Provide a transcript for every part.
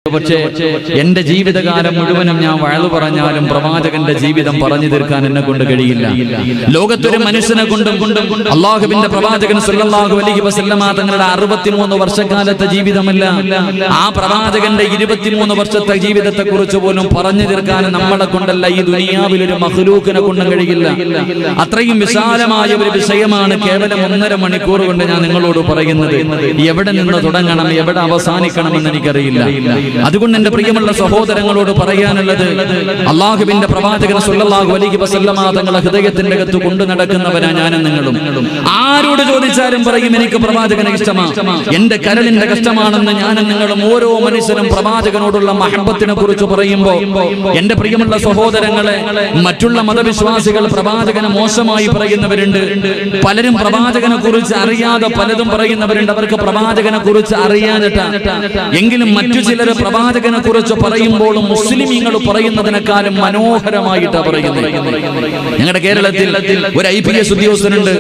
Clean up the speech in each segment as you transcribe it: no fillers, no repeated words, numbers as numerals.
പക്ഷേ എന്റെ ജീവിതകാലം മുഴുവനും ഞാൻ വഅദ് പറഞ്ഞാലും പ്രവാചകന്റെ ജീവിതം പറഞ്ഞു തീർക്കാൻ എന്നെ കൊണ്ട് കഴിയില്ല. ലോകത്തൊരു മനുഷ്യനെ കൊണ്ടും അല്ലാഹുവിന്റെ പ്രവാചകൻ സല്ലല്ലാഹു അലൈഹി വസല്ലമ തങ്ങളുടെ 63 വർഷക്കാലത്തെ ജീവിതമല്ല, ആ പ്രവാചകന്റെ 23 വർഷത്തെ ജീവിതത്തെ കുറിച്ച് പോലും പറഞ്ഞു തീർക്കാൻ നമ്മളെ കൊണ്ടല്ല, ഈ ദുനിയാവിൽ ഒരു മഖ്ലൂഖിനെ കൊണ്ടും കഴിയില്ല. അത്രയും വിശാലമായ ഒരു വിഷയമാണ് കേവലം 1.5 മണിക്കൂർ കൊണ്ട് ഞാൻ നിങ്ങളോട് പറയുന്നത്. എവിടെ നിന്ന് തുടങ്ങണം, എവിടെ അവസാനിക്കണമെന്ന് എനിക്കറിയില്ല. അതുകൊണ്ട് എന്റെ പ്രിയമുള്ള സഹോദരങ്ങളോട് പറയാനുള്ളത്, അല്ലാഹുവിന്റെ പ്രവാചകൻ സല്ലല്ലാഹു അലൈഹി വസല്ലമ തങ്ങളുടെ ഹൃദയത്തിന്റെ അകത്ത് കൊണ്ടു നടക്കുന്നവനാ ഞാനും നിങ്ങളും. ആരോട് ചോദിച്ചാലും പറയും എനിക്ക് പ്രവാചകനെ ഇഷ്ടമാണ്, എന്റെ കരളിന്റെ കഷ്ടമാണെന്ന് ഞാനും നിങ്ങളും. ഓരോ മനുഷ്യരും പ്രവാചകനോടുള്ള മഹബത്തിനെ കുറിച്ച് പറയുമ്പോൾ എന്റെ പ്രിയമുള്ള സഹോദരങ്ങളെ, മറ്റുള്ള മതവിശ്വാസികൾ പ്രവാചകനെ മോശമായി പറയുന്നവരുണ്ട്. പലരും പ്രവാചകനെ കുറിച്ച് അറിയാതെ പലതും പറയുന്നവരുണ്ട്. അവർക്ക് പ്രവാചകനെ കുറിച്ച് അറിയാനിട്ട എങ്കിലും മറ്റു ചിലർ പ്രവാചകനെ കുറിച്ച് പറയുമ്പോഴും മുസ്ലിമീങ്ങൾ പറയുന്നതിനേക്കാളും മനോഹരമായിട്ടാണ് പറയുന്നത്. ഞങ്ങളുടെ കേരളത്തിൽ ഒരു IPS ഉദ്യോഗസ്ഥനുണ്ട്,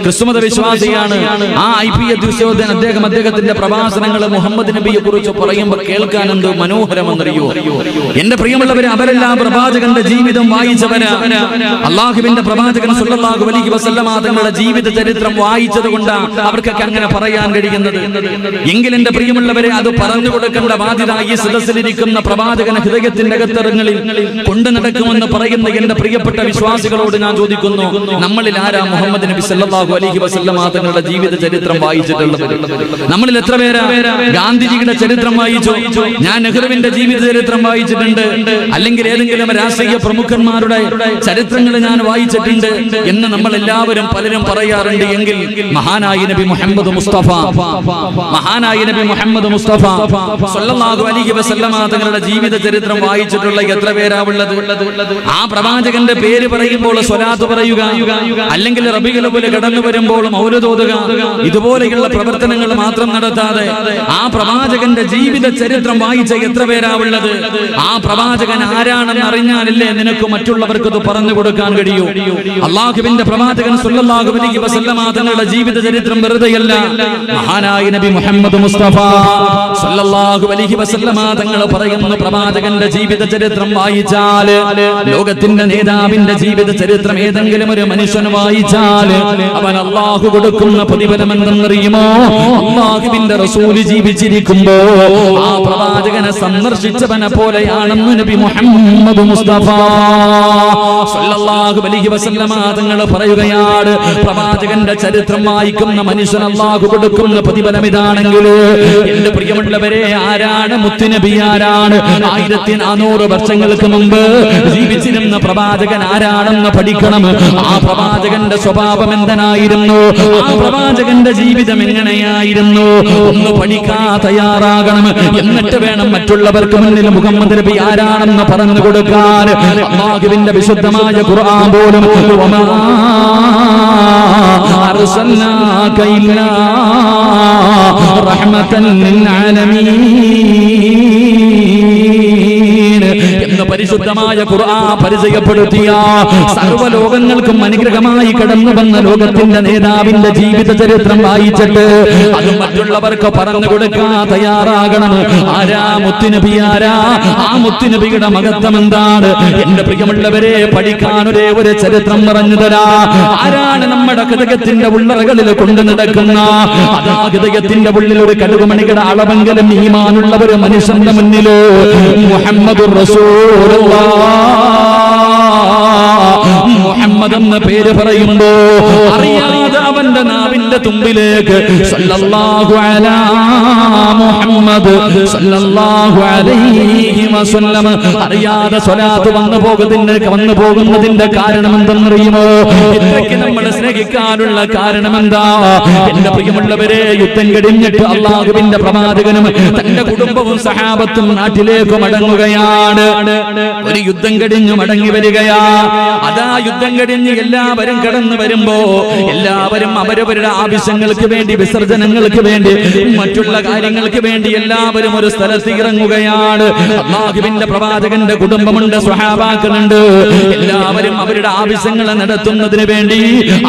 ക്രിസ്തുമത വിശ്വാസിയാണ്. ആ IPS ഉദ്യോഗസ്ഥൻ അദ്ദേഹത്തിന്റെ പ്രഭാഷണങ്ങൾ മുഹമ്മദ് നബിയെ കുറിച്ച് പറയുമ്പോൾ കേൾക്കാൻ എന്ത് മനോഹരമെന്നറിയോ. എന്റെ പ്രിയമുള്ളവരെ, അവരെല്ലാം പ്രവാചകന്റെ ജീവിതം വായിച്ചവരാ. അല്ലാഹുവിന്റെ പ്രവാചകൻ സല്ലല്ലാഹു അലൈഹി വസല്ലമ തങ്ങളുടെ ജീവിത ചരിത്രം വായിച്ചത് കൊണ്ടാണ് അവർക്കൊക്കെ അങ്ങനെ പറയാൻ കഴിയുന്നത്. എങ്കിൽ എന്റെ പ്രിയമുള്ളവരെ, അത് പറഞ്ഞു കൊടുക്കേണ്ട ബാധ്യത ഈ സദസ്സിലിരിക്കുന്ന പ്രവാചകൻ ഹൃദയത്തിന്റെ അകത്തറങ്ങളിൽ കൊണ്ടു നടക്കുമെന്ന് പറയുന്ന എന്റെ പ്രിയപ്പെട്ട വിശ്വാസികളോട് ഞാൻ ചോദിക്കുന്നു, നമ്മളിൽ ആരാ മുഹമ്മദ് നബി സല്ലല്ലാഹു അലൈഹി വസല്ലമ തങ്ങളുടെ ജീവിത ചരിത്രം വായിച്ചിട്ടുള്ളത്? നമ്മളിൽ എത്ര പേരാ ഗാന്ധിജിയുടെ ചരിത്രം വായിച്ചു? ഞാൻ നെഹ്റുവിന്റെ ജീവിത ചരിത്രം വായിച്ചിട്ടുണ്ട്, അല്ലെങ്കിൽ ഏതെങ്കിലും രാഷ്ട്രീയ പ്രമുഖന്മാരുടെ ചരിത്രങ്ങൾ ഞാൻ വായിച്ചിട്ടുണ്ട് എന്ന് നമ്മൾ എല്ലാവരും പലരും പറയാറുണ്ട്. എങ്കിൽ മഹാനായ നബി മുഹമ്മദ് മുസ്തഫ സല്ലല്ലാഹു അലൈഹി വസല്ലമ തങ്ങളുടെ ജീവിത ചരിത്രം വായിച്ചിട്ടുള്ള എത്ര പേരാ ഉള്ളത്? ആ പ്രവാചകന്റെ പേര് പറയുമ്പോൾ സ്വലാത്ത് പറയുക, അല്ലെങ്കിൽ റബീഉൽ അവ്വൽ കടന്നു വരുമ്പോൾ മൗലിദ് ഓതുക, ഇതുപോലെയുള്ള പ്രവർത്തനങ്ങൾ മാത്രം നടത്താതെ ആ പ്രവാചകന്റെ ജീവിത ചരിത്രം വായിച്ച എത്ര പേരാ ഉള്ളത്? ആ പ്രവാചകൻ ആരാണെന്ന് അറിഞ്ഞാലല്ലേ നിനക്ക് മറ്റുള്ളവർക്ക് ഇത് പറഞ്ഞു കൊടുക്കാൻ കഴിയൂ. അല്ലാഹുവിന്റെ പ്രവാചകൻ സല്ലല്ലാഹു അലൈഹി വസല്ലമ തങ്ങളുടെ ജീവിത ചരിത്രം വെറുതെയല്ല. മഹാനായ നബി മുഹമ്മദ് മുസ്തഫ സല്ലല്ലാഹു അലൈഹി വസല്ലമ തങ്ങൾ പറയുന്ന പ്രവാചകന്റെ ജീവിത ചരിത്രം വായിച്ചാൽ, ലോകത്തിന്റെ നേതാവിന്റെ ജീവിത ചരിത്രം ഏതെങ്കിലും ഒരു മനുഷ്യൻ വായിച്ചാൽ അവൻ അല്ലാഹു കൊടുക്കുന്ന പ്രതിഫലം എന്തെന്നറിയുമോ? അല്ലാഹുവിന്റെ റസൂല് ജീവിച്ചിരിക്കുമ്പോ ആ പ്രവാചകനെ സന്ദർശിച്ചവനെ പോലെയാണെന്ന് നബി മുഹമ്മദ് മുസ്തഫ സല്ലല്ലാഹു അലൈഹി വസല്ലമ തങ്ങൾ പറയുകയാണ്. പ്രവാചകന്റെ ചരിത്രം വായിക്കുന്ന മനുഷ്യൻ അല്ലാഹു കൊടുക്കുന്ന പ്രതിഫലം ഇതാണെങ്കിൽ, എന്റെ പ്രിയമുള്ളവരെ, ആരാണ് മുത്തുനബി? ആരാണ് 1400 വർഷങ്ങൾക്ക് മുമ്പ് ജീവിച്ചിരുന്ന പ്രവാചകൻ ആരാണെന്ന് പഠിക്കണം. ആ പ്രവാചകന്റെ സ്വഭാവം എന്തെന്നായിരുന്നു? ആ പ്രവാചകന്റെ ജീവിതം എങ്ങനെയായിരുന്നു? ഒന്ന് പഠിക്കാൻ തയ്യാറാകണം. എന്നിട്ട് വേണം മറ്റുള്ളവർക്ക് മുന്നിൽ മുഹമ്മദ് നബി ആരാണെന്ന് പറഞ്ഞു കൊടുക്കാൻ. അല്ലാഹുവിന്റെ വിശുദ്ധമായ ഖുർആൻ പോലും വമാ അർസൽനാക ഇല്ലാ റഹ്മതൻ ലിൽ ആലമീൻ എന്ന് പരിശുദ്ധമായ ഖുർആൻ പരിചയപ്പെടുത്തിയ സർവ്വലോകങ്ങൾക്കും അനുഗ്രഹമായി കടന്നു വന്ന ലോകത്തിന്റെ നേതാവിന്റെ ജീവിത ചരിത്രം വായിച്ചിട്ട് അത് മറ്റുള്ളവർക്ക് പറഞ്ഞു കൊടുക്കാൻ തയ്യാറാകണം. ആരാ മുത്തുനബി? ആരാ? ആ മുത്തുനബിയുടെ മഹത്വം എന്താണ്? എന്റെ പ്രിയമുള്ളവരെ, പഠിക്കാൻ ഒരു ചരിത്രം പറഞ്ഞു തരാ. ആരാണ് നമ്മുടെ ഹൃദയത്തിന്റെ ഉള്ളറകളിൽ കൊണ്ടു നടക്കുന്ന, അതാ ഹൃദയത്തിന്റെ ഉള്ളിൽ ഒരു കടുകുമണിയുടെ അളവെങ്കിലും ഈമാനുള്ള ഒരു മനുഷ്യന്റെ മുന്നില് മുഹമ്മദുർ മുഹമ്മദ് എന്ന പേര് പറയുമ്പോ അറിയാതെ അവന്റെ നാവിന്റെ തുമ്പിലേക്ക് സല്ലല്ലാഹു അലാ മുഹമ്മദ് സല്ലല്ലാഹു അലൈഹി വസല്ലം അറിയാതെ സ്വലാത്ത് വന്നു പോകുന്നതിന്റെ കാരണം എന്തെന്നറിയുമോ? ഇത്രയ്ക്ക് നമ്മൾ സ്നേഹിക്കാനുള്ള കാരണം എന്താ? എന്റെ പ്രിയമുള്ളവരെ, യുദ്ധം കഴിഞ്ഞിട്ട് അല്ലാഹുവിന്റെ പ്രവാചകനും തന്റെ കുടുംബവും സഹാബത്തും നാട്ടിലേക്ക് മടങ്ങുകയാണ്. ഒരു യുദ്ധം കഴിഞ്ഞു മടങ്ങി വരികയാ. അതാ യുദ്ധം കഴിഞ്ഞ് എല്ലാവരും കടന്നു വരുമ്പോ എല്ലാവരും എല്ലാവരും അവരവരുടെ ആവശ്യങ്ങൾക്ക് വേണ്ടി, വിസർജനങ്ങൾക്ക് വേണ്ടി, മറ്റുള്ള കാര്യങ്ങൾക്ക് വേണ്ടി എല്ലാവരും ഒരു സ്ഥലത്ത് ഇറങ്ങുകയാണ്. അല്ലാഹുവിന്റെ പ്രവാചകന്റെ കുടുംബമുണ്ട്, സ്വഹാബാക്കളുണ്ട്. എല്ലാവരും അവരുടെ ആവശ്യങ്ങൾ നടത്തുന്നതിന് വേണ്ടി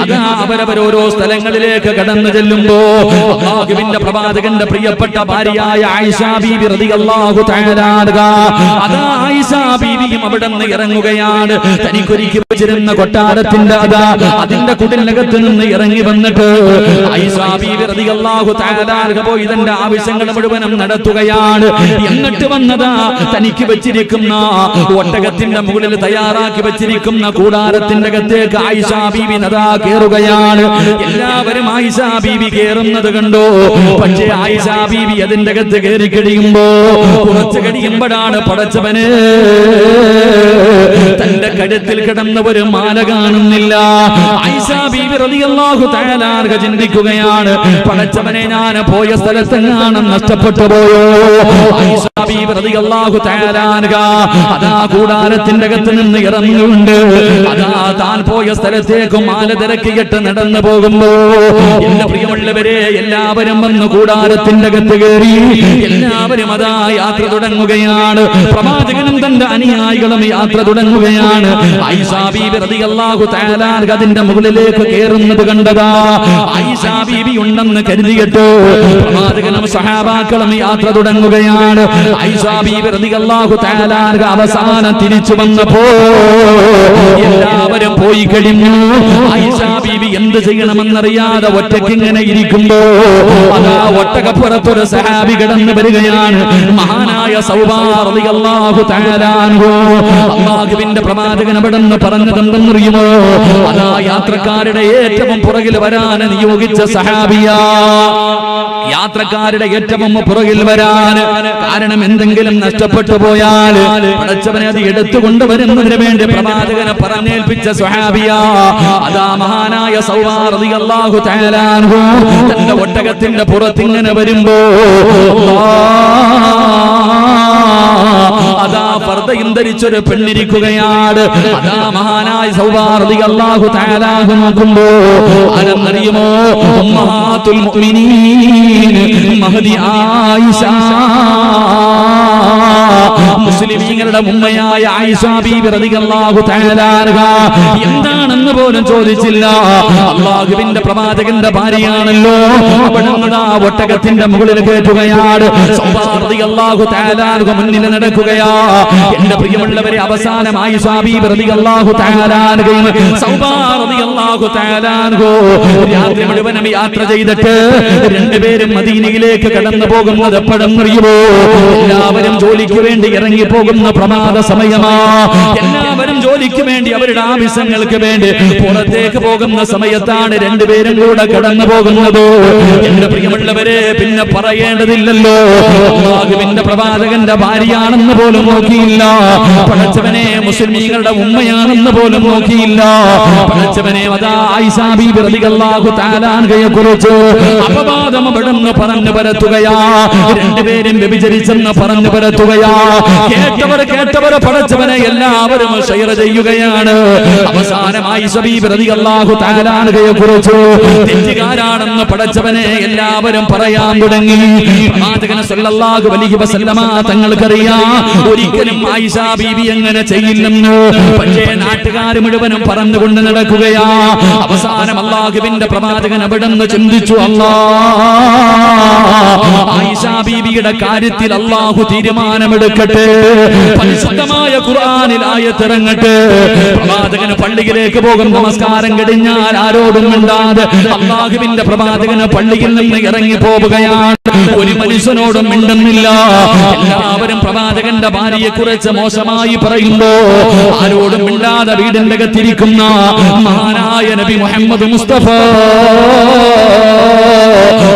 അതാ അവരവരോരോ സ്ഥലങ്ങളിലേക്ക് കടന്നു ചെല്ലുമ്പോ അല്ലാഹുവിന്റെ പ്രവാചകന്റെ പ്രിയപ്പെട്ട ഭാര്യയായ ആയിഷ ബീബി റളിയല്ലാഹു തആല അൻഹാ അതാ ആയിഷ ബീബിയും അവിടെ നിന്ന് ഇറങ്ങുകയാണ്. തനിക്കൊരുക്കി വെച്ചിരുന്ന കൊട്ടാരത്തിന്റെ അതിന്റെ കുടിലകത്ത് നിന്ന് ഇറങ്ങി വന്നിട്ട് ആയിഷ ബീബി റളിയല്ലാഹു തആല അൻഹാ പോയി തന്റെ ആവശ്യങ്ങൾ മുഴുവനും നടത്തുകയാണ്. എന്നിട്ട് വന്നതാ തനിക്ക് വെച്ചിരിക്കുന്ന ഒട്ടകത്തിന്റെ മുകളിൽ തയ്യാറാക്കി വെച്ചിരിക്കുന്ന കൂടാരത്തിന്റെ അകത്തേക്ക് ആയിഷ ബീബി നദാ കേറുകയാണ്. എല്ലാവരും ആയിഷ ബീബി കേറുന്നത് കണ്ടോ. പക്ഷേ ആയിഷ ബീബി അതിന്റെ അകത്ത് കയറി കഴിയുമ്പോ കുറച്ച് കഴിയുമ്പോഴാണ് പടച്ചവന് തന്റെ കഴുത്തിൽ കിടന്ന ഒരു മാല കാണുന്നില്ല. ആയിഷ ബീബി റളിയല്ലാഹു തആല അൻഹ ചിന്തിക്കുകയാണ്, പടച്ചവനെ ഞാൻ പോയ സ്ഥലത്തെങ്ങാനും നഷ്ടപ്പെട്ടു പോയോ. ആയിഷ ബീബി റളിയല്ലാഹു തആല അൻഹ അതാ കൂടാരത്തിന്റെ അകത്ത് നിന്ന് ഇറങ്ങുന്നുണ്ട്. അതാ താൻ പോയ സ്ഥലത്തേക്ക് മാല തിരക്കിയിട്ട് നടന്നു പോകുമ്പോ എന്റെ പ്രിയമുള്ളവരെ എല്ലാവരും വന്ന് കൂടാരത്തിന്റെ അകത്ത് കയറി എല്ലാവരും അതാ യാത്ര തുടങ്ങുകയാണ്. പ്രവാചകനും തന്റെ അനുയായികളും യാത്ര തുടങ്ങുകയാണ്. ആയിഷ ബീബി റളിയല്ലാഹു തആല അൻഹ അതിന്റെ മുകളിലേക്ക് കയറുന്നത് കണ്ടതാ ആയിഷ ബീബി ഉണ്ടെന്ന് കരുതിയിട്ട് പ്രവാചകനും സഹാബാക്കളും യാത്ര തുടങ്ങുകയാണ്. ആയിഷ ബീബി റളിയല്ലാഹു തആല അൻഹ അവസാനം തിരിച്ചു വന്നപ്പോ എല്ലാവരും പോയി കഴിഞ്ഞു. ആയിഷ ബീബി എന്ത് ചെയ്യണമെന്നറിയാതെ ഒറ്റയ്ക്ക് ഇങ്ങനെ ഇരിക്കുമ്പോ അതാ ഒട്ടകപ്പുറത്തൊരു സഹാബി കടന്നു വരികയാണ്. മഹാനായ സൗബാൻ റളിയല്ലാഹു തആല അൻഹു. അല്ലാഹുവിന്റെ പ്രവാചകൻ അവിടെ നിന്ന് പറഞ്ഞതെന്തെന്നറിയുമോ? അതാ യാത്രക്കാരുടെ ഏറ്റവും പുറകിൽ വരാൻ നിയോഗിച്ച സഹാബിയാ. യാത്രക്കാരുടെ ഏറ്റവും പുറകിൽ വരാൻ കാരണം എന്തെങ്കിലും നഷ്ടപ്പെട്ടു പോയാൽ പടച്ചവനെ അത് എടുത്തുകൊണ്ടുവരുന്നതിന് വേണ്ടി പ്രവാചകനെ പറഞ്ഞേൽപ്പിച്ച സ്വഹാബിയാ. അതാ മഹാനായ സൗബാൻ റളിയല്ലാഹു തആല അൻഹു തന്റെ ഒട്ടകത്തിന്റെ പുറത്തിങ്ങനെ വരുമ്പോ അതാ പർദ്ദയും ധരിച്ചൊരു പെണ്ണിരിക്കുകയാണ്. അതാ മഹാനായ സൗബാൻ റളിയല്ലാഹു തആല അൻഹു നോക്കുമ്പോ ആരെന്നറിയുമോ? ഉമ്മഹാത്തുൽ മുഅ്മിനീൻ മഹദി ആയിഷ. മുസ്ലിമീങ്ങളുടെ ഉമ്മയായ ആയിഷ ബീബി റളിയല്ലാഹു തആല അൻഹ എന്താണെന്ന് പോലും ചോദിച്ചില്ല. അല്ലാഹുവിന്റെ പ്രവാചകന്റെ ഭാര്യയാണല്ലോ. അവിടുന്ന് ഒട്ടകത്തിന്റെ മുകളിൽ കയറ്റുകയാണ്. സൗബാൻ റളിയല്ലാഹു തആല അൻഹ മുന്നിൽ നടക്കുകയാ. എന്റെ പ്രിയമുള്ളവരെ അവസാനം ആയിഷ ബീബി റളിയല്ലാഹു തആല അൻഹയും സൗബാൻ റളിയല്ലാഹു തആല അൻഹു രാത്രി മുഴുവനും യാത്ര ചെയ്തിട്ട് രണ്ടുപേരും മദീനയിലേക്ക് കടന്നു പോകുന്നത് എപ്പോഴെന്നറിയുമോ? എല്ലാവരും ജോലിക്ക് വേണ്ടി ഇറങ്ങി പോകുന്ന പ്രമാദ സമയമാ. എല്ലാവരും ജോലിക്ക് വേണ്ടി അവരുടെ ആവശ്യങ്ങൾക്ക് വേണ്ടി പുറത്തേക്ക് പോകുന്ന സമയത്താണ് രണ്ടുപേരും കൂടെ കടന്നു പോകുന്നത്. എന്റെ പ്രിയമുള്ളവരെ പിന്നെ പറയേണ്ടതില്ലല്ലോ. അല്ലാഹുവിന്റെ പ്രവാചകന്റെ ഭാര്യയാണെന്ന് പോലും നോക്കിയില്ല. പടച്ചവനെ മുസ്ലിമീങ്ങളുടെ ഉമ്മയാണെന്ന് പോലും നോക്കിയില്ല. പടച്ചവനെ അതാ ആയിഷ ബീബി റളിയല്ലാഹു തആല അൻഹയെ കുറിച്ച് അപവാദം അവിടുന്ന് പറഞ്ഞു പരത്തുകയാ. രണ്ടുപേരും വ്യഭിചരിച്ചെന്ന് പറഞ്ഞു പരത്തുകയാ. കേട്ടവർ പടച്ചവനെ എല്ലാവരും ഷെയർ ചെയ്യുകയാണ്. അവസാനം ആയിഷ ബീബി റളിയല്ലാഹു തആല അൻഹയെ കുറിച്ച് തെറ്റുകാരാണെന്ന് പടച്ചവനെ എല്ലാവരും പറയാൻ തുടങ്ങി. പ്രവാചകൻ സല്ലല്ലാഹു അലൈഹി വസല്ലമ തങ്ങൾക്കറിയാം ഒരിക്കലും ആയിഷ ബീബി അങ്ങനെ ചെയ്യില്ലെന്ന്. പക്ഷേ നാട്ടുകാർ മുഴുവനും പറഞ്ഞുകൊണ്ട് നടക്കുകയാ. അവസാനം അല്ലാഹുവിന്റെ പ്രവാചകൻ അവിടുന്ന് ചിന്തിച്ചു, ആയിഷ ബീബിയുടെ കാര്യത്തിൽ അല്ലാഹു തീരുമാനമെടുക്കട്ടെ. പരിശുദ്ധമായ ഖുർആനിൽ ആയത്തിറങ്ങട്ടെ. പ്രവാചകന് പള്ളിയിലേക്ക് പോകും. നമസ്കാരം കഴിഞ്ഞാൽ ആരോടും മിണ്ടാതെ അല്ലാഹുവിന്റെ പ്രവാചകന് പള്ളിയിൽ നിന്ന് ഇറങ്ങി പോവുകയാണ്. ഒരു മനുഷ്യനോടും മിണ്ടുന്നില്ല. എല്ലാവരും പ്രവാചകന്റെ ഭാര്യയെ കുറിച്ച് മോശമായി പറയുമ്പോ ആരോടും മിണ്ടാതെ വീടിന്റെ അകത്തിരിക്കുന്ന മഹാനായ നബി മുഹമ്മദ് മുസ്തഫ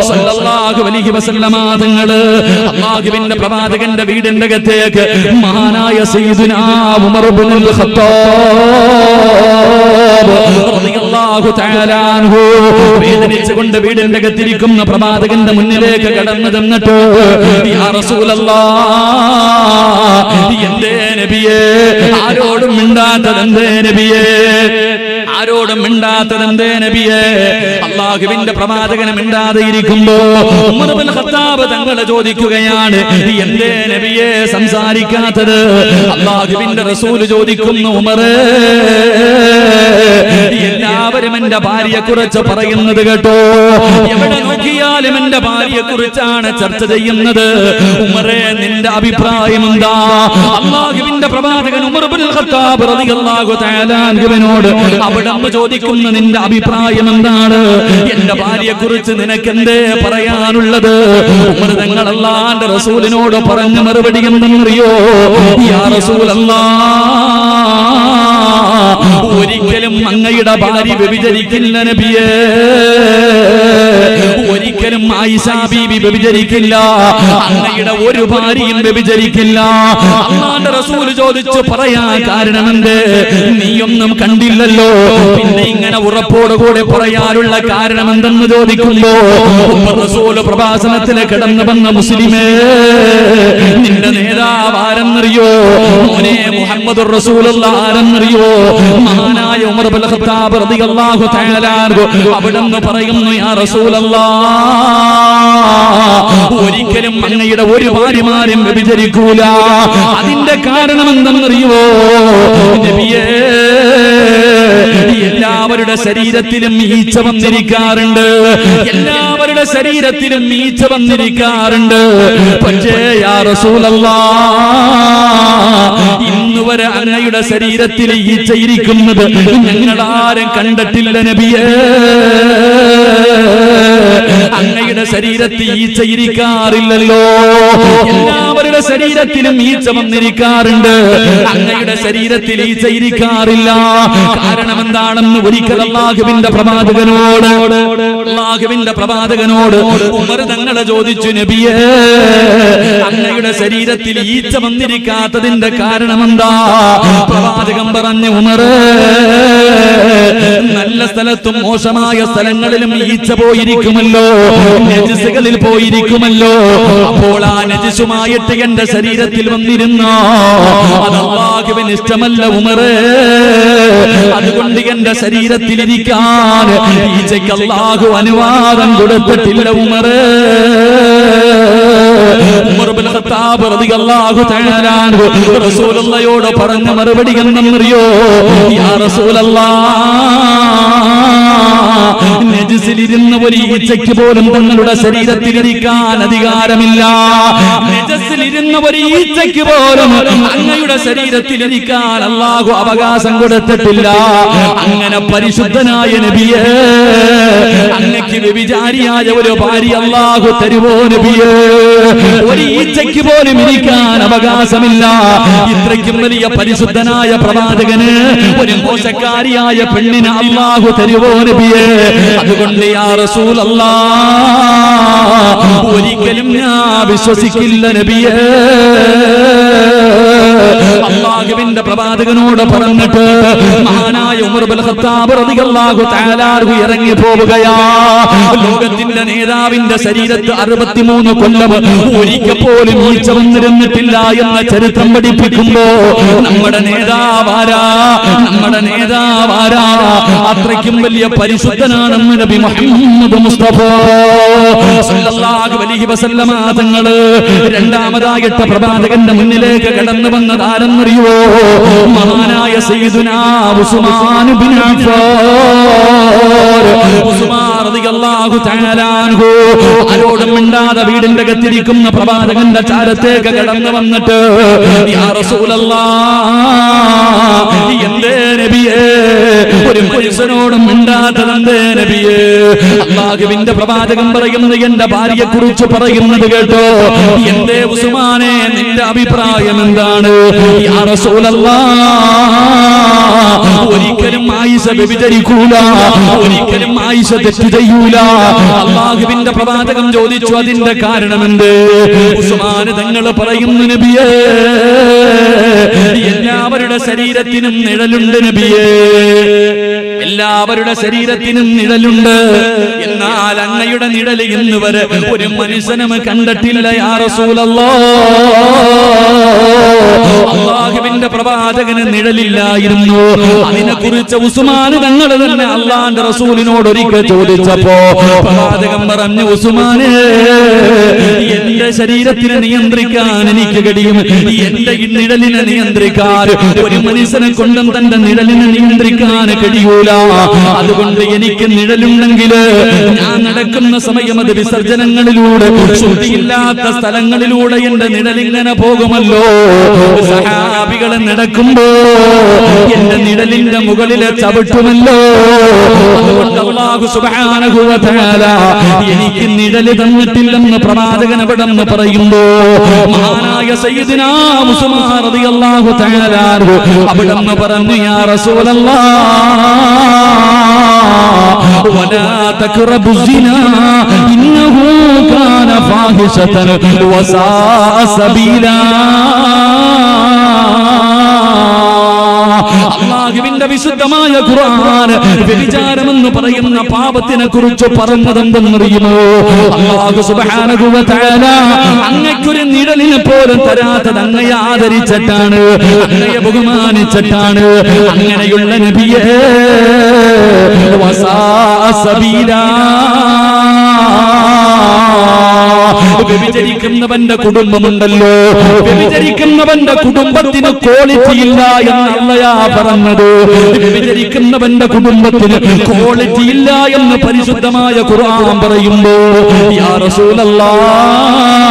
സല്ലല്ലാഹു അലൈഹി വസല്ലമ തങ്ങള് അല്ലാഹുവിന്റെ പ്രവാചകന്റെ വീടിന്റെ അകത്തേക്ക് മഹാനായ സയ്യിദുനാ ഉമർ ഇബ്നുൽ ഖത്താബ് റളിയല്ലാഹു തആല അൻഹു വേദനിച്ചുകൊണ്ട് വീടിന്റെ അകത്തിരിക്കുന്ന പ്രവാചകന്റെ മുന്നിലേക്ക് കടന്നു ചെന്നിട്ട്, യാ റസൂലല്ലാഹ്, എന്തേ നബിയേ ആരോടും മിണ്ടാത്തതെന്തേ നബിയേ, ആരോടും മിണ്ടാത്തതെന്തേ നബിയേ? അല്ലാഹുവിന്റെ പ്രവാചകൻ മിണ്ടാതെ ഇരിക്കുമ്പോ ഉമർ ഇബ്നുൽ ഖത്താബ് തങ്ങളെ ചോദിക്കുകയാണ്, എന്തേ നബിയെ സംസാരിക്കാത്തത്? അല്ലാഹുവിന്റെ റസൂൽ ചോദിക്കുന്നു, ഉമറേ, എല്ലാവരും എന്റെ ഭാര്യയെ കുറിച്ച് പറയുന്നത് കേട്ടോ, എവിടെ നോക്കിയാലും എന്റെ ഭാര്യയെ കുറിച്ചാണ് ചർച്ച ചെയ്യുന്നത്. ഉമറേ, നിന്റെ അഭിപ്രായം എന്താ? അല്ലാഹുവിന്റെ പ്രവാചകൻ ഉമർ ഇബ്നുൽ ഖത്താബ് റളിയല്ലാഹു തആല അൻഹുവിനോട് അവിടന്ന് ചോദിക്കുന്ന, നിന്റെ അഭിപ്രായം എന്താണ്? എന്റെ ഭാര്യയെ കുറിച്ച് നിനക്ക് എന്തേ പറയാനുള്ളത്? ഉമർ തങ്ങൾ അല്ലാഹുവിന്റെ റസൂലിനോട് പറഞ്ഞ മറുപടി എന്തെന്നറിയോ? യാ റസൂലല്ലാഹ്, ഒരിക്കലും അങ്ങയുടെ ഭാര്യ വ്യഭിചരിക്കില്ല നബിയേ, ഒരിക്കലും ആയിഷ ബീബി വ്യഭിചരിക്കില്ല, അങ്ങയുടെ ഒരു ഭാര്യയും വ്യഭിചരിക്കില്ല. അല്ലാഹുവിന്റെ റസൂൽ ചോദിച്ചു, പറയാൻ കാരണമെന്ത്? നീയൊന്നും കണ്ടില്ലല്ലോ, പിന്നെ ഇങ്ങനെ ഉറപ്പോടുകൂടെ പറയാനുള്ള കാരണം എന്തെന്ന് ചോദിക്കുമ്പോ റസൂൽ പ്രഭാഷണത്തിൽ കിടന്നു വന്ന, മുസ്ലിമേ, നിന്റെ നേതാവ് ആരെന്നറിയോ? മോനെ, മുഹമ്മദുർ റസൂലുള്ളാഹി ആരെന്നറിയോ? മഹാനായ ഉമർ ഇബ്നുൽ ഖത്താബ് റളിയല്ലാഹു തആല അവിടുന്ന് പറയുന്നു, യാ റസൂലല്ലാഹ്, ഒരിക്കലും അങ്ങയുടെ ഒരു ഭാര്യമാരും വ്യഭിചരിക്കൂല. അതിന്റെ കാരണം എന്തെന്നറിയോ നബിയേ? എല്ലാവരുടെ ശരീരത്തിലും ഈച്ച വന്നിരിക്കാറുണ്ട്, എല്ലാവരുടെ ശരീരത്തിലും ഈച്ച വന്നിരിക്കാറുണ്ട്. പക്ഷേ യാ റസൂലല്ലാഹ്, ഇന്നുവരെ അങ്ങയുടെ ശരീരത്തിൽ ഈച്ച ഇരിക്കുന്നത് ഞങ്ങളാരും കണ്ടിട്ടില്ല നബിയേ. അങ്ങയുടെ ശരീരത്തിൽ ഈച്ച ഇരിക്കാറില്ലല്ലോ, എല്ലാവരുടെ ശരീരത്തിലും ഈച്ച വന്നിരിക്കാറുണ്ട്, അങ്ങയുടെ ശരീരത്തിൽ ഈച്ച ഇരിക്കാറില്ല. കാരണം എന്താണെന്ന് ഒരിക്കൽ അല്ലാഹുവിന്റെ പ്രവാചകനോട് ഉമർ തങ്ങളെ ചോദിച്ചു, നബിയേ, അങ്ങയുടെ ശരീരത്തിൽ ഈച്ച വന്നിരിക്കാത്തതിന്റെ കാരണം എന്താ? പ്രവാചകൻ പറഞ്ഞു, ഉമറേ, നല്ല സ്ഥലത്തും മോശമായ സ്ഥലങ്ങളിലും ഈച്ച പോയിരിക്കുമല്ലോ, നജസുകളിൽ പോയിരിക്കുമല്ലോ. അപ്പോൾ ആ നജസുമായിട്ട് എന്റെ ശരീരത്തിൽ വന്നിരുന്ന അത് അല്ലാഹുവിന് ഇഷ്ടമല്ല ഉമറേ. അതുകൊണ്ട് എന്റെ ശരീരത്തിൽ ഇരിക്കാൻ ഈച്ചയ്ക്ക് അല്ലാഹു അനുവാദം കൊടുത്തിട്ടില്ല ഉമറേ. ഉമർ ഇബ്നുൽ ഖത്താബ് റളിയല്ലാഹു തആല റസൂലുള്ളാഹിയോട് പറഞ്ഞ മറുപടി എന്തെന്നറിയോ? യാ റസൂലല്ലാഹ്, നജസിലിരുന്ന ഒരു ഈച്ചയ്ക്ക് പോലും തങ്ങളുടെ ശരീരത്തിലിരിക്കാൻ അധികാരമില്ല. നജസിലിരുന്ന ഒരു ഈച്ചയ്ക്ക് പോലും അങ്ങയുടെ ശരീരത്തിലിരിക്കാൻ അല്ലാഹു അവകാശം കൊടുത്തിട്ടില്ല. അങ്ങനെ പരിശുദ്ധനായ നബിയേ, അങ്ങക്ക് വ്യഭിചാരിയായ ഒരു ഭാര്യ അല്ലാഹു തരുവോ നബിയേ? ഒരു ഈച്ചയ്ക്ക് പോലും ഇരിക്കാൻ അവകാശമില്ല. ഇത്രയ്ക്കും വലിയ പരിശുദ്ധനായ പ്രവാചകന് ഒരു മോശക്കാരിയായ പെണ്ണിന് അല്ലാഹു തരുവോ നബിയേ? അതുകൊണ്ട് യാ റസൂലല്ലാഹ്, ഒരിക്കലും ഞാൻ വിശ്വസിക്കില്ല നബിയേ. അല്ലാഹുവിന്റെ പ്രവാചകനോട് പറഞ്ഞിട്ട് മഹാനായ ഉമർ ഇബ്നുൽ ഖത്താബ് റളിയല്ലാഹു തആല ഇറങ്ങി പോവുകയാ. ലോകത്തിന്റെ നേതാവിന്റെ ശരീരത്ത് 63 കൊല്ലം ഒരിക്കൽ പോലും ഈച്ച വന്നിരുന്നിട്ടില്ല എന്ന ചരിത്രം പഠിപ്പിക്കുമ്പോ നമ്മുടെ നേതാവാരാ? അത്രയ്ക്കും വലിയ പരിശുദ്ധനാണെന്ന് നബി മുഹമ്മദ് മുസ്തഫ സല്ലല്ലാഹു അലൈഹി വസല്ലമ തങ്ങള് രണ്ടാമതായിട്ട് പ്രവാചകന്റെ മുന്നിലേക്ക് കടന്നു വന്നത് ആരെന്നറിയോ? മഹാനായ സയ്യിദുനാ ഉസ്മാൻ ബിൻ അഫ്ഫാൻ. ഉസ്മാൻ റളിയല്ലാഹു തആല അൻഹു ആരോടും മിണ്ടാതെ വീടിന്റെ അകത്തിരിക്കുന്ന പ്രവാചകന്റെ ചാരത്തേക്ക് കടന്നു വന്നിട്ട്, യാ റസൂലല്ലാഹ്, എന്തേ നബിയേ ഒരു മനുഷ്യനോടും മിണ്ടാത്തതെന്തേ നബിയേ? അല്ലാഹുവിന്റെ പ്രവാചകൻ പറയുന്നത് എന്റെ ഭാര്യയെ കുറിച്ച് പറയുന്നത് കേട്ടോ. എന്തേ ഉസ്മാനെ, നിന്റെ അഭിപ്രായം എന്താണ്? യാ റസൂലല്ലാഹ്, ഒരിക്കലും ആയിഷ വ്യഭിചരിക്കൂല, ഒരിക്കലും ആയിഷ തെറ്റ് ചെയ്യൂല. അല്ലാഹുവിന്റെ പ്രവാചകൻ ചോദിച്ചു, അതിന്റെ കാരണമെന്ത്? ഉസ്മാൻ തങ്ങൾ പറയുന്നു, നബിയേ, എല്ലാവരുടെ ശരീരത്തിനും നിഴലുണ്ട് നബിയേ, എല്ലാവരുടെ ശരീരത്തിനും നിഴലുണ്ട്. എന്നാൽ അങ്ങയുടെ നിഴൽ ഇന്ന് വരെ ഒരു മനുഷ്യനും കണ്ടിട്ടില്ല യാ റസൂലല്ലാഹ്. അല്ലാഹുവിന്റെ പ്രവാചകന് നിഴലില്ലായിരുന്നു. അതിനെക്കുറിച്ച് ഉസ്മാൻ തങ്ങൾ തന്നെ അല്ലാഹുവിന്റെ റസൂലിനോട് ഒരിക്കൽ ചോദിച്ചപ്പോ പ്രവാചകൻ പറഞ്ഞു, ഉസ്മാനെ, എന്റെ ശരീരത്തിനെ നിയന്ത്രിക്കാൻ എനിക്ക് കഴിയും, എന്റെ നിഴലിനെ നിയന്ത്രിക്കാൻ ഒരു മനുഷ്യനെ കൊണ്ടും തന്റെ നിഴലിനെ നിയന്ത്രിക്കാൻ കഴിയൂല. അതുകൊണ്ട് എനിക്ക് നിഴലുണ്ടെങ്കിൽ ഞാൻ നടക്കുന്ന സമയം അത് വിസർജനങ്ങളിലൂടെ, ശുദ്ധിയില്ലാത്ത സ്ഥലങ്ങളിലൂടെ എന്റെ നിഴലിങ്ങനെ പോകുമല്ലോ. സഹാബികളെ നടക്കുമ്പോ എന്റെ നിഴലിന്റെ മുകളിലെ ചവിട്ടുമല്ലോ. അതുകൊണ്ട് അല്ലാഹു സുബ്ഹാനഹു വ തആല എനിക്ക് നിഴല് തന്നിട്ടില്ലെന്ന് പ്രവാചകൻ അവിടെ നിന്ന് പറയുമ്പോ മഹാനായ സയ്യിദുനാ ഉസ്മാൻ റളിയല്ലാഹു തആല അവിടെ നിന്ന് പറഞ്ഞു, യാ റസൂലല്ലാഹ് വലാ തഖറബു സിനാ ഇന്നഹു കാന ഫാഹിശതൻ വസാഅ സബീലാ. അല്ലാഹുവിന്റെ വിശുദ്ധമായ ഖുർആൻ വ്യഭിചാരമെന്ന് പറയുന്ന പാപത്തിനെ കുറിച്ച് പറഞ്ഞതെന്തെന്നറിയുമോ? അല്ലാഹു സുബ്ഹാനഹു വ തആല അങ്ങയ്ക്കൊരു നിഴലിനെ പോലും തരാത്തത് അങ്ങയെ ആദരിച്ചിട്ടാണ്, അങ്ങയെ ബഹുമാനിച്ചിട്ടാണ്. അങ്ങനെയുള്ള നബിയേ വസാഅ സബീലാ. വ്യഭിചരിക്കുന്നവന്റെ കുടുംബമുണ്ടല്ലോ, വ്യഭിചരിക്കുന്നവന്റെ കുടുംബത്തിന് ക്വാളിറ്റി ഇല്ല എന്ന് അല്ലാഹു പറഞ്ഞത്. വ്യഭിചരിക്കുന്നവന്റെ കുടുംബത്തിന് ക്വാളിറ്റി ഇല്ല എന്ന് പരിശുദ്ധമായ ഖുർആൻ പറയുമ്പോ യാ റസൂലല്ലാഹ്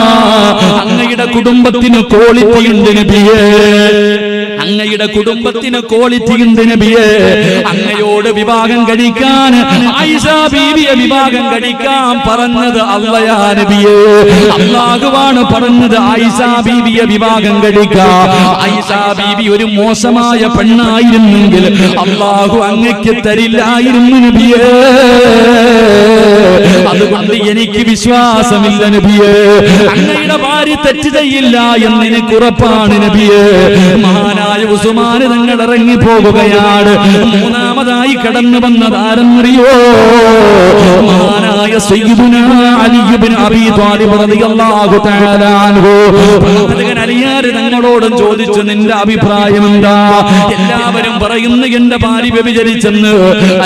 അങ്ങയുടെ കുടുംബത്തിന് ക്വാളിറ്റി ഉണ്ട് നബിയേ, അങ്ങയുടെ കുടുംബത്തിന് ക്വാളിറ്റി ഉണ്ട് നബിയേ. അങ്ങയോട് വിവാഹം കഴിക്കാൻ ആയിഷ ബീവിയെ വിവാഹം കഴിക്കാൻ പറഞ്ഞത് അല്ലാഹു നബിയേ, അല്ലാഹുവാണ് പറഞ്ഞത് ആയിഷ ബീവിയെ വിവാഹം കഴിക്കാൻ. ആയിഷ ബീവി ഒരു മോശമായ പെണ്ണായിരുന്നെങ്കിൽ അല്ലാഹു അങ്ങയ്ക്ക് തരില്ലായിരുന്നു നബിയേ. അതുകൊണ്ട് എനിക്ക് വിശ്വാസമില്ല നബിയേ, അങ്ങയുടെ ഭാര്യ തെറ്റ് ചെയ്യില്ല എന്ന് എനിക്ക് ഉറപ്പാണ് നബിയേ. മഹാനായ ഉസ്മാൻ തങ്ങൾ ഇറങ്ങി പോകുകയാണ്. മൂന്നാമതായി കടന്നു വന്നത് ആരെന്നറിയോ? മഹാനായ സയ്യിദുനാ അലി ഇബ്നു അബീ ത്വാലിബ് റളിയല്ലാഹു തആല അൻഹു. പ്രവാചകൻ അലിയാർ തങ്ങളോടും ചോദിച്ചു, നിന്റെ അഭിപ്രായം എന്താ? എല്ലാവരും പറയുന്നു എന്റെ ഭാര്യ വ്യഭിചരിച്ചെന്ന്.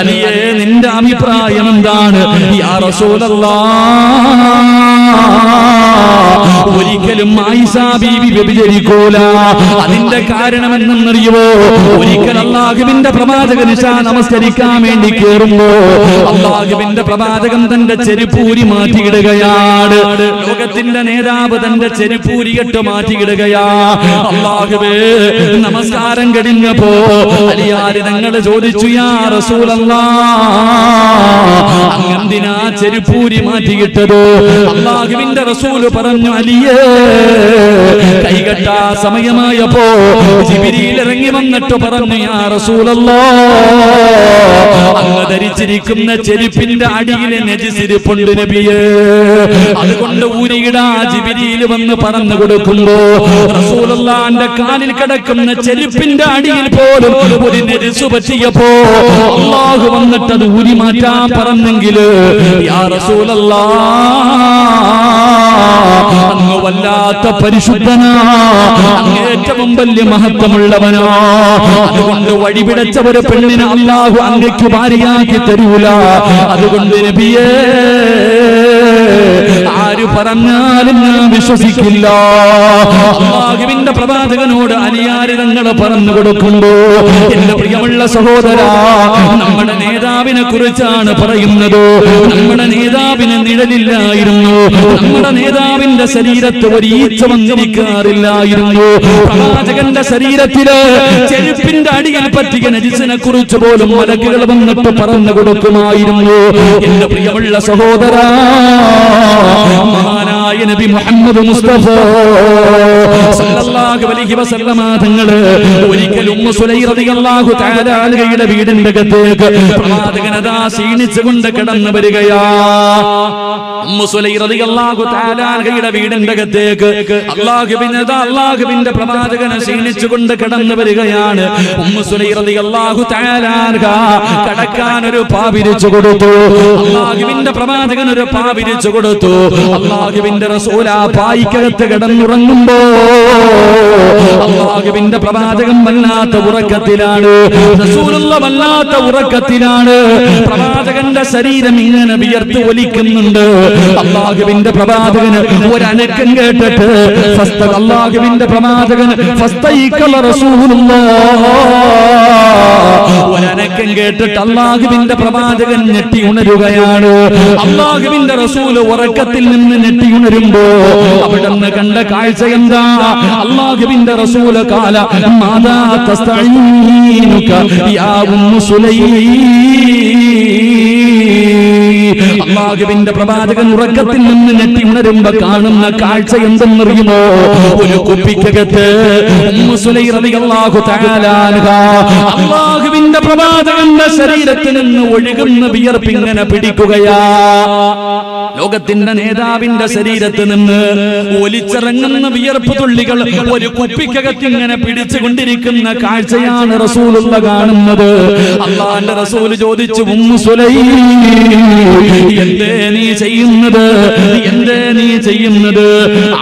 അലിയേ, നിന്റെ അഭിപ്രായം എന്താണ്? യാ റസൂലല്ലാഹ്, ഒരിക്കലും ആയിഷ ബീവി വ്യഭിചരിക്കൂല. അതിന്റെ കാരണം എന്തെന്നറിയുമോ? ഒരിക്കൽ അല്ലാഹുവിന്റെ പ്രവാചകൻ ഇശാ നമസ്കരിക്കാൻ വേണ്ടി കേറുമ്പോ അല്ലാഹുവിന്റെ പ്രവാചകൻ തന്റെ ചെരുപ്പൂരി മാറ്റിയിടുകയാണ്. ലോകത്തിന്റെ നേതാവ് തന്റെ ചെരുപ്പൂരിയിട്ട് മാറ്റിയിടുകയാ. അല്ലാഹുവേ, നമസ്കാരം കഴിഞ്ഞപ്പോ അലിയാര് തങ്ങൾ ചോദിച്ചു, യാ റസൂലല്ലാഹ്, അങ്ങെന്തിനാ ചെരുപ്പൂരി മാറ്റിയിട്ടത്? അല്ലാഹുവിന്റെ റസൂല് പറഞ്ഞു, അലിയേ, കൈകെട്ടാ സമയമായപ്പോ ജിബ്രീൽ ഇറങ്ങി വന്നിട്ട് പറഞ്ഞു, യാ റസൂലല്ലാഹ്, അങ്ങ് ധരിച്ചിരിക്കുന്ന ചെരുപ്പിന്റെ അടിയിലെ നജിസിരിപ്പുണ്ട് നബിയേ, അതുകൊണ്ട് ഊരിയിടാ. ജിബ്രീൽ വന്ന് പറഞ്ഞു കൊടുക്കുമ്പോ റസൂലുള്ളാഹിന്റെ കാലിൽ കിടക്കുന്ന ചെരുപ്പിന്റെ അടിയിൽ പോലും ഒരു നജിസ് പറ്റിയപ്പോ അല്ലാഹു വന്നിട്ട് അത് ഊരി മാറ്റാൻ പറഞ്ഞെങ്കിൽ യാ റസൂലല്ലാഹ്, അങ്ങ് വല്ലാത്ത പരിശുദ്ധനാ, അങ്ങ് ഏറ്റവും വലിയ മഹത്വമുള്ളവനാ. അതുകൊണ്ട് വഴിപിടച്ച ഒരു പെണ്ണിനെ അല്ലാഹു അങ്ങയ്ക്ക് ഭാര്യയാക്കി തരൂല. അതുകൊണ്ട് നബിയേ, ആര് പറഞ്ഞാലും ഞാൻ വിശ്വസിക്കില്ല. അല്ലാഹുവിന്റെ പ്രവാചകനോട് അലിയാര് തങ്ങളെ പറഞ്ഞു കൊടുക്കുമ്പോ എന്റെ പ്രിയമുള്ള സഹോദരാ, നമ്മുടെ നേതാവിനെ കുറിച്ചാണ് പറയുന്നത്. നമ്മുടെ നേതാവിന് നിഴലില്ലായിരുന്നു. നമ്മുടെ നേതാവിന്റെ ശരീരത്ത് ഒരു ഈച്ച വന്നിരിക്കാറില്ലായിരുന്നു. പ്രവാചകന്റെ ശരീരത്തില് ചെരുപ്പിന്റെ അടിയിൽ പറ്റിയ നജിസിനെ കുറിച്ച് പോലും മലക്കുകൾ വന്നിട്ട് പറഞ്ഞു കൊടുക്കുമായിരുന്നു. എന്റെ പ്രിയമുള്ള സഹോദരാ, മഹാനായ നബി മുഹമ്മദ് മുസ്തഫ സല്ലല്ലാഹു അലൈഹി വസല്ലമ തങ്ങള് ഒരിക്കൽ ഉമ്മു സുലൈം റളിയല്ലാഹു തആല അൻഹയുടെ വീടിന്റെ അകത്തേക്ക് പ്രവാചകൻ അതാ ക്ഷീണിച്ചുകൊണ്ട് കടന്നു വരികയാ. ഉമ്മു സുലൈം റളിയല്ലാഹു തആല അൻഹയുടെ വീടിന്റെ അകത്തേക്ക് അല്ലാഹുവിന്റെ പ്രവാചകൻ ക്ഷീണിച്ചുകൊണ്ട് കടന്നു വരികയാണ്. ഉമ്മു സുലൈം റളിയല്ലാഹു തആല അൻഹ കടക്കാൻ ഒരു പാ വിരിച്ചു കൊടുത്തു. അല്ലാഹുവിന്റെ പ്രവാചകൻ ഒരു പാ വിരിച്ചു കൊടുത്തു. അല്ലാഹുവിന്റെ റസൂൽ ആ പായിക്കകത്ത് കിടന്നുറങ്ങുമ്പോ അല്ലാഹുവിന്റെ പ്രവാചകൻ വല്ലാത്ത ഉറക്കത്തിലാണ്, റസൂലുള്ള വല്ലാത്ത ഉറക്കത്തിലാണ്. പ്രവാചകന്റെ ശരീരം ഇങ്ങനെ വിയർത്ത് ഒലിക്കുന്നുണ്ട്. അല്ലാഹുവിന്റെ പ്രവാചകന് ഒരനക്കം കേട്ടിട്ട് അല്ലാഹുവിന്റെ പ്രവാചകൻ ഒരനക്കം കേട്ടിട്ട് അല്ലാഹുവിന്റെ പ്രവാചകൻ ഞെട്ടി ഉണരുകയാണ്. അല്ലാഹുവിന്റെ റസൂല് ഉറക്കത്തിൽ നിന്ന് ഞെട്ടി ഉണരുമ്പോ അവിടുന്ന് കണ്ട കാഴ്ച എന്താ? അല്ലാഹുവിന്റെ റസൂല് കാല മാദാ തസ്തഈനുക യാ ഉമ്മു സുലൈം. അല്ലാഹുവിന്റെ പ്രവാചകൻ ഉറക്കത്തിൽ നിന്ന് ഞെട്ടി ഉണരുമ്പോ കാണുന്ന കാഴ്ച എന്തെന്നറിയുമോ? ഒരു കുപ്പിക്കകത്ത് ഉമ്മു സുലൈം റളിയല്ലാഹു തആല അൻഹ അല്ലാഹുവിന്റെ പ്രവാചകന്റെ ശരീരത്തിൽ നിന്ന് ഒഴുകുന്ന വിയർപ്പ് ഇങ്ങനെ പിടിക്കുകയാ. ലോകത്തിന്റെ നേതാവിന്റെ ശരീരത്തിൽ നിന്ന് ഒലിച്ചിറങ്ങുന്ന വിയർപ്പ് തുള്ളികൾ ഒരു കുപ്പിക്കകത്ത് ഇങ്ങനെ പിടിച്ചുകൊണ്ടിരിക്കുന്ന കാഴ്ചയാണ് റസൂലുള്ള കാണുന്നത്. അല്ലാഹുവിന്റെ റസൂൽ ചോദിച്ചു, ഉമ്മു സുലൈം എന്തേ നീ ചെയ്യുന്നത്? എന്തേ നീ ചെയ്യുന്നത്?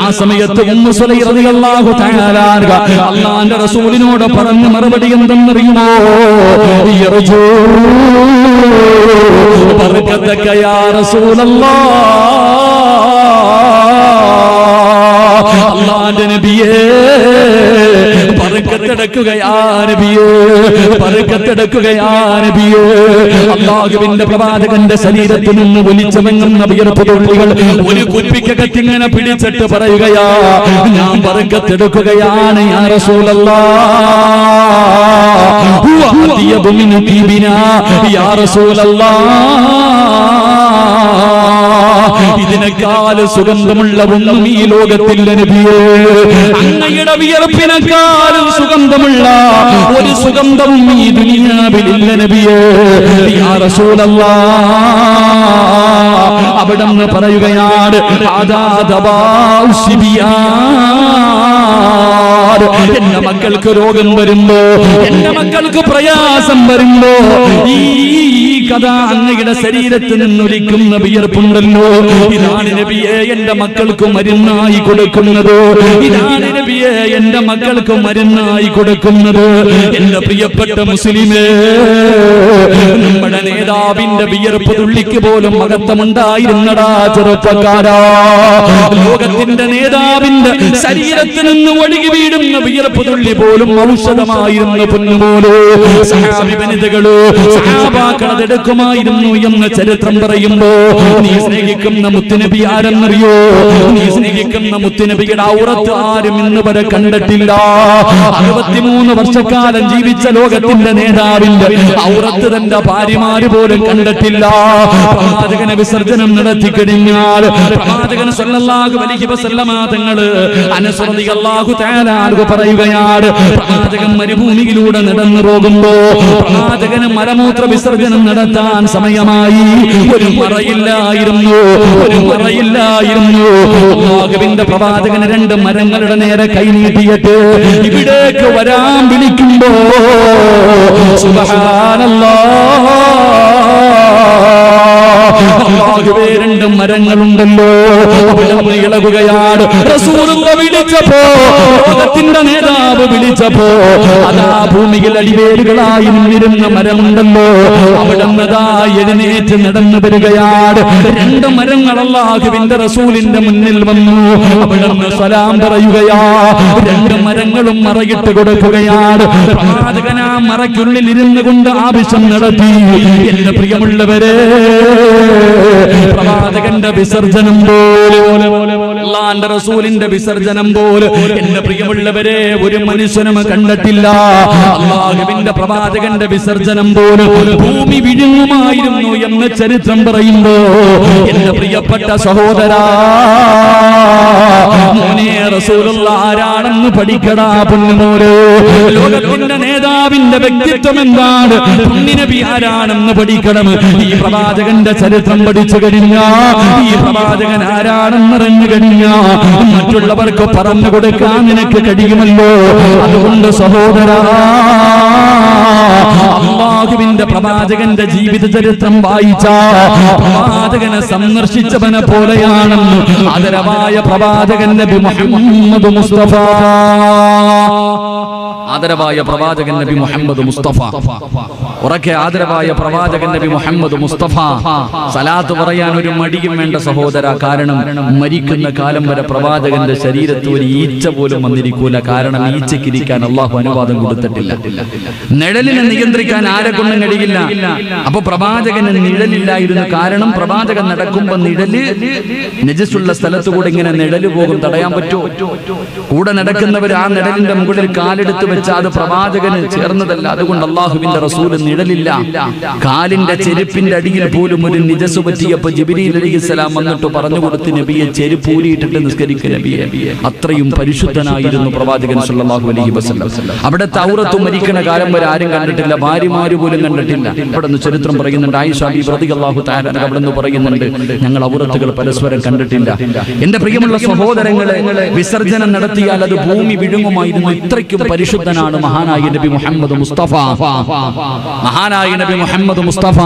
ആ സമയത്ത് ഉമ്മു സുലൈം റളിയല്ലാഹു തആല അൻഹ അല്ലാഹുവിന്റെ റസൂലിനോട് പറഞ്ഞ മറുപടി എന്തെന്നറിയുമോ? യർജൂ ബർകതക യാ റസൂലല്ലാഹ്. അല്ലാഹുവിന്റെ നബിയേ ബർക്കത്തെടുക്കുകയാ നബിയേ, ബർക്കത്തെടുക്കുകയാ നബിയേ. അല്ലാഹുവിന്റെ പ്രവാചകന്റെ ശരീരത്തിൽ നിന്ന് ഒലിച്ചിറങ്ങുന്ന വിയർപ്പ് തുള്ളികൾ ഒരു കുപ്പിക്കകത്ത് ഇങ്ങനെ പിടിച്ചിട്ട് പറയുകയാ, ഞാൻ ബർക്കത്തെടുക്കുകയാണ് യാ റസൂലല്ലാഹ്. ഹുവ അത്യബു മിൻ തീബിനാ യാ റസൂലല്ലാഹ്. ഇതിനേക്കാൾ സുഗന്ധമുള്ള ഒന്നും ഈ ലോകത്തില്ല നബിയേ. അങ്ങയുടെ വിയർപ്പിനേക്കാളും സുഗന്ധമുള്ള ഒരു സുഗന്ധവും ഈ ദുനിയാവിലില്ല നബിയേ യാ റസൂലല്ലാഹ്. അവിടുന്ന് പറയുകയാണ്, എന്റെ മക്കൾക്ക് രോഗം വരുമ്പോ, എന്റെ മക്കൾക്ക് പ്രയാസം വരുമ്പോ ഈ കഥ അങ്ങയുടെ ശരീരത്തിൽ നിന്നൊലിക്കുന്ന വിയർപ്പുണ്ടല്ലോ, ഇതാണ് നബിയെ എന്റെ മക്കൾക്ക് മരുന്നായി കൊടുക്കുന്നത്. ഇതാണ് നബിയെ എന്റെ മക്കൾക്ക് മരുന്നായി കൊടുക്കുന്നത്. എന്റെ പ്രിയപ്പെട്ട മുസ്ലിമേ, നമ്മുടെ നേതാവിന്റെ വിയർപ്പ് തുള്ളിക്ക് പോലും മഹത്വമുണ്ടായിരുന്നടാ ചെറുപ്പക്കാരാ. ലോകത്തിന്റെ നേതാവിന്റെ ശരീരത്തിൽ നിന്ന് ഒഴുകി വീടുന്ന വിയർപ്പ് തുള്ളി പോലും ഔഷധമായിരുന്നു പൊന്നുപോലോ. സഹാബി വനിതകളോ സഹാബാക്കൾ എടുക്കുമായിരുന്നു എന്ന് ചരിത്രം പറയുമ്പോ, നീ സ്നേഹിക്കുന്ന മുത്തുനബി ആരെന്നറിയോ? നീ സ്നേഹിക്കുന്ന മുത്തുനബിയുടെ ഔറത്ത് ആരും ഇന്ന് വരെ കണ്ടിട്ടില്ല. 63 വർഷക്കാലം ജീവിച്ച ലോകത്തിന്റെ നേതാവിന്റെ ഔറത്ത് തന്റെ ഭാര്യമാര് പോലും കണ്ടിട്ടില്ല. പ്രവാചകനെ വിസർജനം നടത്തി കഴിഞ്ഞാൽ പ്രവാചകൻ സല്ലല്ലാഹു അലൈഹി വസല്ലമ തങ്ങള് അനസ് റളിയല്ലാഹു തആല അൻഹു പറയുകയാണ്, പ്രവാചകൻ മരുഭൂമിയിലൂടെ നടന്നു പോകുമ്പോ പ്രവാചകന് മലമൂത്ര വിസർജനം നടത്താൻ സമയമായി. ഒരു മറയില്ലായിരുന്നു, ഒരു മറയില്ലായിരുന്നു. അല്ലാഹുവിന്റെ പ്രവാചകന് 2 മരങ്ങളുടെ നേരെ കൈനീട്ടിയിട്ട് ഇവിടേക്ക് വരാൻ വിളിക്കുമ്പോ സുബ്ഹാനല്ലാഹ്, അല്ലാഹുവേ 2 മരങ്ങളുണ്ടല്ലോ. അവിടെ ഇളകുകയാണ്. റസൂലുള്ള വിളിച്ചപ്പോ, ലോകത്തിന്റെ നേതാവ് വിളിച്ചപ്പോ അതാ ഭൂമിയിൽ അടിവേരുകളായി നിന്നിരുന്ന മരമുണ്ടല്ലോ, അവിടെ എഴുന്നേറ്റ് നടന്നു വരികയാണ്. 2 മരങ്ങൾ അല്ലാഹുവിന്റെ റസൂലിന്റെ മുന്നിൽ വന്നു. അവിടെ സലാം പറയുകയാ. 2 മരങ്ങളും മറയിട്ട് കൊടുക്കുകയാണ്. പ്രവാചകൻ ആ മറയ്ക്കുള്ളിൽ ഇരുന്നു കൊണ്ട് ആവശ്യം നടത്തി. എന്റെ പ്രിയമുള്ളവരെ, പ്രവാചകന്റെ വിസർജനം പോലെ, അല്ലാഹുവിന്റെ റസൂലിന്റെ വിസർജനം പോലെ എന്റെ പ്രിയമുള്ളവരെ ഒരു മനുഷ്യനും കണ്ടിട്ടില്ല. അല്ലാഹുവിന്റെ പ്രവാചകന്റെ വിസർജനം പോലെ ഭൂമി വിഴുങ്ങുമായിരുന്നു എന്ന് ചരിത്രം പറയുമ്പോ, എന്റെ പ്രിയപ്പെട്ട സഹോദരാ, മോനെ റസൂലുള്ള ആരാണെന്ന് പഠിക്കടാ പൊന്നുമോനെ. ലോകത്തിന്റെ നേതാവിന്റെ വ്യക്തിത്വം എന്താണ്, പുണ്യനബി ആരാണെന്ന് പഠിക്കണം. ഈ പ്രവാചകന്റെ ചരിത്രം പഠിച്ചു കഴിഞ്ഞാ, ഈ പ്രവാചകൻ ആരാണെന്നറിഞ്ഞു കഴിഞ്ഞാ മറ്റുള്ളവർക്ക് പറഞ്ഞു കൊടുക്കാൻ നിനക്ക് കഴിയുമല്ലോ. അതുകൊണ്ട് സഹോദരാ, അല്ലാഹുവിന്റെ പ്രവാചകന്റെ ജീവിത ചരിത്രം വായിച്ച പ്രവാചകനെ സന്ദർശിച്ചവനെ പോലെയാണെന്ന് ആദരവായ പ്രവാചകൻ നബി മുഹമ്മദ് മുസ്തഫ ആദരവായ പ്രവാചകൻ നബി മുഹമ്മദ് മുസ്തഫ. ഉറക്കെ ആദരവായ പ്രവാചകൻ നബി മുഹമ്മദ് മുസ്തഫ. സലാത്ത് പറയാൻ ഒരു മടിയും വേണ്ട സഹോദര. കാരണം മരിക്കുന്ന കാലം വരെ പ്രവാചകന്റെ ശരീരത്തിൽ ഒരു ഈച്ച പോലും വന്നിരിക്കൂല. കാരണം ഈച്ചക്കിരിക്കാൻ അള്ളാഹു അനുവാദം കൊടുത്തിട്ടില്ല. നിഴലിനെ നിയന്ത്രിക്കാൻ ആരെ കൊണ്ടും കഴിയില്ല. അപ്പൊ പ്രവാചകന് നിഴലില്ലായിരുന്നു. കാരണം പ്രവാചകൻ നടക്കുമ്പോ നിഴല് നജസുള്ള സ്ഥലത്തുകൂടെ ഇങ്ങനെ നിഴല് പോകും. തടയാൻ പറ്റുമോ? കൂടെ നടക്കുന്നവർ ആ നിഴലിന്റെ മുകളിൽ കാലെടുത്ത് വെച്ചാൽ അത് പ്രവാചകന് ചേർന്നതല്ല. അതുകൊണ്ട് അള്ളാഹുവിന്റെ റസൂല് നിഴലില്ല. കാലിന്റെ ചെരുപ്പിന്റെ അടിയിൽ പോലും ഒരു നിജസ് പറ്റിയപ്പോ ജിബ്രീൽ അലൈഹിസ്സലാം വന്നിട്ട് പറഞ്ഞു കൊടുത്ത് നബിയെ ചെരുപ്പ് ഊരിയിട്ടിട്ട് നിസ്കരിക്കുക നബിയെ. അത്രയും പരിശുദ്ധനായിരുന്നു പ്രവാചകൻ സല്ലല്ലാഹു അലൈഹി വസല്ലം. അവിടെ തൗറത്ത് മരിക്കണ കാലം വരെ ആരും കണ്ടിട്ടില്ല. ഭാര്യമാര് പോലും കണ്ടിട്ടില്ല. അവിടെ നിന്ന് ചരിത്രം പറയുന്നുണ്ട്. ആയിഷ ബീവി റളിയല്ലാഹു തആല അവിടെ നിന്ന് പറയുന്നുണ്ട്, ഞങ്ങൾ ഔറത്തുകൾ പരസ്പരം കണ്ടിട്ടില്ല. എന്റെ പ്രിയമുള്ള സഹോദരങ്ങളെ, വിസർജനം നടത്തിയാൽ അത് ഭൂമി വിഴുങ്ങുമായിരുന്നു. ഇത്രയ്ക്കും പരിശുദ്ധനാണ് മഹാനായ നബി മുഹമ്മദ് മുസ്തഫ. മഹാനായ നബി മുഹമ്മദ് മുസ്തഫ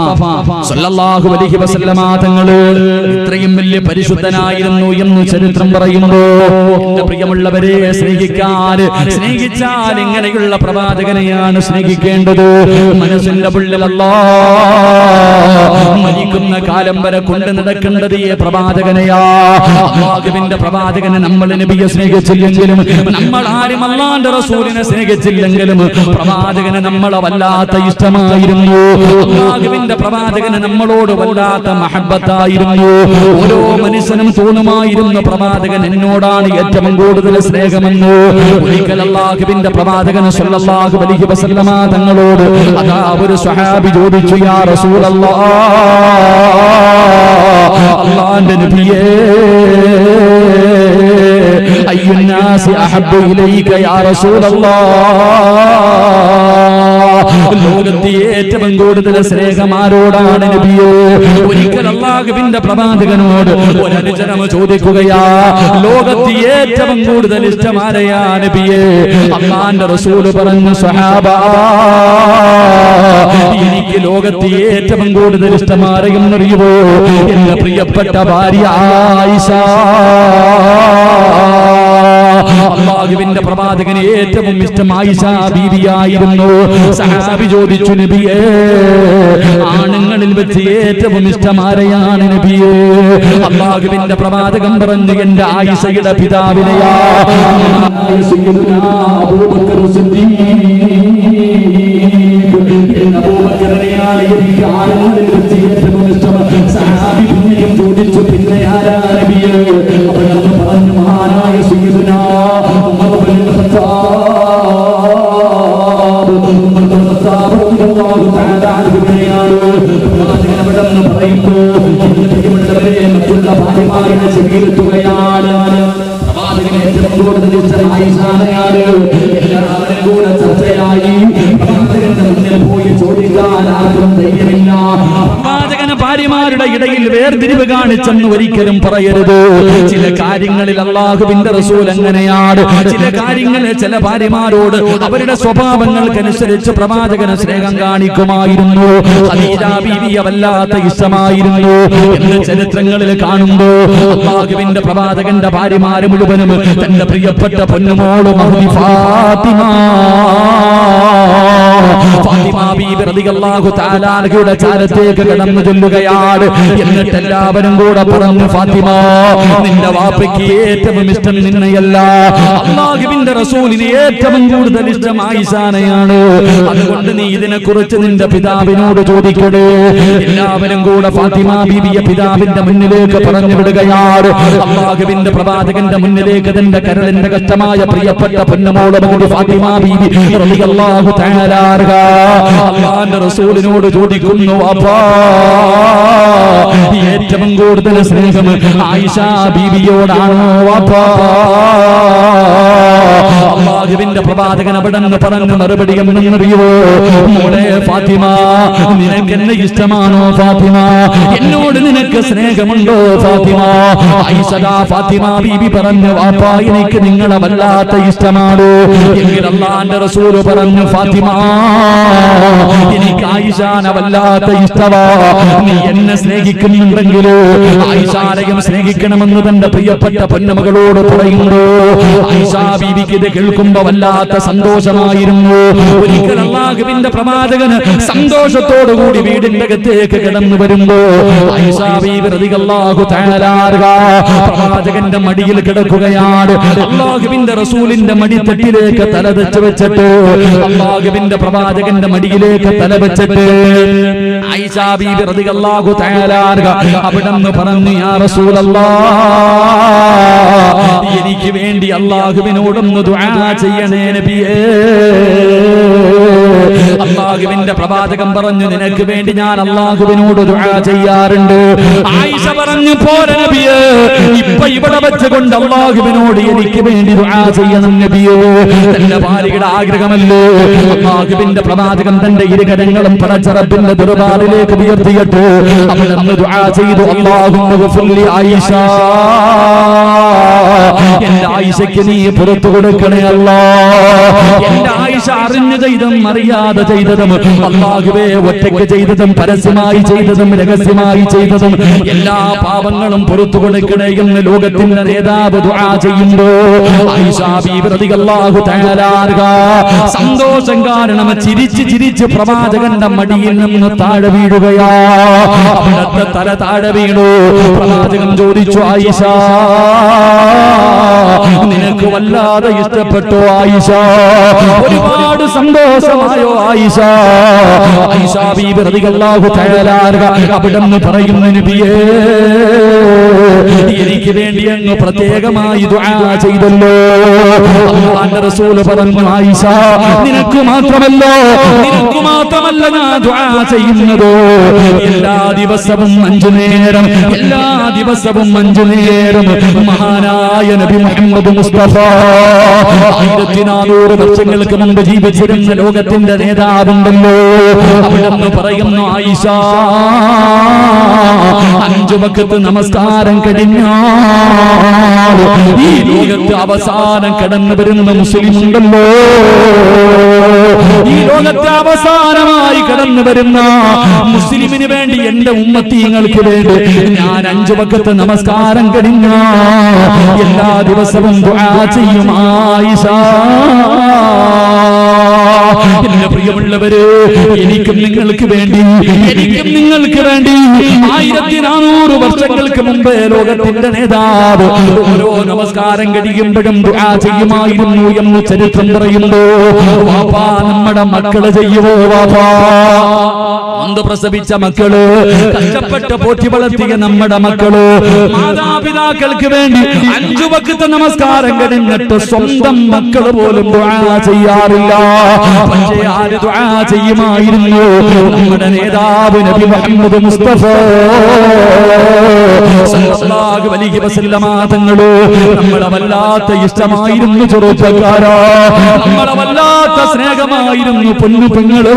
സല്ലല്ലാഹു അലൈഹി വസല്ലമ തങ്ങൾ ഇത്രയും വലിയ പരിശുദ്ധനായിരുന്നു എന്ന് ചരിത്രം പറയുമ്പോൾ എന്റെ പ്രിയമുള്ളവരെ, സ്നേഹിച്ചാൽ ഇങ്ങനെയുള്ള പ്രവാചകനെയാണ് സ്നേഹിക്കേണ്ടത്. മനസ്സിന്റെ ഉള്ളിൽ അല്ലാഹ് മരിക്കുന്ന കാലം വരെ കൊണ്ട് നടക്കേണ്ടത് ഈ പ്രവാചകനെയാ. അല്ലാഹുവിന്റെ പ്രവാചകനെ നമ്മൾ നബിയെ സ്നേഹിച്ചില്ലെങ്കിലും, നമ്മൾ ആരും അല്ലാഹുവിന്റെ റസൂലിനെ സ്നേഹിച്ചില്ലെങ്കിലും പ്രവാചകനെ നമ്മളെ വല്ലാത്ത ഇഷ്ടമായിരുന്നു. അല്ലാഹുവിന്റെ പ്രവാചകനെ നമ്മളോട് വല്ലാത്ത മഹബ്ബത്തായിരുന്നു. ഓരോ മനുഷ്യനും തോന്നുമായിരുന്നു പ്രവാചകൻ എന്നോടാണ് ഏറ്റവും കൂടുതൽ സ്നേഹമെന്ന്. ഒരിക്കൽ അല്ലാഹുവിന്റെ പ്രവാചകൻ സല്ലല്ലാഹു അലൈഹി വസല്ലമ തങ്ങളോട് അതാ ഒരു സ്വഹാബി ചോദിച്ചു, യാ റസൂലല്ലാഹ്, അല്ലാഹുവിന്റെ നബിയേ, അയ്യുന്നാസി അഹബ്ബു ഇലൈക യാ റസൂലല്ലാഹ്, ലോകത്തെ ഏറ്റവും കൂടുതൽ സ്നേഹം ആരോടാണ് നബിയേ? ഒരിക്കൽ അല്ലാഹുവിന്റെ പ്രവാചകനോട് ഒരനുചരം ചോദിക്കുകയാ, ലോകത്തെ ഏറ്റവും കൂടുതൽ ഇഷ്ടം ആരെയാ നബിയേ? അല്ലാഹുവിന്റെ റസൂൽ പറഞ്ഞു, സ്വഹാബാ, എനിക്ക് ലോകത്തെ ഏറ്റവും കൂടുതൽ ഇഷ്ടം ആരെയെന്നറിയുമോ? എന്റെ പ്രിയപ്പെട്ട ഭാര്യ ആയിഷ. അല്ലാഹുവിന്റെ പ്രവാചകന് ഏറ്റവും ഇഷ്ടം ആയിഷ ബീവിയായിരുന്നു. സഹാബി ചോദിച്ചു, നബിയേ, ആണുങ്ങളിൽ വെച്ച് ഏറ്റവും ഇഷ്ടം ആരെയാണ് നബിയേ? അല്ലാഹുവിന്റെ പ്രവാചകൻ പറഞ്ഞു, എന്റെ ആയിഷയുടെ പിതാവിനെയാ. അബൂബക്കർ സിദ്ദീഖ്, അബൂബക്കറിനെയാണ് എനിക്ക് ആണുങ്ങളിൽ വെച്ച് ഏറ്റവും ഇഷ്ടം. സഹാബി പിന്നെയും ചോദിച്ചു, പിന്നെ ആരാ നബിയേ? അവിടുന്ന് പറഞ്ഞു, മഹാനായ സയ്യിദുനാ ഉമർ ഇബ്നുൽ ഖത്താബ്. ഉമർ ഇബ്നുൽ ഖത്താബ് റളിയല്ലാഹു തആല അൻഹുവിനെയാണ് പ്രവാചകൻ അവിടുന്ന് പറയുന്നു. പ്രിയമുള്ളവരെ, മറ്റുള്ള ഭാര്യമാരുടെ സ്വീകരിക്കുകയാണ്. പ്രവാചകനെ ഏറ്റവും കൂടുതൽ ഇഷ്ടം ആയിഷാനെയാണ്. എല്ലാവരും കൂടെ ചർച്ചയായി. പ്രവാചകന്റെ മുന്നിൽ പോയി ചോദിക്കാൻ ആർക്കും ധൈര്യമില്ല. പ്രവാചകന് ഭാര്യമാരുടെ ഇടയിൽ വേർതിരിവ് കാണിച്ചെന്ന് ഒരിക്കലും പറയരുത്. ചില കാര്യങ്ങളിൽ അല്ലാഹുവിന്റെ റസൂൽ അങ്ങനെയാണ്. ചില കാര്യങ്ങളിൽ ചില ഭാര്യമാരോട് അവരുടെ സ്വഭാവങ്ങൾക്കനുസരിച്ച് പ്രവാചകന് സ്നേഹം കാണിക്കുമായിരുന്നു. ഖദീജ ബീവിയെ വല്ലാത്ത ഇഷ്ടമായിരുന്നു എന്ന് ചരിത്രങ്ങളിൽ കാണുമ്പോൾ അല്ലാഹുവിന്റെ പ്രവാചകന്റെ ഭാര്യമാര് മുഴുവനും തന്റെ പ്രിയപ്പെട്ട പൊന്നുമോള് മഹദി ഫാത്തിമ ബീവി റളിയല്ലാഹു തആല അൻഹയുടെ ചാരത്തേക്ക് കടന്നു ചെല്ലുകയാണ്. എന്നിട്ട് എല്ലാവരും കൂടെ പറഞ്ഞു, ഫാത്തിമ, നിന്റെ വാപ്പയ്ക്ക് ഏറ്റവും ഇഷ്ടം നിന്നെയല്ല, അല്ലാഹുവിന്റെ റസൂലിന് ഏറ്റവും കൂടുതൽ ഇഷ്ടം ആയിഷാനെയാണ്. അതുകൊണ്ട് നീ ഇതിനെക്കുറിച്ച് നിന്റെ പിതാവിനോട് ചോദിക്കണേ. എല്ലാവരും കൂടെ ഫാത്തിമ ബീവിയെ പിതാവിന്റെ മുന്നിലേക്ക് പറഞ്ഞു വിടുകയാണ്. അല്ലാഹുവിന്റെ പ്രവാചകന്റെ മുന്നിലേക്ക് തന്റെ കരളിന്റെ കഷ്ടമായ പ്രിയപ്പെട്ട പൊന്നുമോള് ഫാത്തിമ ബീവി റളിയല്ലാഹു തആല അല്ലാഹുവിന്റെ റസൂലിനോട് ചോദിക്കുന്നു, വാപ്പാ, ഏറ്റവും കൂടുതൽ സ്നേഹം ആയിഷ ബീവിയോടാണോ വാപ്പാ? അല്ലാഹുവിന്റെ പ്രവാചകൻ അവിടെ നിന്ന് പറഞ്ഞു മറുപടി എന്നറിയോ? മോളെ ഫാത്തിമ, നിനക്ക് എന്നെ ഇഷ്ടമാണോ ഫാത്തിമ? എന്നോട് നിനക്ക് സ്നേഹമുണ്ടോ ഫാത്തിമ? ആയിഷാ ഫാത്തിമ ബീബി പറഞ്ഞു, വാപ്പാ, എനിക്ക് നിങ്ങളെ വല്ലാത്ത ഇഷ്ടമാണ്. എങ്കിൽ അല്ലാഹുവിന്റെ റസൂൽ പറഞ്ഞു, ഫാത്തിമ, എനിക്ക് ആയിഷാനെ വല്ലാത്ത ഇഷ്ടവാ. നീ എന്നെ സ്നേഹിക്കുന്നുണ്ടെങ്കിലോ ആയിഷാരെയും സ്നേഹിക്കണമെന്ന് തന്റെ പ്രിയപ്പെട്ട പൊന്നമകളോട് പറയുന്നു. ആയിഷാ ബീവിക്ക് ഇത് കേൾക്കുമ്പോ വല്ലാത്ത സന്തോഷമായിരുന്നു. ഒരിക്കൽ അല്ലാഹുവിന്റെ പ്രവാചകന് സന്തോഷത്തോടുകൂടി വീടിന്റെ അകത്തേക്ക് കിടന്നു വരുമ്പോ ആയിഷാ ബീവി റളിയല്ലാഹു തആല പ്രവാചകന്റെ മടിയിൽ കിടക്കുകയാണ്. അല്ലാഹുവിന്റെ റസൂലിന്റെ മടിത്തട്ടിലേക്ക് തല വെച്ചിട്ട് അല്ലാഹുവിന്റെ പ്രവാചകന്റെ മടിയിലേക്ക് തല വെച്ചിട്ട് ആയിഷാ ബീവി റളിയല്ലാഹു തആല അവിടുന്ന് പറഞ്ഞു, യാ റസൂലല്ലാഹ്, എനിക്ക് വേണ്ടി അല്ലാഹുവിനോടൊന്ന് ദുആ ചെയ്യണേ നബിയേ. അല്ലാഹുവിന്റെ പ്രവാചകൻ പറഞ്ഞു, നിനക്ക് വേണ്ടി ഞാൻ അല്ലാഹുവിനോട് ദുആ ചെയ്യാറുണ്ട്. ആയിഷ പറഞ്ഞു, പോരെ നബിയേ, ഇപ്പൊ ഇവിടെ വെച്ചുകൊണ്ട് അല്ലാഹുവിനോട് എനിക്ക് വേണ്ടി ദുആ ചെയ്യണം നബിയേ. തന്റെ ഭാര്യയുടെ ആഗ്രഹമല്ലോ. അല്ലാഹുവിന്റെ പ്രവാചകൻ തന്റെ ഇരുകരങ്ങളും പടച്ച റബ്ബിന്റെ ദർബാറിലേക്ക് ഉയർത്തിയിട്ട് അവിടുന്ന് ദുആ ചെയ്തു, അല്ലാഹുമ്മ ഗഫിർലി ആയിഷ, എന്റെ ആയിഷയ്ക്ക് നീ പുറത്തു കൊടുക്കണേ അല്ലാഹ്. എന്റെ ആയിഷ അറിഞ്ഞു ചെയ്തും അറിയാതെ ചെയ്തതും അല്ലാഹുവേ ഒറ്റയ്ക്ക് ചെയ്തതും പരസ്യമായി ചെയ്തതും രഹസ്യമായി ചെയ്തതും എല്ലാ പാപങ്ങളും പുറത്തു കൊടുക്കണേ എന്ന് ലോകത്തിന്റെ നേതാവ് ദുആ ചെയ്യുമ്പോ ആയിഷാ ബീവി റളിയല്ലാഹു തആല സന്തോഷം കാരണം ചിരിച്ച് ചിരിച്ച് പ്രവാചകന്റെ മടിയിൽ നിന്ന് താഴെ വീഴുകയാ. അവിടുത്തെ തല താഴെ വീണു. പ്രവാചകൻ ചോദിച്ചു, ആയിഷ, നിനക്ക് വല്ലാതെ ഇഷ്ടപ്പെട്ടോ ആയിഷ? ഒരുപാട് സന്തോഷമായോ ആയിഷ? ആയിഷാ ബീവി റളിയല്ലാഹു തആല അവിടുന്ന് പറയുന്നു, നബിയേ, എനിക്ക് വേണ്ടി അങ്ങ് പ്രത്യേകമായി ദുആ ചെയ്തല്ലോ. അല്ലാഹുവിന്റെ റസൂൽ പറഞ്ഞു, ആയിഷ, നിനക്ക് മാത്രമല്ല ഞാൻ ദുആ ചെയ്യുന്നത് എല്ലാ ദിവസവും 5 നേരം, എല്ലാ ദിവസവും 5 നേരം മഹാനായ നബി മുഹമ്മദ് മുസ്തഫ 1400 വർഷങ്ങൾക്ക് മുമ്പ് ജീവിച്ചിരുന്ന ലോകത്തിന്റെ നേതാവുണ്ടല്ലോ, അവിടുന്ന് പറയുന്നു, ആയിഷ, 5 വഖത്ത് നമസ്കാരം കഴിഞ്ഞാൽ ഈ ലോകത്ത് അവസാനം കടന്നു വരുന്ന മുസ്ലിം ഉണ്ടല്ലോ, ഈ ലോകത്തെ അവസാനമായി കടന്നു വരുന്ന മുസ്ലിമിന് വേണ്ടി, എന്റെ ഉമ്മത്തീങ്ങൾക്ക് വേണ്ടി ഞാൻ 5 വഖത്ത് നമസ്കാരം കഴിഞ്ഞ എല്ലാ ദിവസവും ദുആ ചെയ്യും ആയിഷ. എന്റെ പ്രിയമുള്ളവര്, എനിക്കും നിങ്ങൾക്ക് വേണ്ടി 1400 വർഷങ്ങൾക്ക് മുമ്പ് ലോകത്തിന്റെ നേതാവ് ഓരോ നമസ്കാരം കഴിയുമ്പോഴും ദുആ ചെയ്യുമായിരുന്നു എന്ന് ചരിത്രം പറയുന്നു. വാപ്പാ, നമ്മുടെ മക്കള് ചെയ്യുമോ? വാപ്പാ, അന്ത് പ്രസവിച്ച മക്കള്, കഷ്ടപ്പെട്ട് പോറ്റി വളർത്തിയ നമ്മുടെ മക്കള്, മാതാപിതാക്കൾക്ക് വേണ്ടി 5 വഖത്ത് നമസ്കാരം കഴിഞ്ഞിട്ട് സ്വന്തം മക്കള് പോലും ദുആ ചെയ്യാറില്ല. പക്ഷേ ആര് ദുആ ചെയ്യുമായിരുന്നു? നമ്മുടെ നേതാവ് നബി മുഹമ്മദ് മുസ്തഫ സല്ലല്ലാഹു അലൈഹി വസല്ലമ തങ്ങള് നമ്മളെ വല്ലാത്ത ഇഷ്ടമായിരുന്നു ചെറുപ്പക്കാരാ, നമ്മളെ വല്ലാത്ത സ്നേഹമായിരുന്നു പൊന്നു പെങ്ങള്.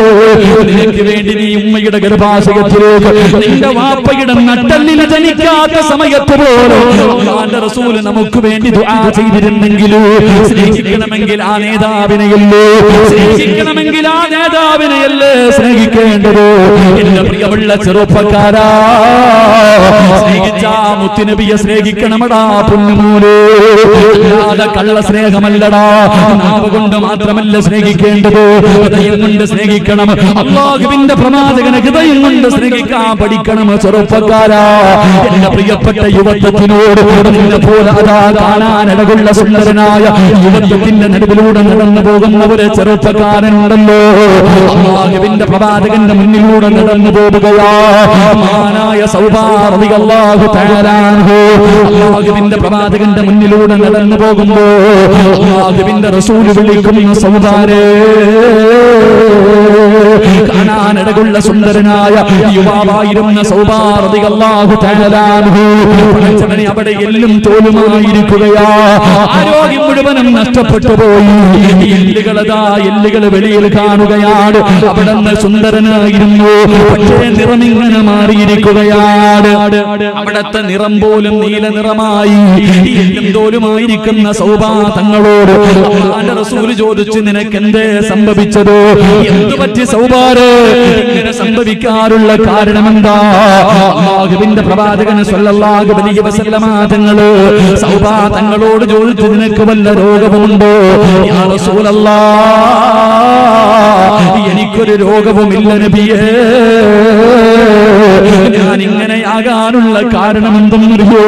നിനക്ക് വേണ്ടി നീ ഉമ്മയുടെ ഗർഭാശയത്തിലേക്ക് നിന്റെ വാപ്പയുടെ നട്ടെല്ലിന് ജനിക്കാത്ത സമയത്ത് പോലും അല്ലാഹുവിന്റെ റസൂൽ നമുക്ക് വേണ്ടി ദുആ ചെയ്തിരുന്നെങ്കിലും സ്നേഹിക്കണമെങ്കിൽ ആ നേതാവിനെയല്ലേ, സ്നേഹിക്കണമെങ്കിൽ ആ നേതാവിനെയല്ലേ സ്നേഹിക്കേണ്ടത്? എന്റെ പ്രിയമുള്ള ചെറുപ്പക്കാരാ, സ്നേഹിച്ച മുത്തുനബിയെ സ്നേഹിക്കണമടാ പൊന്നുമോനെ. അല്ലാതെ കള്ള സ്നേഹമല്ലടാ. നാവ് കൊണ്ട് മാത്രമല്ല സ്നേഹിക്കേണ്ടത്, ഹൃദയം കൊണ്ട് സ്നേഹിക്കണം. അല്ലാഹുവിന്റെ പ്രവാചകനെ ഹൃദയം കൊണ്ട് സ്നേഹിക്കാൻ പഠിക്കണം ചെറുപ്പക്കാരാ. എന്റെ പ്രിയപ്പെട്ട യുവത്വത്തിനോട് നിന്നെ പോലെ അതാ കാണാനിടകുള്ള സുന്ദരനായ യുവത്വത്തിന്റെ നടുവിലൂടെ നടന്നു പോകുന്ന ഒരു ചെറുപ്പക്കാരനുണ്ടല്ലോ, അല്ലാഹുവിന്റെ പ്രവാചകന്റെ മുന്നിലൂടെ നടന്നു പോകുകയാ. മഹാനായ സൗബാ റളിയല്ലാഹു തആല അൻഹു അല്ലാഹുവിന്റെ പ്രവാചകന്റെ മുന്നിലൂടെ നടന്നു പോകുമ്പോ അല്ലാഹുവിന്റെ റസൂൽ വിളിക്കുന്ന സൗബാരേ, കാണാനിടകുള്ള സുന്ദരനായ യുവാവായിരുന്ന സൗബാ റളിയല്ലാഹു തആല അൻഹു പടച്ചവനെ അവിടെ എല്ലും തോലുമായിരിക്കുകയാ. ആരോഗ്യം മുഴുവനും നഷ്ടപ്പെട്ടു പോയി. എല്ലുകൾ വെളിയിൽ കാണുകയാണ്. അവിടുന്ന് സുന്ദരനായിരുന്നു, പക്ഷേ നിറമിങ്ങനെ മാറിയിരിക്കുകയാണ്. അവിടത്തെ നിറം പോലും നീല നിറമായി. എല്ലും തോലുമായിരിക്കുന്ന സൗബാ തങ്ങളോട് അല്ലാഹുവിന്റെ റസൂൽ ചോദിച്ചു, നിനക്ക് എന്തേ സംഭവിച്ചത്? എന്തുപറ്റി സൗബാറ് ഇങ്ങനെ സംഭവിക്കാറുള്ള കാരണമെന്താ? അല്ലാഹുവിന്റെ പ്രവാചകൻ സ്വല്ലല്ലാഹു അലൈഹി വസല്ലമ തങ്ങള് സൗബാ തങ്ങളോട് ചോദിച്ചു, നിനക്ക് വല്ല രോഗവുമുണ്ടോ? യാ റസൂലല്ലാഹ്, എനിക്കൊരു രോഗവുമില്ല നബിയേ. ഞാൻ ഇങ്ങനെയാകാനുള്ള കാരണം എന്തെന്നറിയോ?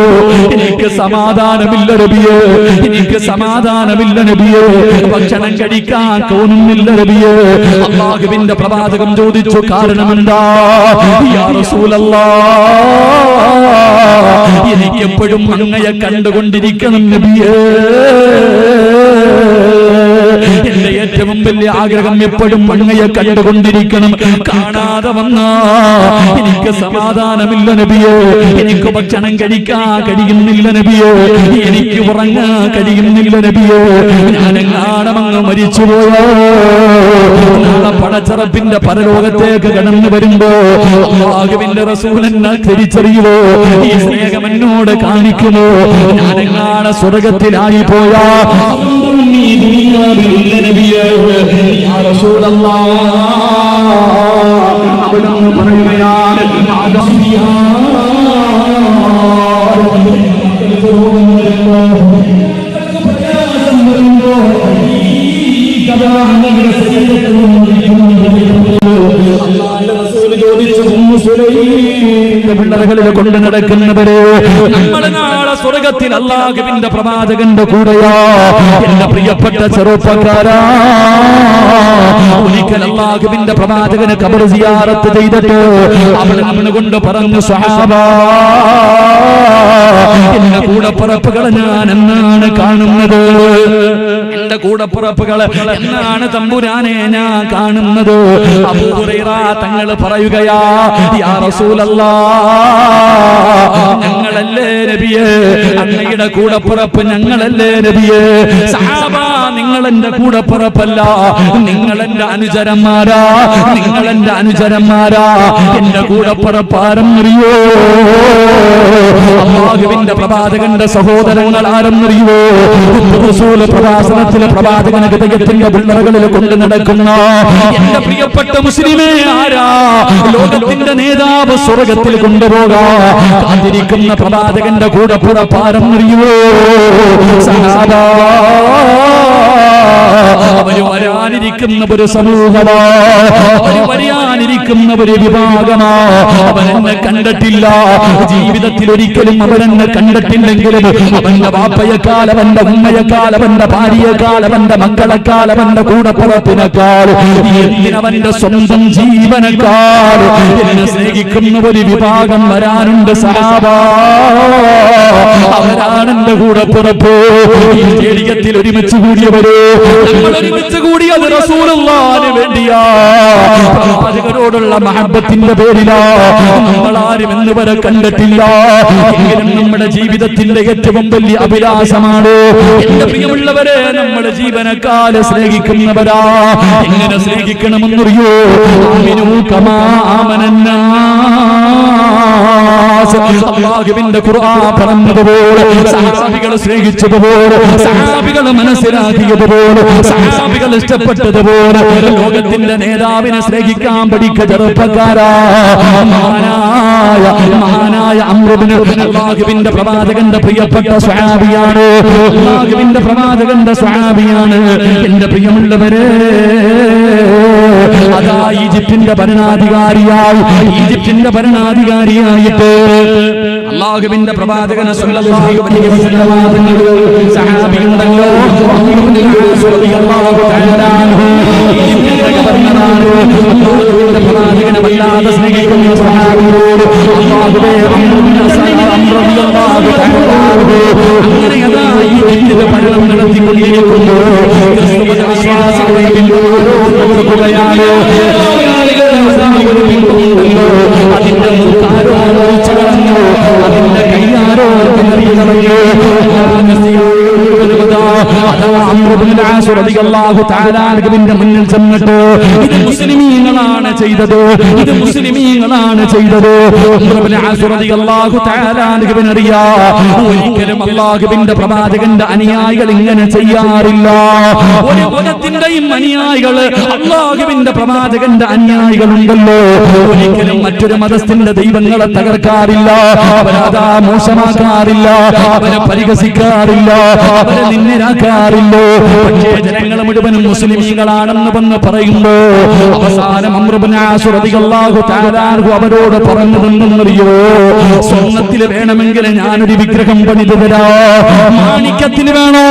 എനിക്ക് സമാധാനമില്ല നബിയേ, എനിക്ക് സമാധാനമില്ല നബിയേ, ഭക്ഷണം കഴിക്കാൻ തോന്നുന്നില്ല നബിയേ. അല്ലാഹുവിന്റെ പ്രവാചകൻ ചോദിച്ചു, കാരണമെന്താ? യാ റസൂലല്ലാഹ്, എനിക്ക് എപ്പോഴും അങ്ങയെ കണ്ടുകൊണ്ടിരിക്കണം നബിയേ. എന്റെ ഏറ്റവും വലിയ ആഗ്രഹം എപ്പോഴും അങ്ങയെ കണ്ടുകൊണ്ടിരിക്കണം. കാണാതെ വന്നാ എനിക്ക് സമാധാനമില്ല നബിയേ, എനിക്ക് ഭക്ഷണം കഴിക്കാൻ കഴിയുന്നില്ല നബിയേ, എനിക്ക് ഉറങ്ങാൻ കഴിയുന്നില്ല നബിയേ. ഞാനെങ്ങാണമങ്ങ് മരിച്ചുപോയോ, നാളെ പടച്ചറപ്പിന്റെ പരലോകത്തേക്ക് കടന്നു വരുമ്പോ അല്ലാഹുവിന്റെ റസൂൽ എന്നെ തിരിച്ചറിയുമോ? ഈ സ്നേഹം എന്നോട് കാണിക്കുമോ? ഞാനെങ്ങാണ് സ്വർഗത്തിലായി പോയാ അവിടുന്ന് പറയുകയാണ്, പിള്ളേകളിൽ കൊണ്ട് നടക്കുന്നവരെ നമ്മൾ നാളെ സ്വർഗത്തിൽ അല്ലാഹുവിന്റെ പ്രവാചകന്റെ കൂടെയാ. എന്റെ പ്രിയപ്പെട്ട ചെറുപ്പക്കാരാ, ഒരിക്കൽ അല്ലാഹുവിന്റെ പ്രവാചകന് ഖബർ സിയാറത്ത് ചെയ്തിട്ട് അവൾ കൊണ്ട് പറഞ്ഞു, സ്വഹാബാ, എന്റെ കൂടപ്പിറപ്പുകളെ ഞാൻ എന്നാണ് കാണുന്നത്? എന്റെ കൂടപ്പിറപ്പുകൾ എന്നാണ് തമ്പുരാനെ ഞാൻ കാണുന്നത്? അബൂ ഹുറൈറ തങ്ങൾ പറയുകയാ, യാ റസൂലല്ലാഹ്, ഞങ്ങളല്ലേ നബിയേ, അങ്ങയുടെ കൂടപ്പിറപ്പ് ഞങ്ങളല്ലേ നബിയേ? സഹാബാ, നിങ്ങൾ എന്റെ കൂടപ്പിറപ്പല്ല, നിങ്ങൾ എന്റെ അനുചരന്മാരാ, നിങ്ങൾ എന്റെ അനുചരന്മാരാ. എന്റെ കൂടപ്പിറപ്പ് ആരെന്നറിയോ? അല്ലാഹുവിന്റെ പ്രവാചകന്റെ സഹോദരങ്ങൾ ആരെന്നറിയോ? റസൂൽ പ്രവാസനത്തിലെ പ്രവാചകന ഹൃദയത്തിന്റെ പിള്ളറകളിൽ കൊണ്ട് നടക്കുന്ന എന്റെ പ്രിയപ്പെട്ട മുസ്ലിമേ, ആരാ? ലോകത്തിന്റെ നേതാവ് സ്വർഗത്തിൽ കൊണ്ടുപോകാ കാത്തിരിക്കുന്ന പ്രവാചകന്റെ കൂടപ്പിറപ്പ് ആരെന്നറിയോ? സഹാബാ, അവര് വരാനിരിക്കുന്ന ഒരു സമൂഹമാ, അവര് വരാനിരിക്കുന്ന ഒരു വിഭാഗമാ. അവനെന്നെ കണ്ടിട്ടില്ല, ജീവിതത്തിൽ ഒരിക്കലും അവരെന്നെ കണ്ടിട്ടില്ലെങ്കിലും അവന്റെ വാപ്പയെക്കാൾ, അവന്റെ ഉമ്മയെക്കാൾ, അവന്റെ ഭാര്യയെക്കാൾ, അവന്റെ മക്കളെക്കാൾ, അവന്റെ കൂടപ്പിറപ്പിനെക്കാൾ, എന്തിനവന്റെ സ്വന്തം ജീവനേക്കാൾ എന്നെ സ്നേഹിക്കുന്ന ഒരു വിഭാഗം വരാനുണ്ട് സഹാബാ. അവരാണ് എന്റെ കൂടപ്പിറപ്പ്. ഈ സ്റ്റേഡിയത്തിൽ ഒരുമിച്ച് കൂടിയവര്, നമ്മൾ ഒരുമിച്ച് കൂടിയത് റസൂലുള്ളാഹിന് വേണ്ടിയാ, പ്രവാചകരോടുള്ള മഹബ്ബത്തിന്റെ പേരിലാ. നമ്മളാരും ഇന്ന് വരെ കണ്ടിട്ടില്ല, എങ്കിലും നമ്മുടെ ജീവിതത്തിന്റെ ഏറ്റവും വലിയ അഭിലാഷമാണ്. എന്റെ പ്രിയമുള്ളവരെ, നമ്മുടെ ജീവനക്കാല സ്നേഹിക്കുന്നവരാ. എങ്ങനെ സ്നേഹിക്കണമെന്നറിയോ? ആമിനൂ കമാ ആമനന്നാസ്. അല്ലാഹുവിന്റെ ഖുർആൻ പറഞ്ഞതുപോലെ, സഹാബികൾ സ്നേഹിച്ചതുപോലെ, സഹാബികൾ മനസ്സിലാക്കിയതുപോലെ, സഹാബികൾ ഇഷ്ടപ്പെട്ടതുപോലെ ലോകത്തിന്റെ നേതാവിനെ സ്നേഹിക്കാൻ പഠിക്ക ചെറുപ്പക്കാരാ. മഹാനായ അംർ ഇബ്നു അല്ലാഹുവിന്റെ പ്രവാചകന്റെ പ്രിയപ്പെട്ട സ്വഹാബിയാണ്, അല്ലാഹുവിന്റെ പ്രവാചകന്റെ സ്വഹാബിയാണ്. എന്റെ പ്രിയമുള്ളവരെ, അതാ ഈജിപ്തിന്റെ ഭരണാധികാരിയായിട്ട് അല്ലാഹുവിന്റെ പ്രവാചകൻ സ്വല്ലല്ലാഹു അലൈഹി വസല്ലം സഹാബിയുണ്ടല്ലോ, റളിയല്ലാഹു തആല അൻഹു. ഈജിപ്തിന്റെ ഗവർണറാണ്. അല്ലാഹുവിന്റെ പ്രവാചകനെ വല്ലാതെ സ്നേഹിക്കുന്ന സഹാബിയോട് അല്ലാഹുവേ റളിയല്ലാഹു തആല അൻഹു. അങ്ങനെ അതാ ഈജിപ്തിന്റെ ഭരണം നടത്തിക്കൊണ്ടിരിക്കുന്നു. ക്രിസ്തുമത വിശ്വാസികളെ പിന്തുണക്കുകയാണ്. അതിന്റെ മുഖാരോ കളഞ്ഞു, അതിന്റെ കയ്യാരോ കളഞ്ഞു. അതാ അംർ ഇബ്നുൽ ആസ് റളിയല്ലാഹു തആല അൻഹുവിന്റെ മുന്നിൽ ചെന്നിട്ട് ഇത് മുസ്ലിമീങ്ങളാണ് ചെയ്തത്, ഇത് മുസ്ലിമീങ്ങളാണ് ചെയ്തത്. ഇബ്നുൽ ആസ് റളിയല്ലാഹു തആല അൻഹുവിന് അറിയാം ഒരിക്കലും അല്ലാഹുവിന്റെ പ്രവാചകന്റെ അനുയായികൾ ഇങ്ങനെ ചെയ്യാറില്ല. ഒരു മതത്തിന്റെയും അനുയായികൾ, അല്ലാഹുവിന്റെ പ്രവാചകന്റെ അനുയായികളുണ്ടല്ലോ, ഒരിക്കലും മറ്റൊരു മതത്തിന്റെ ദൈവങ്ങളെ തകർക്കാറില്ല, അവരതാ മോശമാക്കാറില്ല, അവരെ പരിഹസിക്കാറില്ല, അവരെ നിന്ദരാക്കാറില്ലോ. പക്ഷേ ജനങ്ങൾ മുഴുവനും മുസ്ലിമീങ്ങളാണെന്ന് വന്ന് പറയുമ്പോ അവസാനം അംർ ഇബ്നു ആസ് റളിയല്ലാഹു തആല അൻഹു അവരോട് പറഞ്ഞതെന്നറിയോ? സ്വർണ്ണത്തിൽ വേണമെങ്കിൽ ഞാനൊരു വിഗ്രഹം പണിതു തരാം, മാണിക്യത്തിന് വേണോ,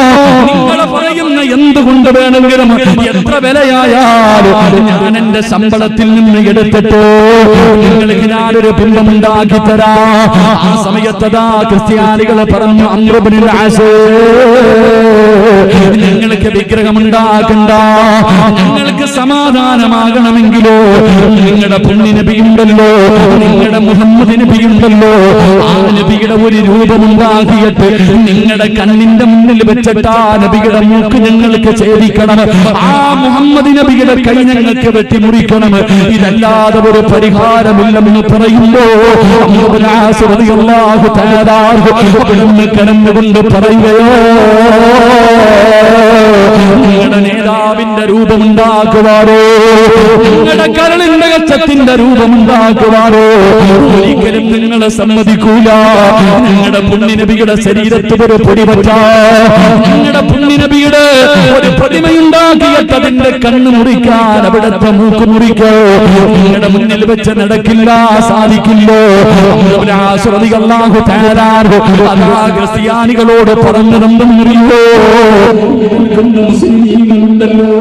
നിങ്ങൾ പറയുന്ന എന്തുകൊണ്ട് വേണമെങ്കിലും എത്ര വിലയായാലും ഞാൻ എന്റെ ശമ്പളത്തിൽ നിന്ന് എടുത്തിട്ട് നിങ്ങൾക്ക് ഞാനൊരു ബിംബമുണ്ടാക്കി തരാം. ആ സമയത്തതാ ക്രിസ്ത്യാനികൾ പറഞ്ഞു, അംർ ഇബ്നുൽ ആസ് നിങ്ങൾക്ക് വിഗ്രഹമുണ്ടാക്കണ്ട, നിങ്ങൾക്ക് സമാധാനമാകണമെങ്കിലോ നിങ്ങളുടെ പുണ്യ നബിയുണ്ടല്ലോ, നിങ്ങളുടെ മുഹമ്മദ് നബിയുണ്ടല്ലോ, ആ നബിയുടെ ഒരു രൂപമുണ്ടാക്കിയിട്ട് നിങ്ങളുടെ കണ്ണിന്റെ മുന്നിൽ വെച്ചിട്ട് ആ നബിയുടെ മൂക്ക് ഞങ്ങൾക്ക് ഛേദിക്കണം, ആ മുഹമ്മദ് നബിയുടെ കൈ ഞങ്ങൾക്ക് വെട്ടിമുറിക്കണം, ഇതല്ലാതെ ഒരു പരിഹാരമില്ലെന്ന് പറയുമ്പോ ഇബ്നുൽ ആസ് റളിയല്ലാഹു തആല അവിടുന്ന് കരഞ്ഞുകൊണ്ട് പറയുകയോ, നിങ്ങളുടെ നേതാവിന്റെ രൂപമുണ്ടാക്കുവാറോ, നിങ്ങളുടെ കരളിന്റെ കച്ചത്തിന്റെ രൂപമുണ്ടാക്കുവാറോ ഒരിക്കലും നിങ്ങളെ സമ്മതിക്കൂല. നിങ്ങളുടെ പുണ്യനബിയുടെ ശരീരത്തിൽ ഒരു പൊടി പറ്റാ, നിങ്ങളുടെ പുണ്യനബിയുടെ ഒരു പ്രതിമയുണ്ടാക്കിയിട്ട് അതിന്റെ കണ്ണ് മുറിക്കാൻ, അവിടുത്തെ മൂക്ക് മുറിക്കോ നിങ്ങളുടെ മുന്നിൽ വെച്ച് നടക്കില്ല, സാധിക്കില്ലോ. അതാ ക്രിസ്ത്യാനികളോട് പറഞ്ഞതെന്തെന്നറിയോ? മുസ്ലിമീങ്ങളുണ്ടല്ലോ,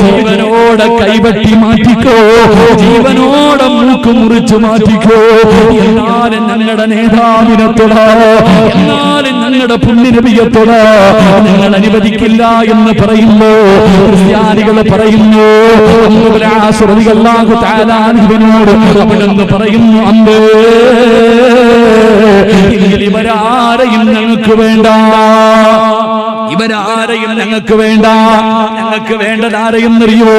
ജീവനോടെ കൈവട്ടി മാറ്റിക്കോ, ജീവനോടെ മൂക്ക് മുറിച്ചു മാറ്റിക്കോ, എന്നാലും ഞങ്ങളുടെ നേതാവിനെ തൊടാ, എന്നാലും ഞങ്ങളുടെ പുണ്യനബിയെ തൊടാ നിങ്ങൾ അനുവദിക്കില്ല എന്ന് പറയുമ്പോ ക്രിസ്ത്യാനികൾ പറയുന്നു, അല്ലാഹു തആല അൻഹുവിനോട് അവിടുന്ന് പറയുന്നു, അമ്പേ ഇവരാരെയും ഞങ്ങൾക്ക് വേണ്ട, ഇവരാരെയും ഞങ്ങൾക്ക് വേണ്ട, ഞങ്ങൾക്ക് വേണ്ടത് ആരെയും അറിയോ?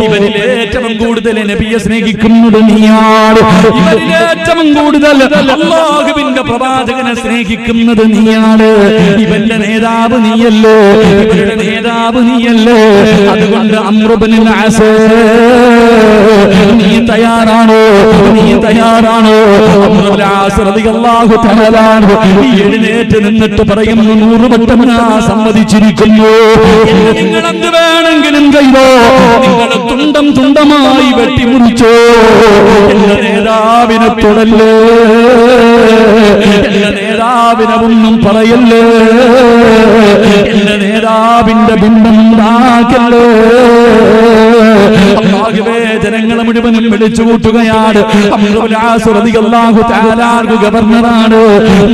ഇവരിൽ ഏറ്റവും കൂടുതൽ നബിയെ സ്നേഹിക്കുന്നത് നീയാണ്, ഇവരിൽ ഏറ്റവും കൂടുതൽ അല്ലാഹുവിന്റെ പ്രവാചകനെ സ്നേഹിക്കുന്നത് നീയാണ്, ഇവന്റെ നേതാവ് നീയല്ലേ, ഇവരുടെ നേതാവ് നീയല്ലേ. അതുകൊണ്ട് അംർ ഇബ്നുൽ ആസ് നീ തയ്യാറാണോ, നീ തയ്യാറാണോ? അംർ ഇബ്നുൽ ആസ് റളിയല്ലാഹു തആല എഴുന്നേറ്റ് നിന്നിട്ട് പറയുന്നു, 100 വട്ടം ഞാൻ സമ്മതിച്ചിരിക്കുന്നു, നിങ്ങൾ എന്ത് വേണമെങ്കിലും ചെയ്തോ, നിങ്ങൾ തുണ്ടം തുണ്ടമായി വെട്ടിമുറിച്ചോ, എന്റെ നേതാവിനെ തൊടല്ലേ, എന്റെ നേതാവിനെ ഒന്നും പറയല്ലേ, എന്റെ നേതാവിന്റെ ബിംബം ഉണ്ടാക്കല്ലേ. ജനങ്ങളെ മുഴുവനും വിളിച്ചു കൂട്ടുകയാണ്. അംർ ആസ് റളിയല്ലാഹു തആല ഗവർണറാണ്,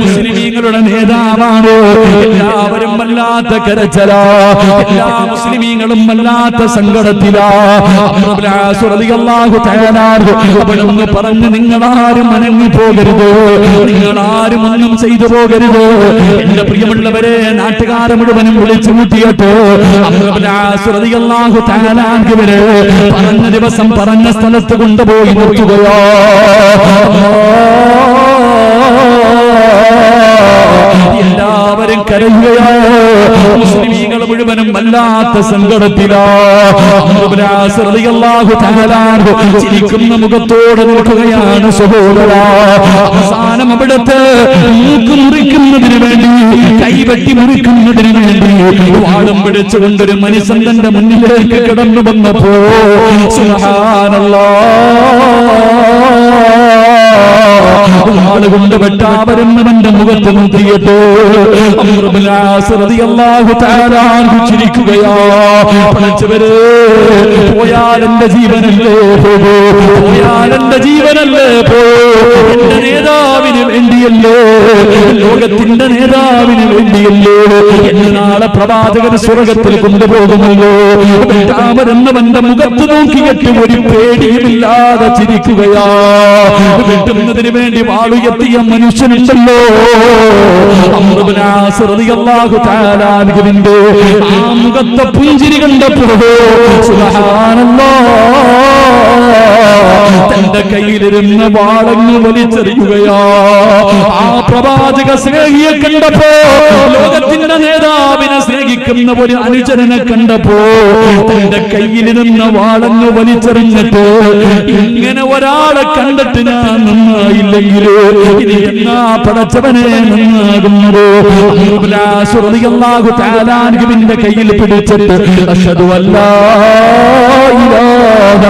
മുസ്ലിമീങ്ങളുടെ നേതാവാണ്. എല്ലാവരും വല്ലാത്ത കരച്ചിലാ, എല്ലാ മുസ്ലിമീങ്ങളും വല്ലാത്ത സങ്കടത്തിലാ. അംർ ആസ് റളിയല്ലാഹു തആല അവിടുന്ന് പറഞ്ഞു, നിങ്ങളാരും അനങ്ങി പോകരുത്, നിങ്ങളാരും ഒന്നും ചെയ്തു പോകരുത്. എന്റെ പ്രിയമുള്ളവരെ, നാട്ടുകാരെ മുഴുവനും വിളിച്ചു കൂട്ടിയിട്ട് അംർ ആസ് റളിയല്ലാഹു തആല പറഞ്ഞ ദിവസം പറഞ്ഞ സ്ഥലത്ത് കൊണ്ടുപോയി നിർത്തുകയോ. എല്ലാവരും കരയുകയോ, മുസ്ലിമീങ്ങൾ മുഴുവനും വല്ലാത്ത സങ്കടത്തിലാ. ചിരിക്കുന്ന മുഖത്തോടെ നിൽക്കുകയാണ് സഹോദരാ. അവസാനം അവിടുത്തെ മൂക്ക് മുറിക്കുന്നതിന് വേണ്ടി, കൈവെട്ടി മുറിക്കുന്നതിന് വേണ്ടി വാളും പിടിച്ചുകൊണ്ടൊരു മനുഷ്യൻ തന്റെ മുന്നിലേക്ക് കിടന്നു വന്നപ്പോ സുബ്ഹാനല്ലാഹ് കൊണ്ട് വെട്ടാവരുന്നവന്റെ മുഖത്ത് നോക്കിയിട്ട് അംർ ഇബ്നുൽ ആസ് റളിയല്ലാഹു തആല ചിരിക്കുകയാ. പഠിച്ചവരെ, പോയാൽ എന്റെ ജീവനല്ലേ പോകൂ, പോയാൽ എന്റെ ജീവനല്ലേ പോകൂ, എന്റെ നേതാവിന് വേണ്ടിയല്ലേ, ലോകത്തിന്റെ നേതാവിന് വേണ്ടിയല്ലേ എന്ന് നാളെ പ്രവാചകൻ സ്വർഗത്തിൽ കൊണ്ടുപോകുമല്ലോ. വെട്ടാവരുന്നവന്റെ മുഖത്ത് നോക്കിയിട്ട് ഒരു പേടിയുമില്ലാതെ ചിരിക്കുകയാ. വെട്ടുന്നതിന് വേണ്ടി വേണ്ടി വാളുയർത്തിയ മനുഷ്യനുണ്ടല്ലോ, അംർ ഇബ്നു ആസ് റളിയല്ലാഹു തആല അൻഹുവിന്റെ ആ മുഖത്തെ പുഞ്ചിരി കണ്ടപ്പോൾ സുബ്ഹാനല്ലാഹ് തന്റെ കയ്യിലിരുന്ന വാളങ്ങ് വലിച്ചെറിയുകയാ. ആ പ്രവാചക സ്നേഹിയെ കണ്ടപ്പോ, ലോകത്തിന്റെ നേതാവിനെ സ്നേഹിക്കുന്ന ഒരു അനുചരനെ കണ്ടപ്പോ തന്റെ കയ്യിലിരുന്ന വാളങ്ങ് വലിച്ചെറിഞ്ഞിട്ട്, ഇങ്ങനെ ഒരാളെ കണ്ടിട്ട് ഞാൻ നന്നായില്ലെങ്കിൽ ഇനി എന്നാ പടച്ചവനെ നന്നാകുന്നത്? ാഹുവിന്റെ കയ്യിൽ പിടിച്ചിട്ട് അഷ്ഹദു അല്ലാ ഇലാഹ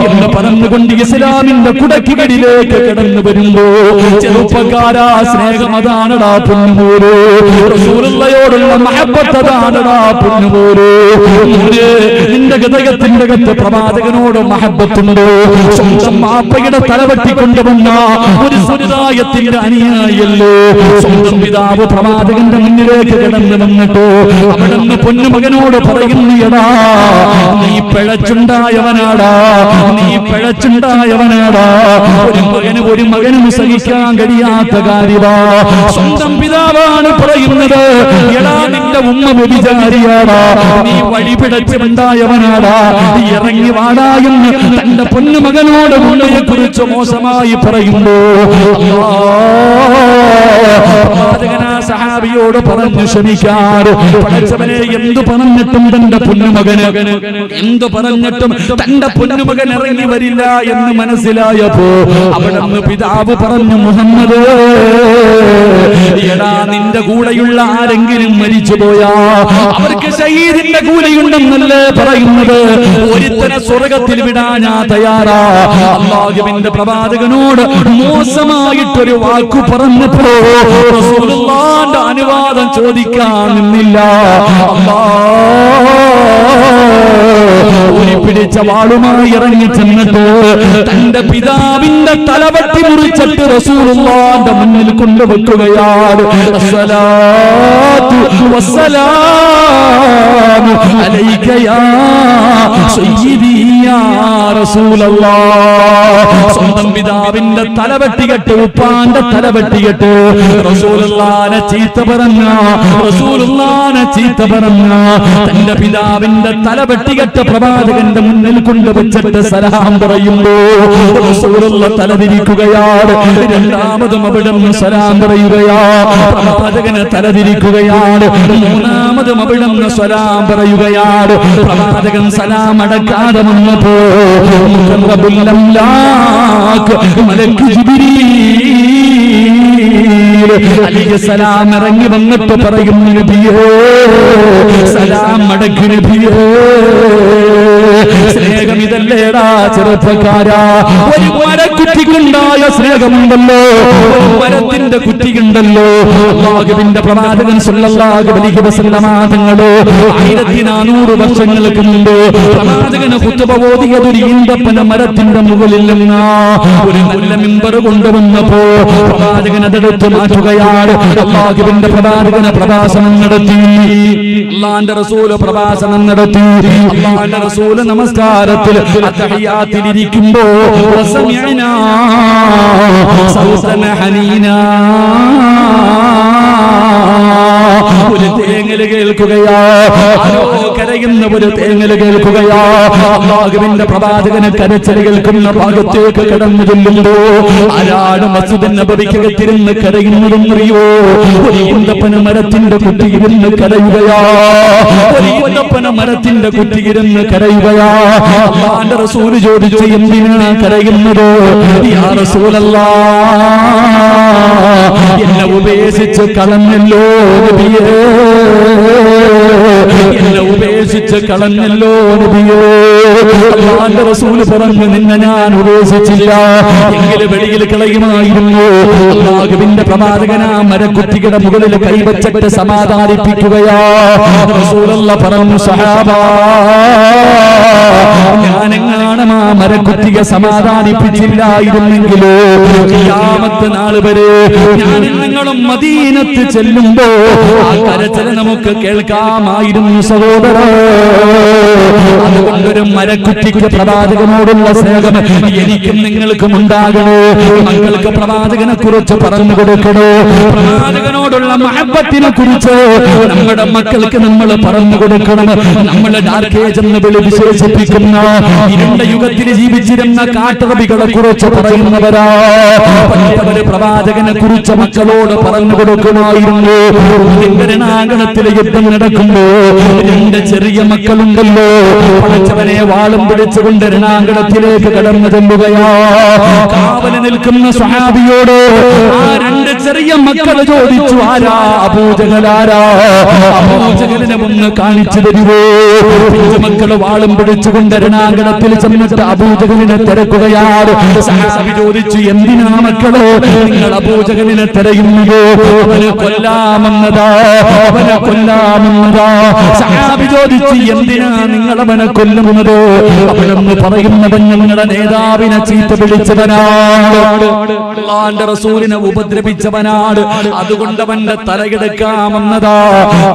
എന്ന് പറഞ്ഞുകൊണ്ട് ഇസ്ലാമിന്റെ കുടക്കികളിലേക്ക് കടന്നു വരുമ്പോ, ചെറുപ്പക്കാരാ, സ്നേഹം അതാണടാ പൊന്നുമോര്, റസൂലുള്ളാഹിയോടുള്ള മഹബ്ബത്ത് അതാണടാ പൊന്നുമോര്. നിന്റെ ഹൃദയത്തിന്റെ അകത്ത് പ്രവാചകനോട് മഹബ്ബത്തുണ്ടോ? സ്വന്തം മാപ്പയുടെ തലവെട്ടിക്കൊണ്ടുവന്ന ഒരു സമുദായത്തിന്റെ അനുയായിയല്ലോ. സ്വന്തം പിതാവ് പ്രവാചകന്റെ മുന്നിലേക്ക് കടന്നു വന്നിട്ടോ അവിടുന്ന് പൊന്നുമകനോട് പറയുന്നയടാ, നീ പിഴച്ചുണ്ടായവനാടാ, നീ പിഴച്ചുണ്ടായവനാടാ. ഒരു മകനും സഹിക്കാൻ കഴിയാത്ത കാര്യമാ. സ്വന്തം പിതാവാണ് പറയുന്നത്, എടാ നിന്റെ ഉമ്മ വ്യഭിചാരിയാടാ, നീ വഴി പിഴച്ചുണ്ടായവനാടാ, ഇറങ്ങി വാടാ എന്ന് തന്റെ പൊന്നുമകനോട് ഉമ്മയെ കുറിച്ച് മോശമായി പറയുമ്പോ പ്രവാചകനാ സഹാബിയോട് പറഞ്ഞു ക്ഷമിക്കാറ്. പഠിച്ചവനെ എന്തു പറഞ്ഞിട്ടും തന്റെ പൊന്നുമകന്, എന്തു പറഞ്ഞിട്ടും തന്റെ പൊന്നുമകൻ ഇറങ്ങി വരില്ല എന്ന് മനസ്സിലായപ്പോ അവിടുന്ന് പിതാവ് പറഞ്ഞു, മുഹമ്മദ്, എടാ നിന്റെ കൂടെയുള്ള ആരെങ്കിലും മരിച്ചുപോയാ അവർക്ക് ശഹീദിന്റെ കൂലിയുണ്ടെന്നല്ലേ പറയുന്നത്? ഒരുത്തനെ സ്വർഗത്തിൽ വിടാൻ ഞാൻ തയ്യാറാ. അല്ലാഹുവിന്റെ പ്രവാചകനോട് മോശമായിട്ടൊരു വാക്കു പറഞ്ഞപ്പോ റസൂലുള്ളാഹിന്റെ അനുവാദം ചോദിക്കാൻ നിന്നില്ല. പിടിച്ച വാളുമായി ഇറങ്ങി ചെന്നിട്ട് തന്റെ പിതാവിന്റെ തലവെട്ടി മുറിച്ചിട്ട് റസൂലുള്ളാഹിന്റെ മുന്നിൽ കൊണ്ടുവെക്കുകയാണ്. അസ്സലാത്തു വസ്സലാമു അലൈക യാ സയ്യിദി യാ റസൂലല്ലാഹ്. സ്വന്തം പിതാവിന്റെ തലവെട്ടികെട്ട്, ഉപ്പാന്റെ തലവെട്ടികെട്ട് റസൂലുള്ളാഹിനെ ചീത്ത പറഞ്ഞ, റസൂലുള്ളാഹിനെ ചീത്ത പറഞ്ഞ തന്റെ പിതാവിന്റെ തലവെട്ടികെട്ട് പ്രവാചകന്റെ മുന്നിൽ കൊണ്ടുവച്ചിട്ട് സലാം പറയുമ്പോ റസൂലുള്ളാഹി തലതിരിക്കുകയാണ്. രണ്ടാമതും അവിടുന്ന് സലാം പറയുകയാ. പ്രവാചകന് തലതിരിക്കുകയാണ്. മൂന്നാമതും അവിടുന്ന് സലാം പറയുകയാണ്. പ്രവാചകൻ സലാം അടക്കാതെ വന്നപ്പോ മുഖറബുൽ അംലാഖ് മലക്ക് ജിബ്രീൽ അലൈഹിസ്സലാം ഇറങ്ങി വന്നിട്ട് പറയുന്നു, നബിയേ സലാം അടക്ക് നബിയേ. സ്നേഹം ഇതല്ലേടാ ചെറുപ്പക്കാരാ. ഒരു മരക്കുറ്റിക്കുണ്ടായ സ്നേഹമുണ്ടല്ലോ, ഒരു മരത്തിന്റെ കുറ്റിയുണ്ടല്ലോ. അല്ലാഹുവിന്റെ പ്രവാചകൻ സല്ലല്ലാഹു അലൈഹി വസല്ലമ തങ്ങളോ 1400 വർഷങ്ങൾക്ക് മുമ്പ് പ്രവാചകന് ഖുത്ബ ഓതിയത് ഒരു ഈന്തപ്പന മരത്തിന്റെ മുകളിൽ നിന്ന് ഒരു നല്ല മിമ്പർ കൊണ്ടുവന്നപ്പോ പ്രവാചകൻ അതെടുത്ത് മാറ്റുകയാണ്. അല്ലാഹുവിന്റെ പ്രവാചകന് പ്രഭാഷണം നടത്തി. അല്ലാഹുവിന്റെ റസൂല് പ്രഭാഷണം നടത്തി. അല്ലാഹുവിന്റെ റസൂല് നമസ്കാരത്തിൽ അത്തഹിയാത്തിലിരിക്കുമ്പോ വസമിഅനാ സൗതന ഹനീനാ, ഒരു തേങ്ങല് കേൾക്കുകയാ. ആരോ കരയുന്ന ഒരു തേങ്ങല് കേൾക്കുകയാ. അല്ലാഹുവിന്റെ പ്രവാചകന് കരച്ചിൽ കേൾക്കുന്ന ഭാഗത്തേക്ക് കടന്നു ചെല്ലുമ്പോ ആരാണ് മസ്ജിദ് നബവിക്കകത്തിരുന്ന് കരയുന്നതെന്നറിയോ? ഒരു ഈന്തപ്പന മരത്തിന്റെ കുറ്റിയിരുന്ന് കരയുകയാ. ഒരു ഈന്തപ്പന മരത്തിന്റെ കുറ്റിയിരുന്ന് കരയുകയാ. അല്ലാഹുവിന്റെ റസൂല് ചോദിച്ചു, എന്തിനാ കരയുന്നത്? യാ റസൂലല്ലാഹ്, എന്നെ ഉപേക്ഷിച്ച് കളഞ്ഞല്ലോ നബിയേ, എന്നെ ഉപേക്ഷിച്ച് കളഞ്ഞല്ലോ നബിയേ. അല്ലാഹുവിന്റെ റസൂല് പറഞ്ഞു, നിന്നെ ഞാൻ ഉപേക്ഷിച്ചില്ല, എങ്കിലും വെളിയിൽ കളയുമായിരുന്നു. അല്ലാഹുവിന്റെ പ്രവാചകനാ മരക്കുറ്റിയുടെ മുകളിൽ കൈവച്ചിട്ട് സമാധാനിപ്പിക്കുകയാ. റസൂലുള്ളാഹി പറഞ്ഞു, സഹാബാ, ഞാനെങ്ങാനും എങ്ങാണം ആ മരക്കുറ്റിയെ സമാധാനിപ്പിച്ചില്ലായിരുന്നെങ്കിലോ ഖിയാമത്ത് നാൾ വരെ ഞാനും നിങ്ങളും മദീനത്ത് ചെല്ലുമ്പോ ആ കരച്ചിൽ നമുക്ക് കേൾക്കാമായിരുന്നു സഹോദര. അതുകൊണ്ടൊരു മരക്കുറ്റിക്ക് പ്രവാചകനോടുള്ള സ്നേഹം എനിക്കും നിങ്ങൾക്കും ഉണ്ടാകണോ. മക്കൾക്ക് പ്രവാചകനെ കുറിച്ച് പറഞ്ഞു കൊടുക്കണോ. പ്രവാചകനോടുള്ള മഹബത്തിനെ കുറിച്ച് നമ്മുടെ മക്കൾക്ക് നമ്മൾ പറഞ്ഞു കൊടുക്കണം. നമ്മളെ ഡാർക്ക് ഏജ് എന്ന് വിശേഷിപ്പിക്കുന്ന ഇരുണ്ട യുഗത്തിൽ ജീവിച്ചിരുന്ന കാട്ടറബികളെ കുറിച്ച് പറയുന്നവരാ. പണ്ടവര് പ്രവാചകനെ കുറിച്ച് മക്കളോട് പറഞ്ഞു കൊടുക്കുമായിരുന്നു. രണാങ്കണത്തിലെ യുദ്ധം നടക്കുമ്പോ രണ്ട് ചെറിയ മക്കളുണ്ടല്ലോ, പടച്ചവനെ വാളും പിടിച്ചുകൊണ്ട് രണാങ്കണത്തിലേക്ക് കടന്നു ചെല്ലുകയാ. കാവല് നിൽക്കുന്ന സ്വഹാബിയോട് ആ രണ്ട് ചെറിയ മക്കൾ ചോദിച്ചു, ആരാ അബൂജഹലാരാ? അബൂജഹലിനെ ഒന്ന് കാണിച്ചു തരുവോ? മക്കള് വാളും പിടിച്ചുകൊണ്ട് രണാങ്കണത്തിൽ ചെന്നിട്ട് അബൂജഹലിനെ തിരക്കുകയാണ്. സ്വഹാബി ചോദിച്ചു, എന്തിനാ മക്കള് നിങ്ങൾ അബൂജഹലിനെ തിരയുന്നത്? അവനെ കൊല്ലാമെന്നതാ, അവനെ കൊല്ലാമെന്നതാ. സ്വഹാബി ചോദിച്ചു, എന്തിനാ നിങ്ങൾ അവനെ കൊല്ലുന്നത്? അവനെന്ന് പറയുന്നവൻ ഞങ്ങളുടെ നേതാവിനെ ചീത്ത വിളിച്ചവനാണ്, അല്ലാഹുവിന്റെ റസൂലിനെ ഉപദ്രവിച്ചവനാണ്, അതുകൊണ്ട് അവന്റെ തലയെടുക്കാമെന്നതാ.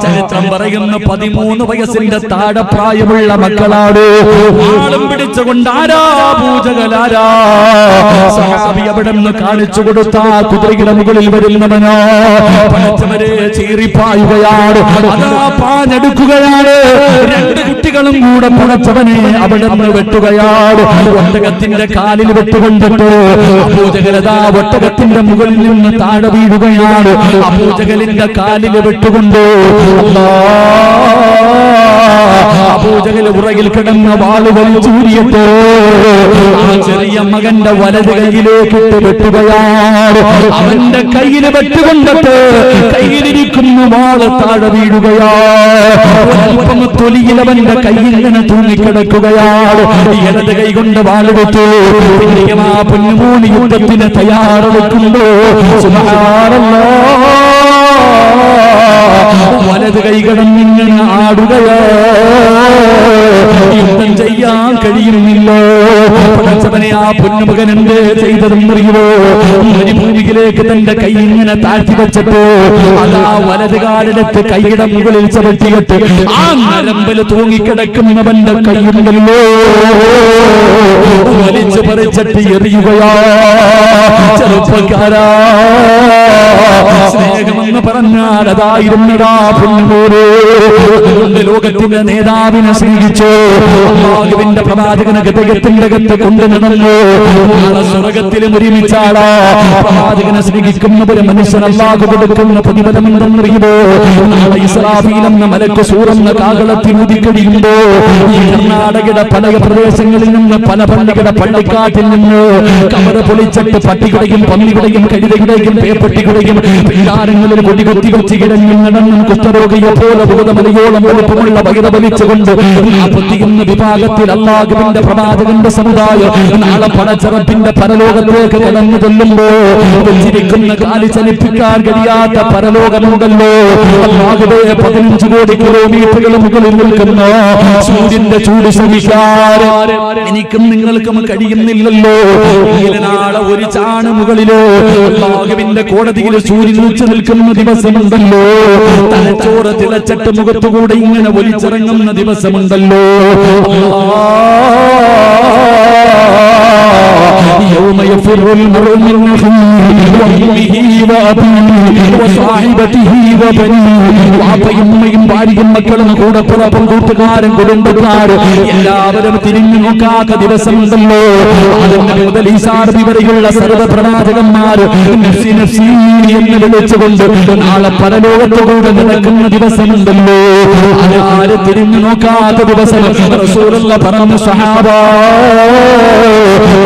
ചരിത്രം പറയുന്ന 13 വയസ്സിന്റെ താഴെ പ്രായമുള്ള മക്കളാണ്. വാളും പിടിച്ചുകൊണ്ട് ആരാ അബൂജഹലാരാ? സ്വഹാബി അവിടെ നിന്ന് കാണിച്ചു കൊടുത്ത കുതിരയുടെ മുകളിൽ വരുന്നവനോ പടച്ചവരെ ചീറിപ്പായുകയാണ്, അതാ പാഞ്ഞെടുക്കുകയാണ്. രണ്ട് കുട്ടികളും കൂടെ പടച്ചവനെ അവിടെ നിന്ന് വെട്ടുകയാണ്. ഒട്ടകത്തിന്റെ കാലിൽ വെട്ടുകൊണ്ടിട്ട് അബൂജഹലതാ ഒട്ടകത്തിന്റെ മുകളിൽ നിന്ന് താഴെ വീഴുകയാണ്. അബൂജഹലിന്റെ കാലിൽ വെട്ടുകൊണ്ട് അബൂജഹൽ ഉറകിൽ കിടന്ന വാളുകൾ ചൂരിയിട്ട് ആ ചെറിയ മകന്റെ വലത് കൈയിലേക്കിട്ട് വെട്ടുകയാണ്. അവന്റെ കയ്യിൽ വെട്ടുകൊണ്ടിട്ട് കയ്യിലിരിക്കുന്ന വാള് താഴെ വീഴുകയാണ്. തൊലിയിൽ അവന്റെ കയ്യിങ്ങനെ തൂങ്ങിക്കിടക്കുകയാണ്. ഇടത് കൈ കൊണ്ട് വാളെടുത്തു. പിന്നെ ആ പൊന്നുമോണി യുദ്ധത്തിന് തയ്യാറെടുക്കുമ്പോ സുബ്ഹാനല്ലാഹ് വലത് കൈ കിടന്നിങ്ങനെ ആടുകയോ, യുദ്ധം ചെയ്യാൻ കഴിയുന്നില്ലോ. പടച്ചവനെ ആ പൊന്നുമകൻ എന്ത് ചെയ്തതെന്നറിയുമോ? മരുഭൂമിയിലേക്ക് തന്റെ കൈ ഇങ്ങനെ താഴ്ത്തി വെച്ചിട്ട് അതാ വലത് കാലെടുത്ത് കൈയുടെ മുകളിൽ ചവിട്ടിയിട്ട് ആ നരമ്പിൽ തൂങ്ങിക്കിടക്കുന്നവന്റെ കൈയുണ്ടല്ലോ വലിച്ചു പറിച്ചിട്ട് എറിയുകയോ. ചെറുപ്പക്കാരാ, സ്നേഹമെന്ന് പറഞ്ഞാൽ അതായിരുന്നടാ പൊന്നുപോലെ. അതുകൊണ്ട് ലോകത്തിന്റെ നേതാവിനെ സ്നേഹിച്ചു, അല്ലാഹുവിന്റെ പ്രവാചകനെ ഹൃദയത്തിന്റെ അകത്ത് കൊണ്ടു നടന്നു. നാളെ സ്വർഗത്തിലും ഒരുമിച്ചാളാ. പ്രവാചകനെ സ്നേഹിക്കുന്നവര് മനുഷ്യൻ അല്ലാഹു കൊടുക്കുന്ന പ്രതിഫലം എന്തെന്നറിയുമോ? നാളെ ഇസ്രാഫീൽ എന്ന മലക്ക് സൂറന്ന കാഹളത്തിൽ ഊതിക്കഴിയുമ്പോ ഈ കർണാടകയുടെ പല പ്രദേശങ്ങളിൽ നിന്ന് പല പള്ളികളുടെ പള്ളിക്കാട്ടിൽ നിന്ന് കവറ് പൊളിച്ചിട്ട് പട്ടികളുടെയും പന്നികളുടെയും കഴുതയുടെയും പേപ്പട്ടികളുടെയും പിന്നാരങ്ങളിൽ കൊടികുത്തി വെച്ച് കിടങ്ങി നടന്നും കുഷ്ഠരോഗിയെ പോലെ ഭൂതമലയോളം വലുപ്പമുള്ള വൈറ വലിച്ചുകൊണ്ട് 41 വിഭാഗത്തിൽ അല്ലാഹുവിന്റെ പ്രവാചകന്റെ സമുദായം നാളെ പടച്ചറപ്പിന്റെ പരലോകത്തിലേക്ക് കടന്നു ചെല്ലുമ്പോ വെച്ചിരിക്കുന്ന കാലി ചലിപ്പിക്കാൻ കഴിയാത്ത പരലോകമുണ്ടല്ലോ. അല്ലാഹുവേ, 15 കോടി കിലോമീറ്ററുകൾ മുകളിൽ നിൽക്കുന്ന സൂര്യന്റെ ചൂട് ശ്രമിക്കാൻ എനിക്കും നിങ്ങൾക്കും കഴിയുന്നില്ലല്ലോ. നാളെ ഒരു ചാണ് മുകളിലോ അല്ലാഹുവിന്റെ കോടതിയിൽ സൂര്യൻ ഉച്ച നിൽക്കുന്ന ദിവസമുണ്ടല്ലോ. തലച്ചോറ് തിളച്ചിട്ട് മുഖത്തുകൂടെ ഇങ്ങനെ ഒലിച്ചിറങ്ങുന്ന ദിവസമുണ്ടല്ലോ. يوم يفر المرء من أخيه وأمه وأبيه وصاحبته وبنيه. വാപ്പയും ഉമ്മയും ഭാര്യയും മക്കളും കൂടപ്പുറപ്പും കൂട്ടുകാരും കുടുംബക്കാരും എല്ലാവരും തിരിഞ്ഞു നോക്കാത്ത ദിവസമുണ്ടല്ലോ. അതിന്റെ മുതൽ ഈസാ നബി വരെയുള്ള സർവ്വ പ്രവാചകന്മാർ നഫ്സി നഫ്സി എന്ന് വിളിച്ചുകൊണ്ട് നാളെ പരലോകത്തോടെ നടക്കുന്ന ദിവസമുണ്ടല്ലോ. ആര് തിരിഞ്ഞു നോക്കാത്ത ദിവസം റസൂലുള്ള പറഞ്ഞു, സ്വഹാബാ,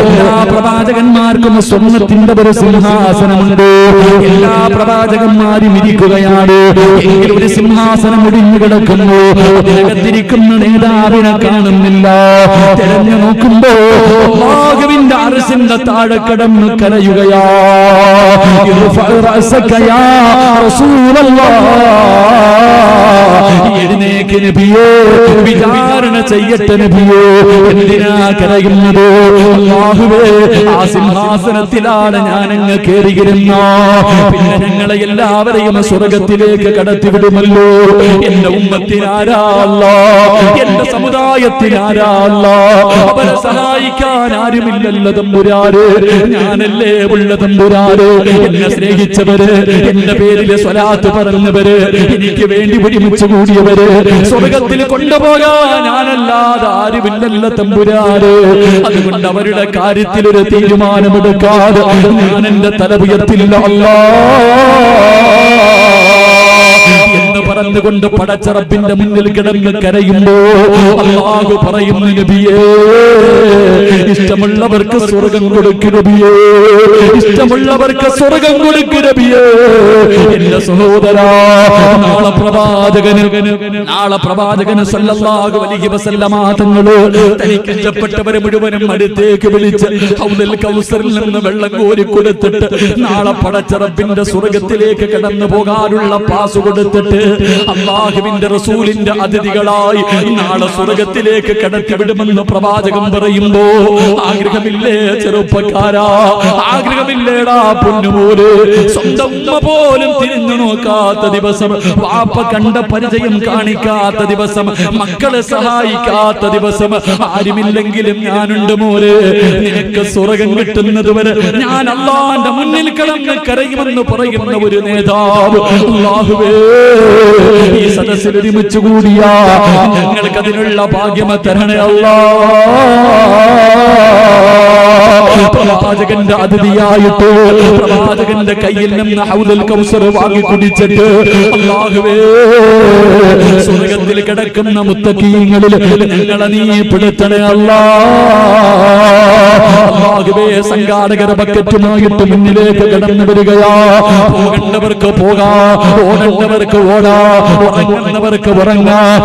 എല്ലാ പ്രവാചകന്മാർക്കും സ്വർണ്ണത്തിന്റെ ഒരു സിംഹാസനമുണ്ട്. എല്ലാ പ്രവാചകന്മാരും ഇരിക്കുകയാണ്. എങ്കിൽ ഒരു സിംഹാസനം ഒടിഞ്ഞു കിടക്കുന്നു. അതിനകത്തിരിക്കുന്ന നേതാവിനെ കാണുന്നില്ല. തിരഞ്ഞു നോക്കുമ്പോ അല്ലാഹുവിന്റെ അർശിന്റെ താഴെ കിടന്ന് കരയുകയാ. ഇർഫഅ റഅസക യാ റസൂലല്ലാഹ്, എഴുന്നേക്ക് നബിയേ, വിചാരണ ചെയ്യട്ടെ നബിയേ. എന്തിനാ കരയുന്നത്? അല്ലാഹുവേ, ആ സിംഹാസനത്തിലാണ് ഞാൻ അങ്ങ് കേറിയിരുന്ന, പിന്നെ ഞങ്ങളെ എല്ലാവരെയും സ്വർഗത്തിലേക്ക് കടത്തിവിടുമല്ലോ. എന്റെ ഉമ്മത്തിനാരാ അല്ലാഹ്, എന്റെ സമുദായത്തിനാരാ അല്ലാഹ്, അവരെ സഹായിക്കാൻ ആരുമില്ലല്ലോ തമ്പുരാനെ, ഞാനല്ലേ ഉള്ള തമ്പുരാനെ. എന്നെ സ്നേഹിച്ചവര്, എന്റെ പേരില് സ്വലാത്ത് പറഞ്ഞവര്, എനിക്ക് വേണ്ടി ഒരുമിച്ച് കൂടിയവര് സ്വർഗത്തിൽ കൊണ്ടുപോകാൻ ഞാനല്ലാതെ ആരുമില്ലല്ലോ തമ്പുരാനെ. അതുകൊണ്ട് അവരുടെ കാര്യത്തിൽ ഒരു തീരുമാനമെടുക്കാതെ ഞാൻ എന്റെ തല ഉയർത്തില്ല എന്ന് പറഞ്ഞുകൊണ്ട് പടച്ച റബ്ബിന്റെ മുന്നിൽ കിടന്ന് കരയുമ്പോ അല്ലാഹു പറയുന്നു, നബിയേ, ഇഷ്ടമുള്ളവർക്ക് സ്വർഗം കൊടുക്കു നബിയേ, ഇഷ്ടമുള്ളവർക്ക് സ്വർഗം കൊടുക്കു നബിയേ. എന്റെ സഹോദരാ, നാളെ പ്രവാചകന് സല്ലല്ലാഹു അലൈഹി വസല്ലമ തങ്ങള് തനിക്ക് ഇഷ്ടപ്പെട്ടവരെ മുഴുവനും അടുത്തേക്ക് വിളിച്ച് ഹൗദുൽ കൗസറിൽ നിന്ന് വെള്ളം കോരി കൊടുത്തിട്ട് നാളെ പടച്ച റബ്ബിന്റെ സ്വർഗത്തിലേക്ക് കടന്നു പോകാനുള്ള പാസ് കൊടുത്തിട്ട് അല്ലാഹുവിന്റെ റസൂലിന്റെ അതിഥികളായി നാളെ സ്വർഗത്തിലേക്ക് കടത്തിവിടുമെന്ന് പ്രവാചകൻ പറയുമ്പോ ആഗ്രഹമില്ലേ ചെറുപ്പക്കാരാ, ആഗ്രഹമില്ലേടാ പൊന്നുപോലെ? സ്വന്തം ഉമ്മ പോലും തിരിഞ്ഞു നോക്കാത്ത ദിവസം, വാപ്പ കണ്ട പരിചയം കാണിക്കാത്ത ദിവസം, മക്കളെ സഹായിക്കാത്ത ദിവസം, ആരുമില്ലെങ്കിലും ഞാനുണ്ട് മോനെ, നിനക്ക് സ്വർഗം കിട്ടുന്നത് വരെ ഞാൻ അല്ലാഹുവിന്റെ മുന്നിൽ കിടന്ന് കരയുമെന്ന് പറയുന്ന ഒരു നേതാവ് അല്ലാഹുവേ, ഈ സദസ്സിൽ ഒരുമിച്ച് കൂടിയ ഞങ്ങൾക്ക് അതിനുള്ള ഭാഗ്യം തരണേ അല്ലാഹ്. പ്രവാചകന്റെ അതിഥിയായിട്ട് പ്രവാചകന്റെ കയ്യിൽ നിന്ന് ഹൗദുൽ കൗസർ വാങ്ങി കുടിച്ചിട്ട് അല്ലാഹുവേ, സ്വർഗത്തിൽ കിടക്കുന്ന മുത്തഖീങ്ങളിൽ ഞങ്ങളെ നീ പെടുത്തണേ അല്ലാഹുവേ. സംഘാടകർ ബക്കറ്റുമായിട്ട് മുന്നിലേക്ക് കടന്നു വരികയാ. പോകേണ്ടവർക്ക് പോകാം, ഓടേണ്ടവർക്ക് ഓടാ, ഉറങ്ങുന്നവർക്ക് ഉറങ്ങാം,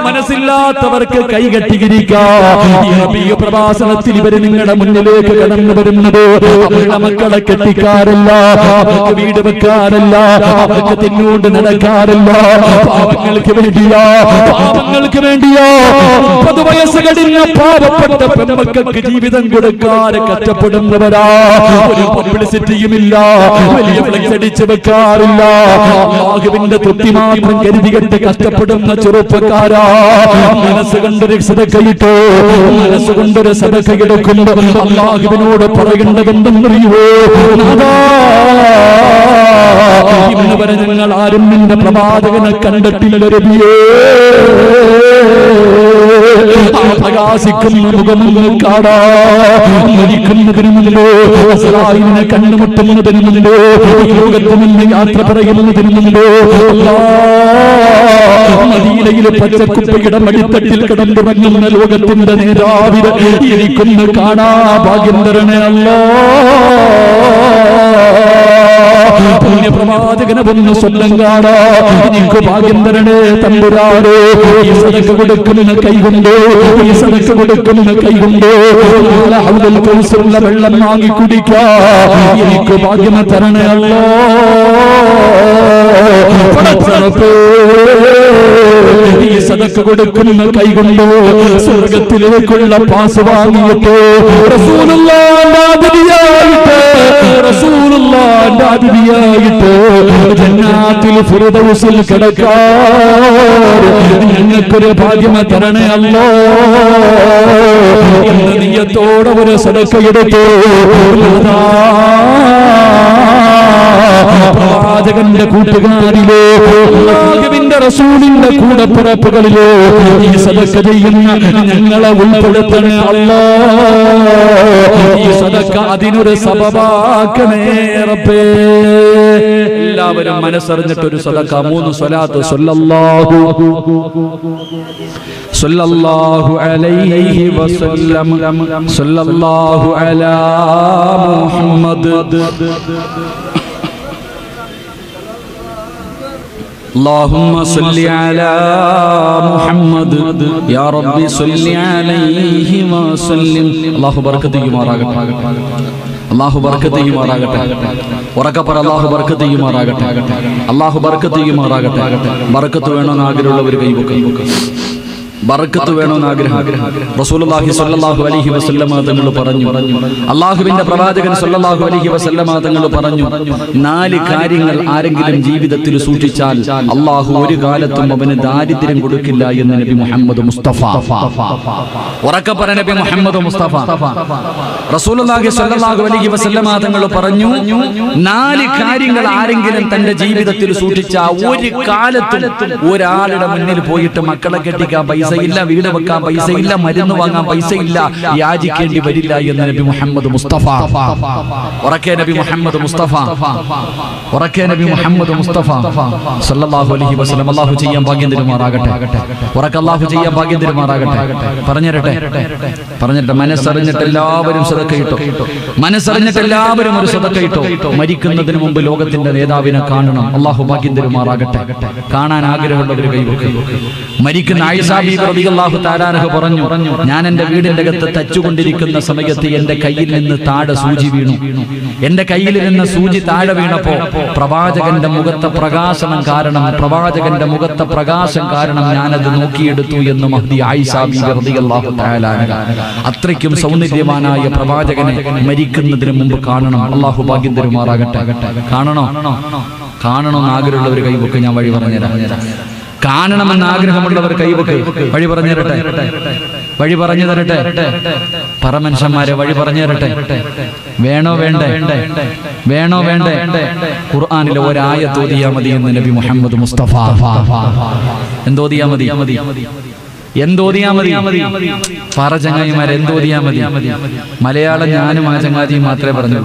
മനസ്സില്ലാത്തവർക്ക് കൈകെട്ടിയിരിക്കാം. ഈ റബീഉ പ്രവാസനത്തിൽ ഇവര് നിങ്ങളുടെ മുന്നിലേക്ക് കടന്നു വരുന്നത് അവരുടെ മക്കളെ കെട്ടിക്കാറില്ല, അവർക്ക് വീട് വെക്കാറില്ല, അവർക്ക് തിന്നുകൊണ്ട് നടക്കാറില്ല, പാപങ്ങൾക്ക് വേണ്ടിയാ, പാപങ്ങൾക്ക് വേണ്ടിയാ. 30 വയസ്സ് കഴിഞ്ഞ പാവപ്പെട്ട പെൺമക്കൾക്ക് ജീവിതം കൊടുക്കാൻ കഷ്ടപ്പെടുന്നവരാ. ഒരു പബ്ലിസിറ്റിയുമില്ല, വലിയ ഫ്ലെക്സ് അടിച്ചു വെക്കാറില്ല, അല്ലാഹുവിന്റെ തൃപ്തി മാത്രം കരുതികെട്ട് കഷ്ടപ്പെടുന്ന ചെറുപ്പക്കാരാ. മനസ്സുകൊണ്ടൊരു സദഖയിട്ടോ, മനസ്സുകൊണ്ടൊരു സദഖയെടുക്കുമ്പോ അല്ലാഹുവിനോട് പറയേണ്ടതെന്തെന്നറിയുവോ? ഇന്ന് വരെ ഞങ്ങൾ ആരും നിന്റെ പ്രവാചകനെ കണ്ടിട്ടില്ല നബിയേ. പ്രകാശിക്കുന്ന മുഖമൊന്ന് കാണാ, മരിക്കുന്നതിന് മുമ്പോ, ഇസ്രായേലിനെ കണ്ടുമുട്ടുന്നതിന് മുമ്പോ, ഈ ലോകത്ത് നിന്ന് യാത്ര പറയുന്നതിന് മുമ്പോ മദീനയിലെ പച്ചക്കുപ്പയുടെ മടിത്തട്ടിൽ കിടന്നുറങ്ങുന്ന ലോകത്തിന്റെ നേതാവിന് എനിക്കൊന്ന് കാണാ ഭാഗ്യം തരണേ അല്ലാഹ്. പ്രവാചകനെ ഒന്ന് സ്വന്തം കാണാ എനിക്ക് ഭാഗ്യം തരണേ തമ്പുരാനേ. ഈ സദഖ കൊടുക്കുന്ന കൈകൊണ്ടോ, ഈ സദഖ കൊടുക്കുന്ന കൈകൊണ്ടോ ഹൗദുൽ കൗസറിലെ വെള്ളം വാങ്ങി കുടിക്കാ എനിക്ക് ഭാഗ്യം തരണേ അല്ലാഹ്. ഈ സദഖ കൊടുക്കുന്ന കൈകൊണ്ടോ സ്വർഗത്തിലേക്കുള്ള പാസ് വാങ്ങിയിട്ട് റസൂലുള്ളാഹിന്റെ അതിഥിയായിട്ട് ജന്നാത്തുൽ ഫിർദൗസിൽ കിടക്കാൻ ഞങ്ങൾക്കൊരു ഭാഗ്യം തരണേ അല്ലാഹ് എന്ന നിയ്യത്തോടെ ഒരു സദഖ എടുത്തു. പ്രവാചകന്റെ കൂട്ടുകാരിലോ, അല്ലാഹുവിന്റെ റസൂലിന്റെ കൂടപ്പിറപ്പുകളിലോ ഈ സദഖ ചെയ്യുന്ന ഞങ്ങളെ ഉൾപ്പെടുത്തണേ അല്ലാഹ്. ഈ സദഖ അതിനൊരു സബബാക്കണേ റബ്ബേ. എല്ലാവരും മനസ്സറിഞ്ഞിട്ട് ഒരു സദഖ 3 സ്വലാത്ത് സല്ലല്ലാഹു അലൈഹി വസല്ലം സല്ലല്ലാഹു അലാ മുഹമ്മദ് اللهم صل على محمد يا رب صل عليه وسلم. الله بركته يمارagate, الله بركته يمارagate. ഉറക്കപ്പറ അല്ലാഹു ബർക്കത്ത് ചെയ്യുമാറാകട്ടെ. അല്ലാഹു ബർക്കത്ത് ചെയ്യുമാറാകട്ടെ. ബർക്കത്ത് വേണമെന്ന് ആഗ്രഹമുള്ളവർ കൈവക്കും. ബർക്കത്ത് വേണമെന്ന് ആഗ്രഹം. റസൂലുള്ളാഹി സ്വല്ലല്ലാഹു അലൈഹി വസല്ലമ തങ്ങൾ പറഞ്ഞു, അല്ലാഹുവിന്റെ പ്രവാചകൻ സ്വല്ലല്ലാഹു അലൈഹി വസല്ലമ തങ്ങൾ പറഞ്ഞു, 4 കാര്യങ്ങൾ ആരെങ്കിലും ജീവിതത്തിൽ സൂക്ഷിച്ചാൽ അല്ലാഹു ഒരു കാലത്തും അവന് ദാരിദ്ര്യം കൊടുക്കില്ല എന്ന് നബി മുഹമ്മദ് മുസ്തഫ. ഉറക്കപ്പറ നബി മുഹമ്മദ് മുസ്തഫ. റസൂലുള്ളാഹി സ്വല്ലല്ലാഹു അലൈഹി വസല്ലമ തങ്ങൾ പറഞ്ഞു, 4 കാര്യങ്ങൾ ആരെങ്കിലും തന്റെ ജീവിതത്തിൽ സൂക്ഷിച്ചാൽ ഒരു കാലത്തും ഒരാളുടെ മുന്നിൽ പോയിട്ട് മക്കളെ കെട്ടിക്കാൻ പൈസ ഇല്ല, വീട് വെക്കാൻ പൈസ ഇല്ല, മരുന്ന് വാങ്ങാൻ പൈസ ഇല്ല, യാചിക്കേണ്ടി വരില്ല എന്ന് നബി മുഹമ്മദ് മുസ്തഫ. ഉറക്കെ നബി മുഹമ്മദ് മുസ്തഫ. ഉറക്കെ നബി മുഹമ്മദ് മുസ്തഫ സല്ലല്ലാഹു അലൈഹി വസല്ലം. അല്ലാഹു ചെയ്യാൻ ഭാഗ്യം തരുമാറാകട്ടെ. ഉറക്കെ അല്ലാഹു ചെയ്യാൻ ഭാഗ്യം തരുമാറാകട്ടെ. പറഞ്ഞിരട്ടെ. മനസ്സറിഞ്ഞിട്ട് എല്ലാവരും സദഖ ഇട്ടോ. മനസ്സറിഞ്ഞിട്ട് എല്ലാവരും ഒരു സദഖ ഇട്ടോ. മരിക്കുന്നതിന് മുമ്പ് ലോകത്തിന്റെ നേതാവിനെ കാണണം. അല്ലാഹു ഭാഗ്യം തരുമാറാകട്ടെ. കാണാൻ ആഗ്രഹമുള്ളവർ കൈവക്കും. മരിക്കുന്ന ആയിഷ ബീവി റളിയല്ലാഹു തആല അൻഹ പറഞ്ഞു, ഞാൻ എന്റെ വീടിന്റെ അകത്ത് തച്ചുകൊണ്ടിരിക്കുന്ന സമയത്ത് എന്റെ കയ്യിൽ നിന്ന് താഴെ സൂചി വീണു. എന്റെ കയ്യിൽ നിന്ന് സൂചി താഴെ വീണപ്പോ പ്രവാചകന്റെ മുഖത്തെ പ്രകാശം കാരണം ഞാനത് നോക്കിയെടുത്തു എന്ന് മഹ്ദി ആയിഷ ബീവി റളിയല്ലാഹു തആല അൻഹ. അത്രയ്ക്കും സൗന്ദര്യവാനായ പ്രവാചകനെ മരിക്കുന്നതിന് മുമ്പ് കാണണം. അല്ലാഹു ഭാഗ്യം തരുമാറാകട്ടെ. കാണണമെന്ന് ആഗ്രഹമുള്ളവർ കൈവക്ക്. ഞാൻ വഴി പറഞ്ഞുതരാം. കാണണമെന്ന് ആഗ്രഹമുള്ളവർ കൈവക്ക്. വഴി പറഞ്ഞു തരട്ടെ. വഴി പറഞ്ഞു തരട്ടെ. പറ മനുഷ്യന്മാരെ, വഴി പറഞ്ഞു തരട്ടെ. വേണോ വേണ്ടേ? ഖുർആനിലെ ഒരായത്ത് ഓതിയാ മതി എന്ന് നബി മുഹമ്മദ് മുസ്തഫ. എന്തോതിയാ മതി? പറ ചങ്ങായിമാരെ, എന്തോതിയാ മതി? മലയാളം ഞാനും ആ ചങ്ങാതിയും മാത്രമേ പറഞ്ഞു.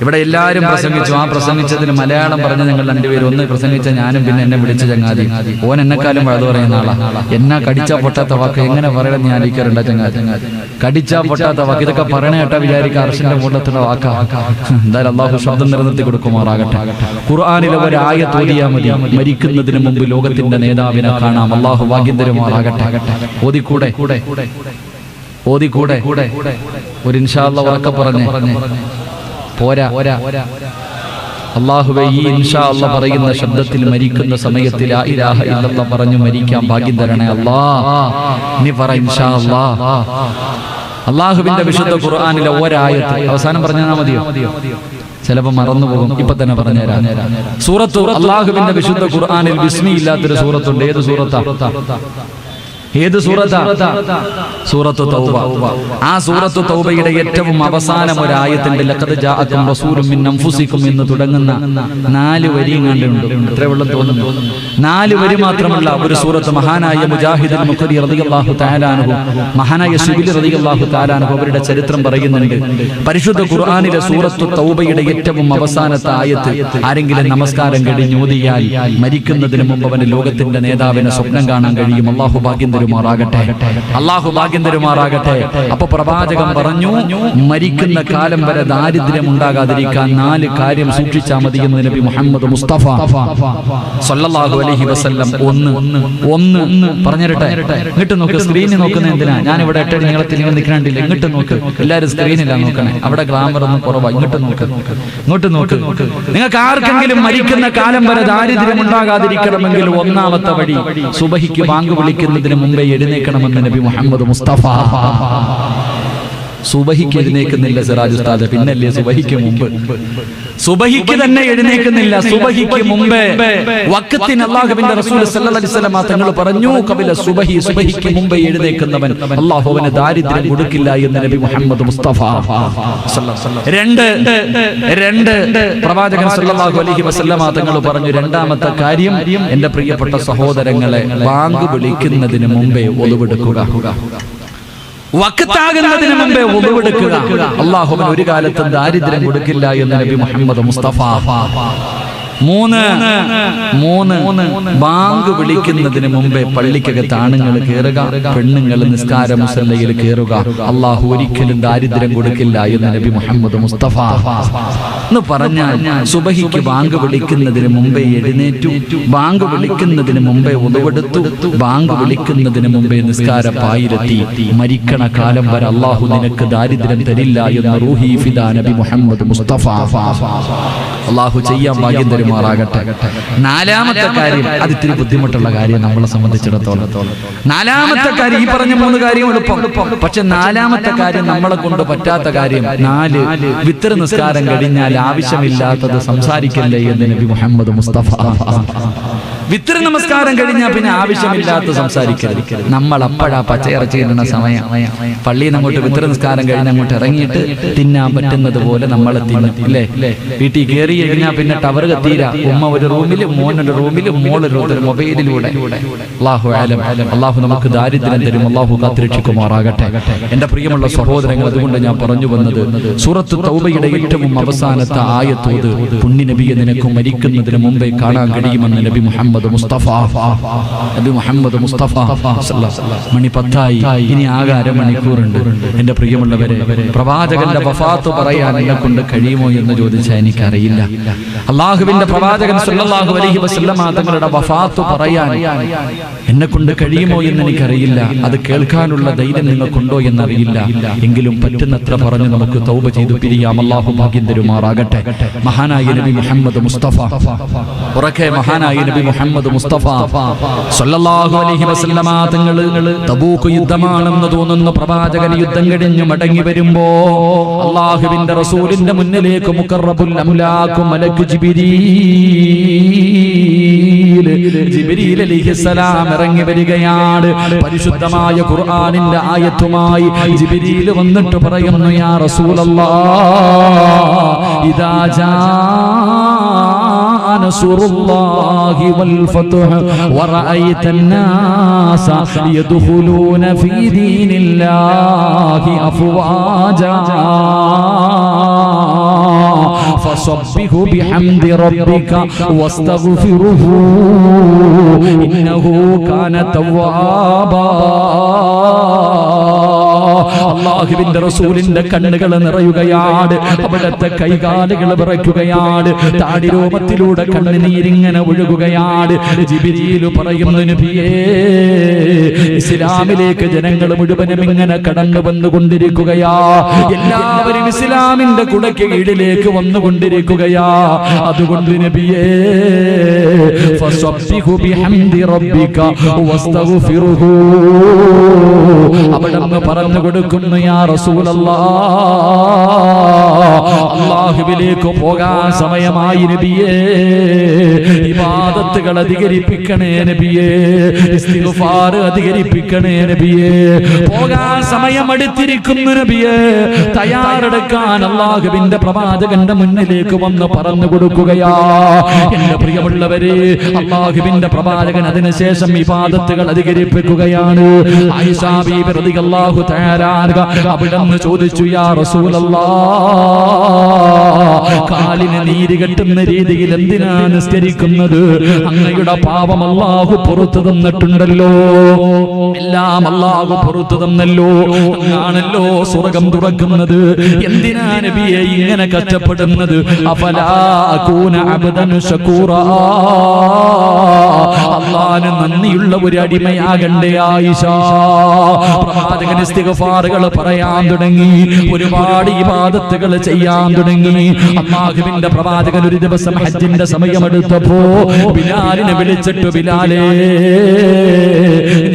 ഇവിടെ എല്ലാവരും പ്രസംഗിച്ചു. ആ പ്രസംഗിച്ചതിന് മലയാളം പറഞ്ഞ ഞങ്ങൾ രണ്ടുപേരും. ഒന്ന് പ്രസംഗിച്ച ഞാനും, പിന്നെ എന്നെ വിളിച്ച ചങ്ങാതി. ഓൻ എന്നെക്കാളും വഴുതു പറയുന്ന ആളാ. എന്നെ കടിച്ചാ പൊട്ടാത്ത വാക്ക് എങ്ങനെ പറയണം ഞാൻ ആലോചിക്കാറുണ്ട് ചങ്ങാതി. കടിച്ചാ പൊട്ടാത്ത വാക്ക്, ഇതൊക്കെ പറയണ കേട്ടാ വിചാരിക്കുക അർശന്റെ മുകളിലുള്ള വാക്കാ. എന്തായാലും അല്ലാഹു ശബ്ദം നിലനിർത്തി കൊടുക്കുമാറാകട്ടെ. ഖുർആനിലെ ഒരായത്ത് ഓതിയാ മതി. മരിക്കുന്നതിന് മുമ്പ് ലോകത്തിന്റെ നേതാവിനെ കാണാം. അല്ലാഹു ഭാഗ്യം തരുമാറാകട്ടെ. ഓതിക്കൂടെ? ഒരു ഇൻഷാ അല്ലാഹ് ഉറക്കെ പറഞ്ഞേ. പോരാ. അല്ലാഹുവേ, ഈ ഇൻഷാ അല്ലാഹ് പറയുന്ന ശബ്ദത്തിൽ മരിക്കുന്ന സമയത്ത് ലാ ഇലാഹ ഇല്ലല്ലാഹ് പറഞ്ഞു മരിക്കാൻ ഭാഗ്യം തരണേ അല്ലാഹ്. നീ പറ ഇൻഷാ അല്ലാഹ്. അല്ലാഹുവിന്റെ വിശുദ്ധ ഖുർആനിലെ ഒരായത്ത് അവസാനം പറഞ്ഞാൽ മതിയോ? ചിലപ്പോൾ മറന്നുപോകും. ഇപ്പൊ തന്നെ പറഞ്ഞുതരാം. അല്ലാഹുവിന്റെ വിശുദ്ധ ഖുർആനിൽ ബിസ്മി ഇല്ലാത്തൊരു സൂറത്തുണ്ട്. ഏത് സൂറത്താ? സൂറത്തു തൗബ. ആ സൂറത്തു തൗബയുടെ ഏറ്റവും അവസാനം ഒരു ആയത്തുണ്ട്. ലഖദ് ജാഅക്കും റസൂലും മിൻ അൻഫുസിക്കും എന്ന് തുടങ്ങുന്ന 4 വരിയും കണ്ടുണ്ട്. എത്ര വെള്ളം തോന്നുന്നു? 4 വരി മാത്രമുള്ള ഒരു സൂറത്ത്. മഹാനായ മുജാഹിദുൽ മുഖരി റളിയല്ലാഹു തആല അൻഹു, മഹാനായ ശിബിലി റളിയല്ലാഹു തആല അൻഹു അവരുടെ ചരിത്രം പറയുന്നുണ്ട്. പരിശുദ്ധ ഖുർആനിലെ സൂറത്തു തൗബയുടെ ഏറ്റവും അവസാനത്തെ ആയത്ത് ആരെങ്കിലും നമസ്കാരം കഴിഞ്ഞ് ഓതിയാൽ മരിക്കുന്നതിന് മുമ്പ് അവന് ലോകത്തിന്റെ നേതാവിനെ സ്വപ്നം കാണാൻ കഴിയും. അല്ലാഹു ഭാഗ്യം തരുമാറാകട്ടെ. അപ്പൊ പ്രവാചകൻ പറഞ്ഞു, മരിക്കുന്ന കാലം വരെ ദാരിദ്ര്യം ഉണ്ടാകാതിരിക്കാൻ 4 കാര്യം സൂക്ഷിച്ചാൽ മതി എന്ന് നബി മുഹമ്മദ് മുസ്തഫ സല്ലല്ലാഹു അലൈഹി വസല്ലം. ഒന്ന് പറഞ്ഞിരട്ടെ. ഇങ്ങോട്ട് നോക്ക്. സ്ക്രീനിൽ നോക്കുന്ന എന്തിനാ? ഞാൻ ഇവിടെ 8 നീളത്തിൽ നിങ്ങൾ നിൽക്കണ്ടില്ല. ഇങ്ങോട്ട് നോക്ക്. എല്ലാവരും സ്ക്രീനിലാണ് നോക്കണേ. അവിടെ ഗ്രാമർ ഒന്നും കുറവാ. ഇങ്ങോട്ട് നോക്ക്. നിങ്ങൾക്ക് ആർക്കെങ്കിലും മരിക്കുന്ന കാലം വരെ ദാരിദ്ര്യം ഉണ്ടാകാതിരിക്കണമെങ്കിൽ ഒന്നാമത്തെ വഴി സുബഹിക്ക് ബാങ്ക് വിളിക്കുന്നതിന് മുമ്പേ എഴുന്നേക്കണമെന്ന് നബി മുഹമ്മദ് മുസ്തഫ. സുബഹിക്ക് എഴുന്നേക്കുന്നില്ല സിറാജ് ഉസ്താദ്, പിന്നല്ലേ സുബഹിക്ക് മുമ്പ്? സുബഹിക്ക് തന്നെ എഴുന്നേക്കുന്നില്ല. സുബഹിക്ക് മുമ്പേ വഖത്തിന് അല്ലാഹുവിന്റെ റസൂൽ സല്ലല്ലാഹു അലൈഹി വസല്ലം തങ്ങൾ പറഞ്ഞു, ഖബല സുബഹി, സുബഹിക്ക് മുമ്പേ എഴുന്നേക്കുന്നവൻ അല്ലാഹു അവന് ദാരിദ്ര്യം കൊടുക്കില്ല എന്ന് നബി മുഹമ്മദ് മുസ്തഫ സല്ലല്ലാഹു അലൈഹി വസല്ലം. പ്രവാചകൻ സല്ലല്ലാഹു അലൈഹി വസല്ലം തങ്ങൾ പറഞ്ഞു, രണ്ടാമത്തെ കാര്യം, എന്റെ പ്രിയപ്പെട്ട സഹോദരങ്ങളെ, ബാങ്ക് വിളിക്കുന്നതിന് മുമ്പേ ഒളിവെടുക്കുക. വഖത്താകുന്നതിന് മുമ്പേ ഒളിവെടുക്കുക. അല്ലാഹു ഒരു കാലത്തും ദാരിദ്ര്യം കൊടുക്കില്ല എന്ന് നബി മുഹമ്മദ് മുസ്തഫ. മൂന്ന് ബാങ്ക് വിളിക്കുന്നതിന് മുമ്പേ പള്ളിക്കകത്ത് ആണുങ്ങൾ കയറുക, പെണ്ണുങ്ങൾ നിസ്കാര മുസല്ലയിൽ കയറുക. അള്ളാഹു ഒരിക്കലും ദാരിദ്ര്യം കൊടുക്കില്ല എന്ന് നബി മുഹമ്മദ് മുസ്തഫ എന്ന് പറഞ്ഞാൽ സുബഹിക്ക് ബാങ്ക് വിളിക്കുന്നതിന് മുമ്പേ എഴുന്നേറ്റു, ബാങ്ക് വിളിക്കുന്നതിന് മുമ്പേ ഉളവെടുത്തു, ബാങ്ക് വിളിക്കുന്നതിന് മുമ്പേ നിസ്കാര പായിലെത്തി. മരിക്കണ കാലം വരെ അള്ളാഹു നിനക്ക് ദാരിദ്ര്യം തരില്ല എന്ന് റൂഹി ഫിദാ നബി മുഹമ്മദ് മുസ്തഫ. അള്ളാഹു ചെയ്യാൻ ഭാഗ്യം തരുമാറാകട്ടെ. നാലാമത്തെ കാര്യം, അത് ഇത്തിരി ബുദ്ധിമുട്ടുള്ള കാര്യം നമ്മളെ സംബന്ധിച്ചിടത്തോളം. നാലാമത്തെ കാര്യം, ഈ പറഞ്ഞ 3 കാര്യം എളുപ്പം, പക്ഷെ നാലാമത്തെ കാര്യം നമ്മളെ കൊണ്ട് പറ്റാത്ത കാര്യം. 4 വിത്തർ നിസ്കാരം കഴിഞ്ഞാൽ ആവശ്യമില്ലാത്തത് സംസാരിക്കല്ലേ എന്ന് നബി മുഹമ്മദ് മുസ്തഫ. വിത്തർ നമസ്കാരം കഴിഞ്ഞാൽ പിന്നെ ആവശ്യമില്ലാത്ത സംസാരിക്കരുത്. നമ്മൾ അപ്പോഴാ പച്ചയിറച്ചി തിന്നുന്ന സമയം, പള്ളിയിൽ നിന്ന് അങ്ങോട്ട് വിത്തർ നിസ്കാരം കഴിഞ്ഞ് അങ്ങോട്ട് ഇറങ്ങിയിട്ട് തിന്നാൻ പറ്റുന്നത് പോലെ നമ്മളെ തിന്നും, അല്ലേ? വീട്ടിൽ കയറി കഴിഞ്ഞാൽ പിന്നെ ടവർ കത്തീര, ഉമ്മ ഒരു റൂമിലും മോനൊരു റൂമിലും മോളൊരു മൊബൈലിലൂടെ. അള്ളാഹു നമുക്ക് ദാരിദ്ര്യം തരും, അള്ളാഹു കാത്തുരക്ഷിക്കുമാറാകട്ടെ. എന്റെ പ്രിയമുള്ള സഹോദരങ്ങൾ, അതുകൊണ്ട് ഞാൻ പറഞ്ഞു വന്നത്, സൂറത്ത് തൗബയുടെ ഏറ്റവും അവസാനത്തെ ആയത്തോത് പുണ്യ നബിയെ നിനക്ക് മരിക്കുന്നതിന് മുമ്പേ കാണാൻ കഴിയുമെന്ന് നബി മുഹമ്മദ് മുസ്തഫ. നബി മുഹമ്മദ് മുസ്തഫ മണി 10 ഇനി ആകെ അരമണിക്കൂറുണ്ട്. എന്റെ പ്രിയമുള്ളവരെ, പ്രവാചകന്റെ വഫാത്ത് പറയാൻ എന്നെ കൊണ്ട് കഴിയുമോ എന്ന് ചോദിച്ചാൽ എനിക്കറിയില്ല. അള്ളാഹുവിന്റെ പ്രവാചകൻ സല്ലല്ലാഹു അലൈഹി വസല്ലമ തങ്ങളുടെ വഫാത്ത് പറയാൻ എന്നെ കൊണ്ട് കഴിയുമോ എന്ന് എനിക്കറിയില്ല. അത് കേൾക്കാനുള്ള ധൈര്യം നിങ്ങൾക്കുണ്ടോ എന്നറിയില്ല. എങ്കിലും പറ്റുന്നത്ര പറഞ്ഞ് നമുക്ക് തൗബ ചെയ്തു പിരിയാം. അള്ളാഹു ഭാഗ്യം തരുമാറാകട്ടെ. മഹാനായ നബി മുഹമ്മദ് മുസ്തഫ, ഉറക്കെ മഹാനായ നബി മുഹമ്മദ് മുസ്തഫ സല്ലല്ലാഹു അലൈഹി വസല്ലമ തങ്ങൾ തബൂക്ക് യുദ്ധമാണെന്ന് തോന്നുന്ന പ്രവാചകൻ യുദ്ധം കഴിഞ്ഞ് മടങ്ങി വരുമ്പോ അള്ളാഹുവിന്റെ റസൂലിന്റെ മുന്നിലേക്ക് മുഖറബുൽ അംലാഖു മലക്ക് ജിബ്രീൽ അലൈഹിസ്സലാം ഇറങ്ങി വരികയാണ്. പരിശുദ്ധമായ ഖുർആനിന്റെ ആയത്തുമായി ജിബ്രീൽ വന്നിട്ട് പറയുന്നു, യാ റസൂലല്ലാഹ് ഇദാ ജാ നസ്റുല്ലാഹി വൽ ഫത്ഹ് വറഅയ്ത الناس يدخلون في دين الله أفواجا فصبه بحمد ربك واستغفره إنه كان توابا. അള്ളാഹുവിന്റെ റസൂലിന്റെ കണ്ണുകൾ നിറയുകയാണ്, അവിടുത്തെ കൈകാലുകൾ വിറയ്ക്കുകയാണ്, താടിരോമത്തിലൂടെ കണ്ണുനീരിങ്ങനെ ഒഴുകുകയാണ്. ജിബ്രീൽ പറയുന്നു, നബിയേ, ഇസ്ലാമിലേക്ക് ജനങ്ങൾ മുഴുവനും ഇങ്ങനെ കടന്നു വന്നുകൊണ്ടിരിക്കുകയാ, എല്ലാവരും ഇസ്ലാമിന്റെ കുടയ്ക്ക് കീഴിലേക്ക് വന്നുകൊണ്ടിരിക്കുകയാ. അതുകൊണ്ട് നബിയേ, ഫസബ്ബിഹു ബിഹംദി റബ്ബിക വസ്തഗ്ഫിറുഹു. അവിടുന്ന് പറഞ്ഞു കൊടുക്കുന്നു, യാ റസൂലല്ലാഹ്, അല്ലാഹുവിലേക്ക് പോകാൻ സമയമായി നബിയേ, ഇബാദത്തുകൾ അധികരിപ്പിക്കണേ നബിയേ, ഇസ്തിഗ്ഫാർ അധികരിപ്പിക്കണേ നബിയേ, പോകാൻ സമയം അടുത്തിരിക്കുന്നു നബിയേ. തയ്യാറെടുക്കാൻ അല്ലാഹുവിന്റെ പ്രവാചകന്റെ മുന്നിലേക്ക് വന്ന് പറഞ്ഞു കൊടുക്കുകയാ. എന്റെ പ്രിയമുള്ളവരെ, അല്ലാഹുവിന്റെ പ്രവാചകൻ അതിനുശേഷം ഇബാദത്തുകൾ അധികരിപ്പിക്കുകയാണ്. ആയിഷാ ബീബി റളിയല്ലാഹു തആല അവിടുന്ന് ചോദിച്ചു, യാ റസൂലല്ലാഹ്, കാലിന് നീര് കെട്ടുന്ന രീതിയിൽ എന്തിനാണ് നിസ്കരിക്കുന്നത്? അങ്ങയുടെ പാപം അല്ലാഹു പുറത്തു തന്നിട്ടുണ്ടല്ലോ, എല്ലാം അല്ലാഹു പുറത്തു തന്നല്ലോ, അങ്ങാണല്ലോ സ്വർഗം തുറക്കുന്നത്. എന്തിനാ നബിയെ ഇങ്ങനെ കഷ്ടപ്പെടുന്നത്? അഫലാ അകൂന അബ്ദൻ ശകൂറാ, അല്ലാഹുവിന് നന്ദിയുള്ള ഒരു അടിമയാകണ്ടേ ആയിഷ? പ്രവാചകൻ ഇസ്തിഗ്ഫാറുകൾ പറയാൻ തുടങ്ങി, ഒരുപാട് ഇബാദത്തുകൾ ചെയ്യാൻ തുടങ്ങി. അല്ലാഹുവിന്റെ പ്രവാചകൻ ഒരു ദിവസം ഹജ്ജിന്റെ സമയമെടുത്തപ്പോ ബിലാലിനെ വിളിച്ചിട്ട്, ബിലാലേ,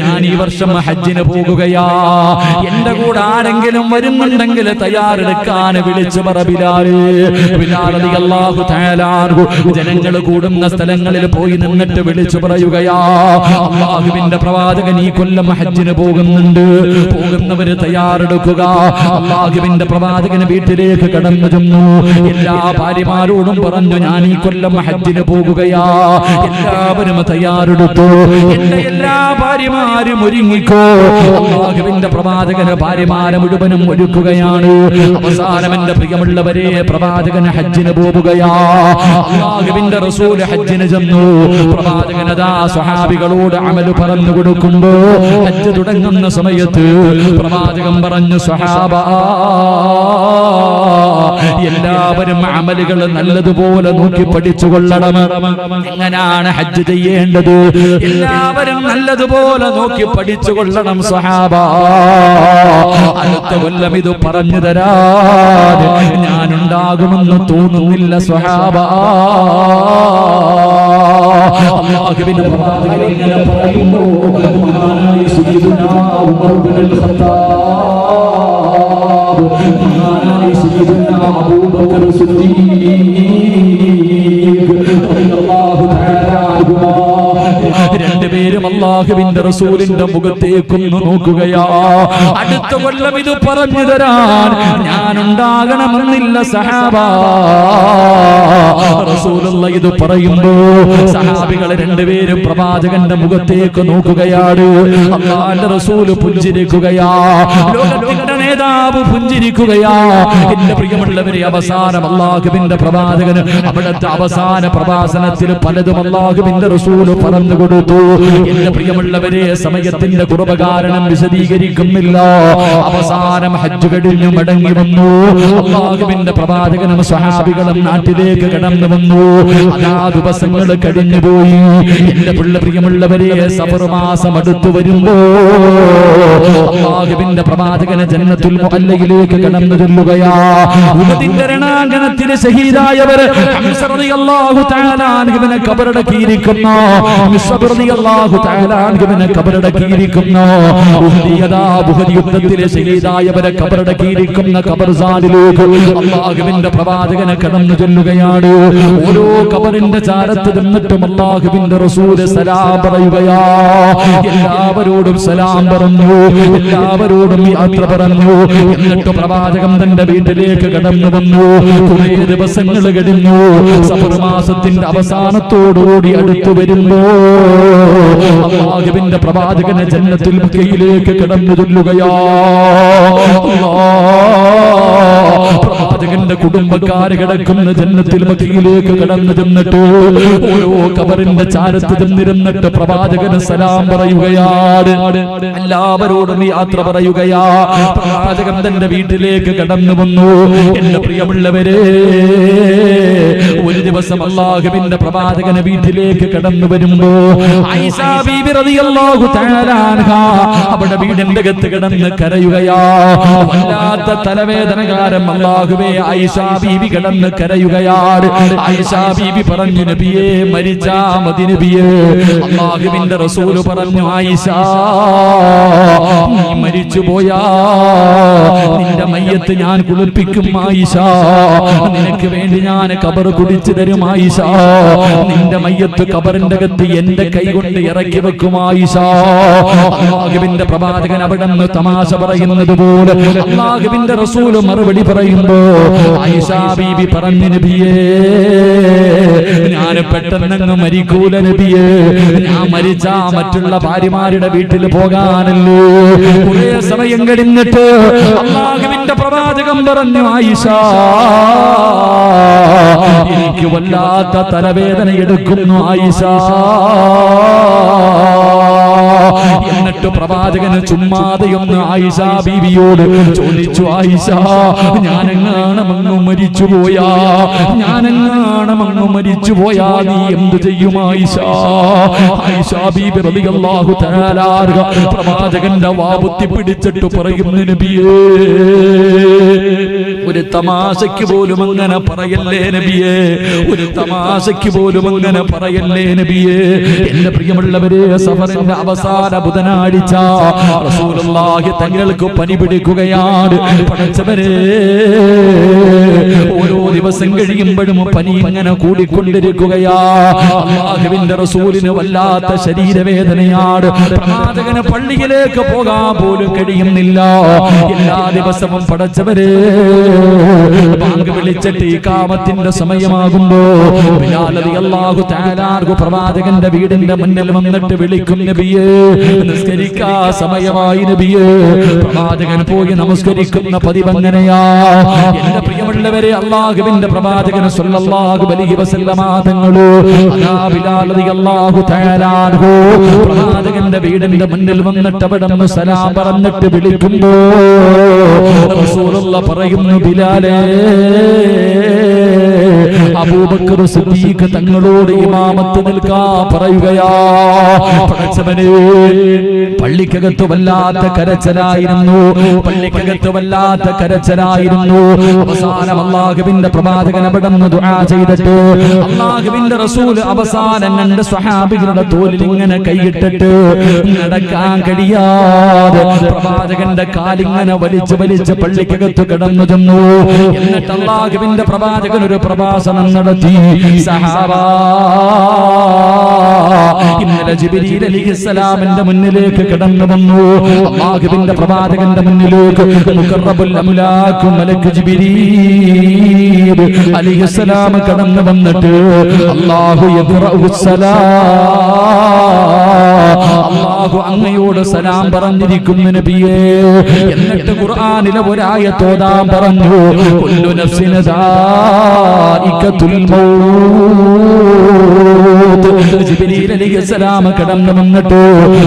ഞാൻ ഈ വർഷം ഹജ്ജിന് പോകുകയാ, എന്റെ കൂടെ ആരെങ്കിലും വരുന്നുണ്ടെങ്കിൽ തയ്യാറെടുക്കാൻ വിളിച്ചു പറ ബിലാലേ. ബിലാൽ റളിയല്ലാഹു തആല ജനങ്ങൾ കൂടുന്ന സ്ഥലങ്ങളിൽ പോയി നിന്നിട്ട് വിളിച്ചു പറയുകയാ, അല്ലാഹുവിന്റെ പ്രവാചകൻ ഈ കൊല്ലം ഹജ്ജിന് പോകുന്നുണ്ട്, പോകുന്നവര് തയ്യാറെടുക്കുക. അല്ലാഹുവിന്റെ പ്രവാചകൻ വീട്ടിലേക്ക് കടന്നു കടന്നു ചെന്നു. എല്ലാ ഭാര്യമാരോടും പറഞ്ഞു, ഞാൻ ഈ കൊല്ലം ഹജ്ജിന് പോകുകയാ, എല്ലാവരും തയ്യാറെടുത്തു. എന്റെ എല്ലാ ഭാര്യമാരും ഒരുങ്ങിക്കോ. അല്ലാഹുവിന്റെ പ്രവാചകന് ഭാര്യമാരെ മുഴുവനും ഒരുക്കുകയാണ്. അവസാനം എന്റെ പ്രിയമുള്ളവരെ, പ്രവാചകൻ ഹജ്ജിന് പോവുകയാ. അല്ലാഹുവിന്റെ റസൂൽ ഹജ്ജിന് ചെന്നു. പ്രവാചകൻ അതാ സ്വഹാബികളോട് അമല് പറഞ്ഞു കൊടുക്കുമ്പോ ഹജ്ജ് തുടങ്ങുന്ന സമയത്ത് പ്രവാചകൻ പറഞ്ഞു, സ്വഹാബ, എല്ലാവരും അമലുകൾ നല്ലതുപോലെ നോക്കി പഠിച്ചു കൊള്ളണം. എങ്ങനെയാണ് ഹജ്ജ് ചെയ്യേണ്ടത് എല്ലാവരും നല്ലതുപോലെ നോക്കി പഠിച്ചു കൊള്ളണം സ്വഹാബ. അടുത്ത കൊല്ലം ഇത് പറഞ്ഞു തരാൻ ഞാനുണ്ടാകുമെന്ന് തോന്നുന്നില്ല സ്വഹാബ. അല്ലാഹുവിന്റെ പ്രവാചകൻ ഇങ്ങനെ പറയുന്നു, മഹാനായ സയ്യിദുനാ ഉമർ ഇബ്നുൽ ഖത്താബ്, മഹാനായ സയ്യിദുനാ അബൂബക്കർ സിദ്ദീഖ് റളിയല്ലാഹു തആല അൻഹുമാ രണ്ടുപേരും അല്ലാഹുവിന്റെ റസൂലിന്റെ മുഖത്തേക്കൊന്ന് നോക്കുകയാ. അടുത്ത കൊല്ലം ഇത് പറഞ്ഞു തരാൻ ഞാനുണ്ടാകണമെന്നില്ല സഹാബ. റസൂലുള്ള ഇത് പറയുമ്പോ സഹാബികൾ രണ്ടുപേരും പ്രവാചകന്റെ മുഖത്തേക്ക് നോക്കുകയാണ്. അല്ലാഹുവിന്റെ റസൂല് പുഞ്ചിരിക്കുകയാ, ലോകത്തിന്റെ നേതാവ് പുഞ്ചിരിക്കുകയാ. എന്റെ പ്രിയമുള്ളവരെ, അവസാനം അല്ലാഹുവിന്റെ പ്രവാചകന് അവിടുത്തെ അവസാന പ്രഭാഷണത്തിൽ പലതും അല്ലാഹുവിന്റെ റസൂല് പറഞ്ഞു കൊടുത്തു. എന്റെ പ്രിയമുള്ളവരെ, സമയത്തിന്റെ കുറവ് കാരണം വിശദീകരിക്കുന്നില്ല. അവസാനം ഹജ്ജ് കഴിഞ്ഞു മടങ്ങി വന്നു. അല്ലാഹുവിന്റെ പ്രവാചകനും സ്വഹാബികളും നാട്ടിലേക്ക് കടന്നു വന്നു. അതാ ദിവസങ്ങൾ കഴിഞ്ഞു പോയി. എന്റെ പ്രിയമുള്ളവരെ, സഫർ മാസം അടുത്തു വരുമ്പോ അല്ലാഹുവിന്റെ പ്രവാചകന് ജന്നത്തുൽ മുഅല്ലയിലേക്ക് കടന്നു ചെല്ലുകയാ. ഉഹദിന്റെ രണാങ്കണത്തിൽ ശഹീദായവർ ഹംസ റളിയല്ലാഹു തആല അൻഹുവിനെ ഖബറടക്കിയിരിക്കുന്ന ഖബറടക്കിയിരിക്കുന്ന ഉഹദ് യുദ്ധത്തിലെ ശഹീദായവരെ ഖബറടക്കിയിരിക്കുന്ന ഖബർസാനിലേക്ക് അല്ലാഹുവിന്റെ പ്രവാചകനെ കടന്നു ചെല്ലുകയാണ്. ഓരോ ഖബറിന്റെ ചാരത്ത് നിന്നിട്ടും അല്ലാഹുവിന്റെ റസൂല് സലാം പറയുകയാ. എല്ലാവരോടും സലാം പറഞ്ഞു, എല്ലാവരോടും യാത്ര പറഞ്ഞു. എന്നിട്ട് പ്രവാചകൻ തന്റെ വീട്ടിലേക്ക് കടന്നു വന്നു. കുറേ ദിവസങ്ങൾ കഴിഞ്ഞു. സഫർ മാസത്തിന്റെ അവസാനത്തോടുകൂടി അടുത്തു വരുമ്പോ അല്ലാഹുവിന്റെ പ്രവാചകനെ ജന്നത്തുൽ മക്കയിലേക്ക് കടന്നു ചെല്ലുകയാ. പ്രവാചകന്റെ കുടുംബക്കാര് കിടക്കുന്ന ജന്നത്തുൽ മക്കയിലേക്ക് കടന്നു ചെന്നിട്ട് ഓരോ ഖബറിന്റെ ചാരത്ത് ചെന്നിരുന്നിട്ട് പ്രവാചകന് സലാം പറയുകയാണ്. എല്ലാവരോടും യാത്ര പറയുകയാ. പ്രവാചകൻ തന്റെ വീട്ടിലേക്ക് കടന്നു വന്നു. എന്റെ പ്രിയമുള്ളവരെ, ഒരു ദിവസം അല്ലാഹുവിന്റെ പ്രവാചകനെ വീട്ടിലേക്ക് കടന്നു വരുമ്പോ ആയിഷ ബീബി റളിയല്ലാഹു തആല അൻഹാ അവിടെ വീടിന്റെ അകത്ത് കിടന്ന് കരയുകയാ. വല്ലാത്ത തലവേദന കാരണം അല്ലാഹുവേ, ആയിഷ ബീബി കിടന്ന് കരയുകയാണ്. ആയിഷ ബീബി പറഞ്ഞു, നബിയേ, മരിച്ചാ മതി നബിയേ. അല്ലാഹുവിന്റെ റസൂൽ പറഞ്ഞു, ആയിഷ, നീ മരിച്ചു പോയാ നിന്റെ മയ്യത്ത് ഞാൻ കുളിപ്പിക്കും ആയിഷ. നിനക്ക് വേണ്ടി ഞാൻ ഖബർ കുടിച്ചു തരും ആയിഷ. നിന്റെ മയ്യത്ത് ഖബറിന്റെ അകത്ത് എന്റെ കൈ കൊണ്ട് ഇറക്കി വെക്കും ആയിഷ. അല്ലാഹുവിന്റെ പ്രവാചകൻ അവിടെ നിന്ന് തമാശ പറയുന്നത് പോലെ അല്ലാഹുവിന്റെ റസൂൽ മറുപടി പറയുമ്പോ ആയിഷ ബീബി പറഞ്ഞു, നബിയേ, ഞാൻ പെട്ടെന്നങ്ങ് മരിക്കൂല നബിയേ. ഞാൻ മരിച്ചാ മറ്റുള്ള ഭാര്യമാരുടെ വീട്ടിൽ പോകാനല്ലോ. കുറേ സമയം കഴിഞ്ഞിട്ട് അല്ലാഹുവിന്റെ പ്രവാചകൻ പറഞ്ഞു, ആയിഷ, എനിക്ക് വല്ലാത്ത തലവേദന എടുക്കുന്നു ആയിഷ. എന്നിട്ട് പ്രവാചകന് ചുമ്മാതെയൊന്ന് ആയിഷ ബീവിയോട് ചോദിച്ചു, ആയിഷ, ഞാനെങ്ങാണമങ്ങ് മരിച്ചുപോയാ, ഞാനെങ്ങാണമങ്ങ് മരിച്ചുപോയാ നീ എന്ത് ചെയ്യും ആയിഷ? ആയിഷ ബീബി റളിയല്ലാഹു തആല അൻഹ പ്രവാചകന്റെ വാവുത്തി പിടിച്ചിട്ട് പറയുന്നു, നബിയേ, ഒരു തമാശയ്ക്ക് പോലും അങ്ങനെ പറയല്ലേ നബിയേ, ഒരു തമാശയ്ക്ക് പോലും അങ്ങനെ പറയല്ലേ നബിയേ. എന്റെ പ്രിയമുള്ളവരെ, സഫറിന്റെ അവസാന അവസാന ബുധനാഴ്ച റസൂലുള്ളാഹി തങ്ങൾക്ക് പനി പിടിക്കുകയാണ്. പടച്ചവരെ, ഓരോ ദിവസം കഴിയുമ്പോഴും പനി ഇങ്ങനെ കൂടിക്കൊണ്ടിരിക്കുകയാ. അല്ലാഹുവിന്റെ റസൂലിന് വല്ലാത്ത ശരീരവേദനയാണ്. പ്രവാചകന് പള്ളിയിലേക്ക് പോകാൻ പോലും കഴിയുന്നില്ല. എല്ലാ ദിവസവും പടച്ചവരെ ബാങ്ക് വിളിച്ചിട്ട് ഇഖാമത്തിന്റെ സമയമാകുമ്പോ ബിലാൽ റളിയല്ലാഹു തആല പ്രവാചകന്റെ വീടിന്റെ മുന്നിൽ വന്നിട്ട് വിളിക്കും, നബിയേ നിസ്കരിക്കാ സമയമായി നബിയേ. പ്രവാചകൻ പോയി നമസ്കരിക്കുന്ന പതിവ് അങ്ങനെയാ. എന്റെ പ്രിയമുള്ളവരെ, അല്ലാഹുവിന്റെ പ്രവാചകൻ സ്വല്ലല്ലാഹു അലൈഹി വസല്ലമ തങ്ങൾ അതാ ബിലാൽ റളിയല്ലാഹു തആല പ്രവാചകന്റെ വീടിന്റെ മുന്നിൽ വന്നിട്ട് അവിടെ നിന്ന് സലാം പറഞ്ഞിട്ട് വിളിക്കുമ്പോ റസൂലുള്ളാഹി പറയുന്നു, ബിലാലേ, അബൂബക്കർ സിദ്ദീഖ് തങ്ങളോട് ഇമാമത്ത് നിൽക്കാൻ പറയുകയാ. പടച്ചവനെ, പള്ളിക്കകത്ത് വല്ലാത്ത കരച്ചിലായിരുന്നു. പള്ളിക്കകത്ത് വല്ലാത്ത കരച്ചിലായിരുന്നു. അവസാനം അല്ലാഹുവിന്റെ പ്രവാചകൻ അവിടെ നിന്ന് ദുആ ചെയ്തിട്ട് അല്ലാഹുവിന്റെ റസൂൽ അവസാനം രണ്ട് സ്വഹാബികളുടെ തോളിൽ ഇങ്ങനെ കൈയിട്ടിട്ട് നടക്കാൻ കഴിയാതെ പ്രവാചകന്റെ കാലിങ്ങനെ വലിച്ച് വലിച്ച് പള്ളിക്കകത്ത് കിടന്നു ചെന്നു. എന്നിട്ട് അല്ലാഹുവിന്റെ പ്രവാചകൻ ഒരു പ്രഭാഷണം നടത്തി. സഹാബാ, ഇന്നലെ ജിബ്രീൽ അലൈഹിസ്സലാമിന്റെ മുന്നിലേക്ക് കടന്നു വന്നു. അല്ലാഹുവിന്റെ പ്രവാചകന്റെ മുന്നിലേക്ക് മുഖറബുൽ അംലാഖ് മലക്ക് ജിബ്രീൽ അലൈഹിസ്സലാം കടന്നു വന്നിട്ട് അല്ലാഹു അല്ലാഹു അങ്ങയോട് സലാം പറഞ്ഞിരിക്കുന്നു നബിയേ. എന്നിട്ട് ഖുർആനിലെ ഒരായത്ത് ഓതാൻ പറഞ്ഞു, കുല്ലു നഫ്സിൻ ദാഇഖത്തുൽ മൗത്ത്. ജിബ്രീൽ അലൈഹിസ്സലാം കടന്നു വന്നിട്ട്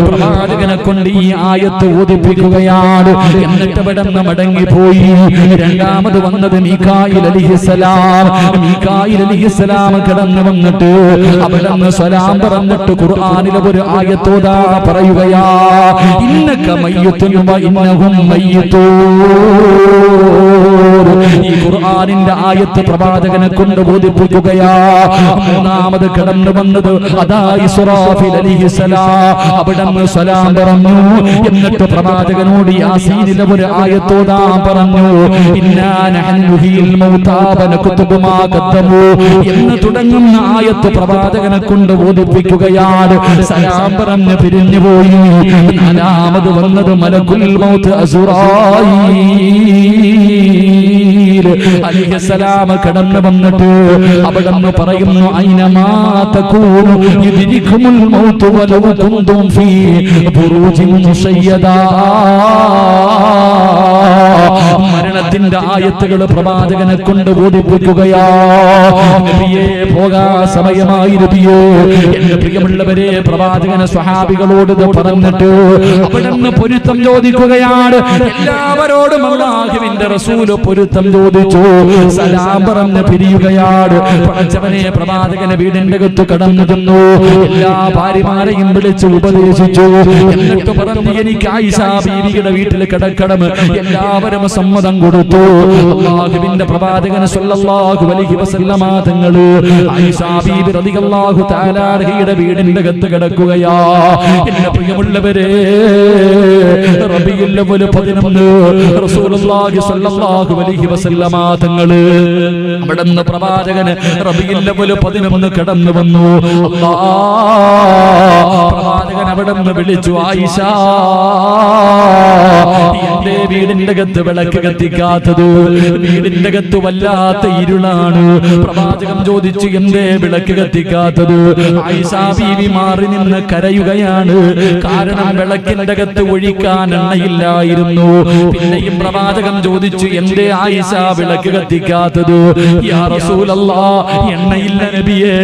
പ്രവാചകനെ കൊണ്ട് ഈ ആയത്ത് ഓതിപ്പിക്കുകയാണ്. എന്നിട്ട് അവിടെ നിന്ന് മടങ്ങിപ്പോയി. രണ്ടാമത് വന്നത് മീകായിൽ അലൈഹിസ്സലാം. മീകായിൽ അലൈഹിസ്സലാം കടന്നു വന്നിട്ട് അവിടെ നിന്ന് സലാം പറഞ്ഞിട്ട് ഖുർആനിലെ ഒരു ആയത്ത് ഓതാ പറയുകയാ, ഇന്നക മയ്യിത്തുൻ വ ഇന്നഹും മയ്യിത്തൂൻ. ഈ ഖുർആനിന്റെ ആയത്ത് പ്രവാചകനെ കൊണ്ട് ബോധിപ്പിക്കുകയാ. മൂന്നാമത് കടന്നു വന്നത് അതാ ഇസ്രാഫീൽ അലൈഹിസ്സലാം. അവിടെ നിന്ന് സലാം പറഞ്ഞു. എന്നിട്ട് പ്രവാചകനോട് യാസീനിലെ ഒരു ആയത്ത് ഓതാൻ പറഞ്ഞു, ഇന്നാ നഹ്നു നുഹീൽ മൗതാ വനക്തുബു മാ ഖദ്ദമു എന്ന് തുടങ്ങുന്ന ആയത്ത് പ്രവാചകനെ കൊണ്ട് ബോധിപ്പിക്കുകയാണ്. സലാം പറഞ്ഞ് പിരിഞ്ഞു പോയി. നാലാമത് വന്നത് മലക്കുൽ മൗത്ത് അസ്റായീൽ അലൈഹിസ്സലാം കടന്നു വന്നിട്ട് അവിടെ നിന്ന് പറയുന്നു, ഐനമാ തകൂനു യുദ്രികുമുൽ മൗത്ത് വലൗ കുന്തും ഫീ ബുറൂജിൻ മുശയ്യദാ. മരണത്തിന്റെ ആയത്തുകൾ പ്രവാചകനെ കൊണ്ട് ബോധിപ്പിക്കുകയാ. നബിയേ, പോകാ സമയമായി നബിയേ. എന്റെ പ്രിയമുള്ളവരെ, പ്രവാചകനെ സ്വഹാബികളോട് പറഞ്ഞിട്ട് അവിടെ നിന്ന് പൊരുത്തം ചോദിക്കുകയാണ്. എല്ലാവരോടും അല്ലാഹുവിന്റെ റസൂൽ പൊരുത്തം ചോദിച്ചു. സലാം പറഞ്ഞ് പിരിയുകയാണ്. പടച്ചവനെ, പ്രവാചകനെ വീടിന്റെ അകത്ത് കടന്നു ചെന്നു. എല്ലാ ഭാര്യമാരെയും വിളിച്ച് ഉപദേശിച്ചു. എന്നിട്ട് പറഞ്ഞു, എനിക്ക് ആയിഷാ ബീവിയുടെ വീട്ടിൽ കിടക്കണം. എല്ലാവരും സമ്മതം കൊടുത്തു. അല്ലാഹുവിന്റെ പ്രവാചകൻ സ്വല്ലല്ലാഹു അലൈഹി വസല്ലമ തങ്ങൾ ആയിഷാ ബീവി റളിയല്ലാഹു തആല അൻഹയുടെ വീടിന്റെ അകത്ത് കിടക്കുകയാ. എന്റെ പ്രിയമുള്ളവരെ, റബീഉൽ അവ്വൽ 11 റസൂലുള്ളാഹി സ്വല്ലല്ലാഹു അലൈഹി വസല്ലമ തങ്ങൾ അവിടെ നിന്ന് പ്രവാചകൻ റബീഉൽ അവ്വൽ 11 കടന്നു വന്നു. പ്രവാചകൻ അവിടെ നിന്ന് വിളിച്ചു, ആയിഷാ, എന്റെ വീടിന്റെ അകത്ത് വിളക്ക് കത്തിക്കാത്തത്? വീടിന്റെ അകത്ത് വല്ലാത്ത ഇരുളാണ്. പ്രവാചകൻ ചോദിച്ചു, എന്തേ വിളക്ക് കത്തിക്കാത്തത്? ആയിഷാ ബീവി മാറി നിന്ന് കരയുകയാണ്. കാരണം വിളക്കിന്റെ അകത്ത് ഒഴിക്കാൻ എണ്ണയില്ലായിരുന്നു. പിന്നെയും പ്രവാചകൻ ചോദിച്ചു, എന്തേ ആയിഷാ വിളക്ക് കത്തിക്കാത്തത്? യാ റസൂലല്ലാഹ്, എണ്ണയില്ല നബിയേ.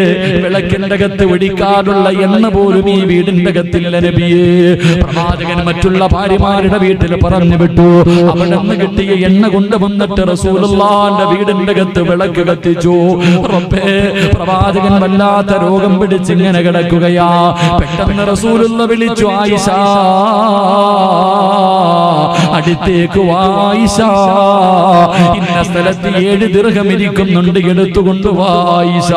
വിളക്കിന്റെ അകത്ത് ഒഴിക്കാനുള്ള എണ്ണ പോലും ഈ വീടിന്റെ അകത്തില്ല നബിയേ. പ്രവാചകൻ മറ്റുള്ള ഭാര്യമാരുടെ വീട്ടിൽ പറഞ്ഞു വിട്ടു. അവിടെ നിന്ന് കിട്ടിയ എണ്ണ കൊണ്ട് വന്നിട്ട് റസൂലുള്ളാഹിന്റെ വീടിന്റെ അകത്ത് വിളക്ക് കത്തിച്ചു. റബ്ബേ, പ്രവാചകൻ വല്ലാത്ത രോഗം പിടിച്ച് ഇങ്ങനെ കിടക്കുകയാ. പെട്ടെന്ന് റസൂലുള്ള വിളിച്ചു, ആയിഷാ, അടുത്തേക്ക് വാ ആയിഷ, ഇന്ന സ്ഥലത്ത് 7 ദിർഹം ഇരിക്കുന്നുണ്ട്, എടുത്തുകൊണ്ട് വാ ആയിഷ.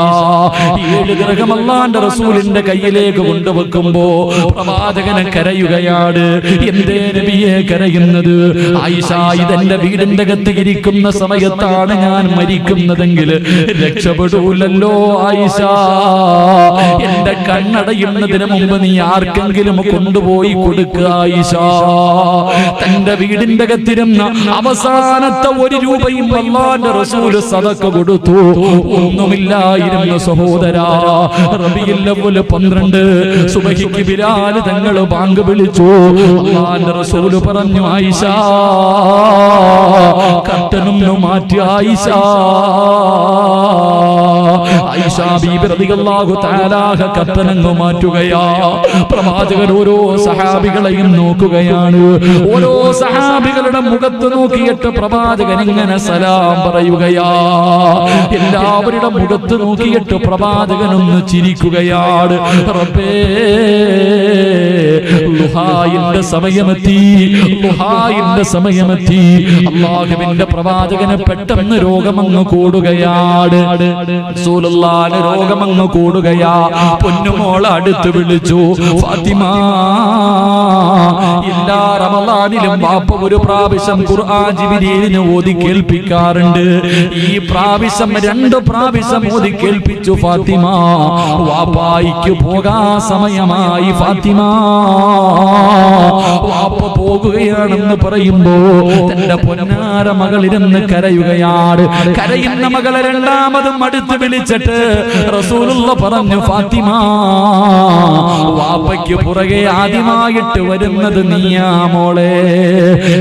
7 ദിർഹം അല്ലാഹുവിന്റെ റസൂലിന്റെ കയ്യിലേക്ക് കൊണ്ടുവെക്കുമ്പോ പ്രവാചകനെ കരയുകയാണ്. എന്തേ നബിയെ കരയുന്നത്? ആയിഷ, ഇതെന്റെ വീടിന്റെ അകത്ത് ഇരിക്കുന്ന സമയത്താണ് ഞാൻ മരിക്കുന്നതെങ്കിൽ രക്ഷപ്പെടൂലല്ലോ ആയിഷ. എന്റെ കണ്ണടയുന്നതിന് മുമ്പ് നീ ആർക്കെങ്കിലും കൊണ്ടുപോയി കൊടുക്കുക ആയിഷ. തന്റെ വീടിന്റെ അകത്തിരുന്ന അവസാനത്തെ 1 രൂപയും അല്ലാഹുവിന്റെ റസൂൽ സദഖ കൊടുത്തു. ഒന്നുമില്ലായിരുന്നു സഹോദരാ. റബീഉൽ അവ്വൽ 12 സുബഹിക്ക് ബിലാൽ തങ്ങൾ ബാങ്ക് വിളിച്ചു. അല്ലാഹുവിന്റെ റസൂൽ പറഞ്ഞു, ആയിഷ കർട്ടനൊന്ന് മാറ്റി ആയിഷ. ആയിഷ ബീബി റളിയല്ലാഹു തആല കർട്ടനങ്ങ് മാറ്റുകയാ. പ്രവാചകൻ ഓരോ സഹാബികളെയും നോക്കുകയാണ്. ഓരോ സഹാബികളുടെ മുഖത്ത് നോക്കിയിട്ട് പ്രവാചകൻ ഇങ്ങനെ സലാം പറയുകയാ. എല്ലാവരുടെ മുഖത്ത് നോക്കിയിട്ട് പ്രവാചകൻ ഒന്ന് ചിരിക്കുകയാണ്. റബ്ബേ, ളുഹായിന്റെ സമയമെത്തി, ളുഹായിന്റെ സമയമെത്തി. അല്ലാഹുവിന്റെ പ്രവാചകന് പെട്ടെന്ന് രോഗമങ്ങ് കൂടുകയാണ്. റസൂലുള്ളാഹിന്റെ രോഗമങ്ങ് കൂടുകയാ. പൊന്നുമോളെ അടുത്ത് വിളിച്ചു, ഫാത്തിമ. എല്ലാ റമളാനിലും ബാപ്പ ഒരു പ്രാവശ്യം ഖുർആൻ ജിബ്രീലിനെ ഓതി കേൾപ്പിക്കാറുണ്ട്. ഈ പ്രാവശ്യം 2 പ്രാവശ്യം ഓതി കേൾപ്പിച്ചു ഫാത്തിമ. വാപ്പായിക്ക് പോകാൻ സമയമായി ഫാത്തിമ. വാപ്പ പോകുകയാണെന്ന് പറയുമ്പോ തന്റെ പൊന്നാര മകളിരുന്ന് കരയുകയാണ്. കരയുന്ന മകളെ രണ്ടാമതും അടുത്ത് വിളിച്ചിട്ട് റസൂലുള്ള പറഞ്ഞു, ഫാത്തിമ, വാപ്പയ്ക്ക് പുറകെ ആദ്യമായിട്ട് വരുന്നത് നീയാ മോളെ.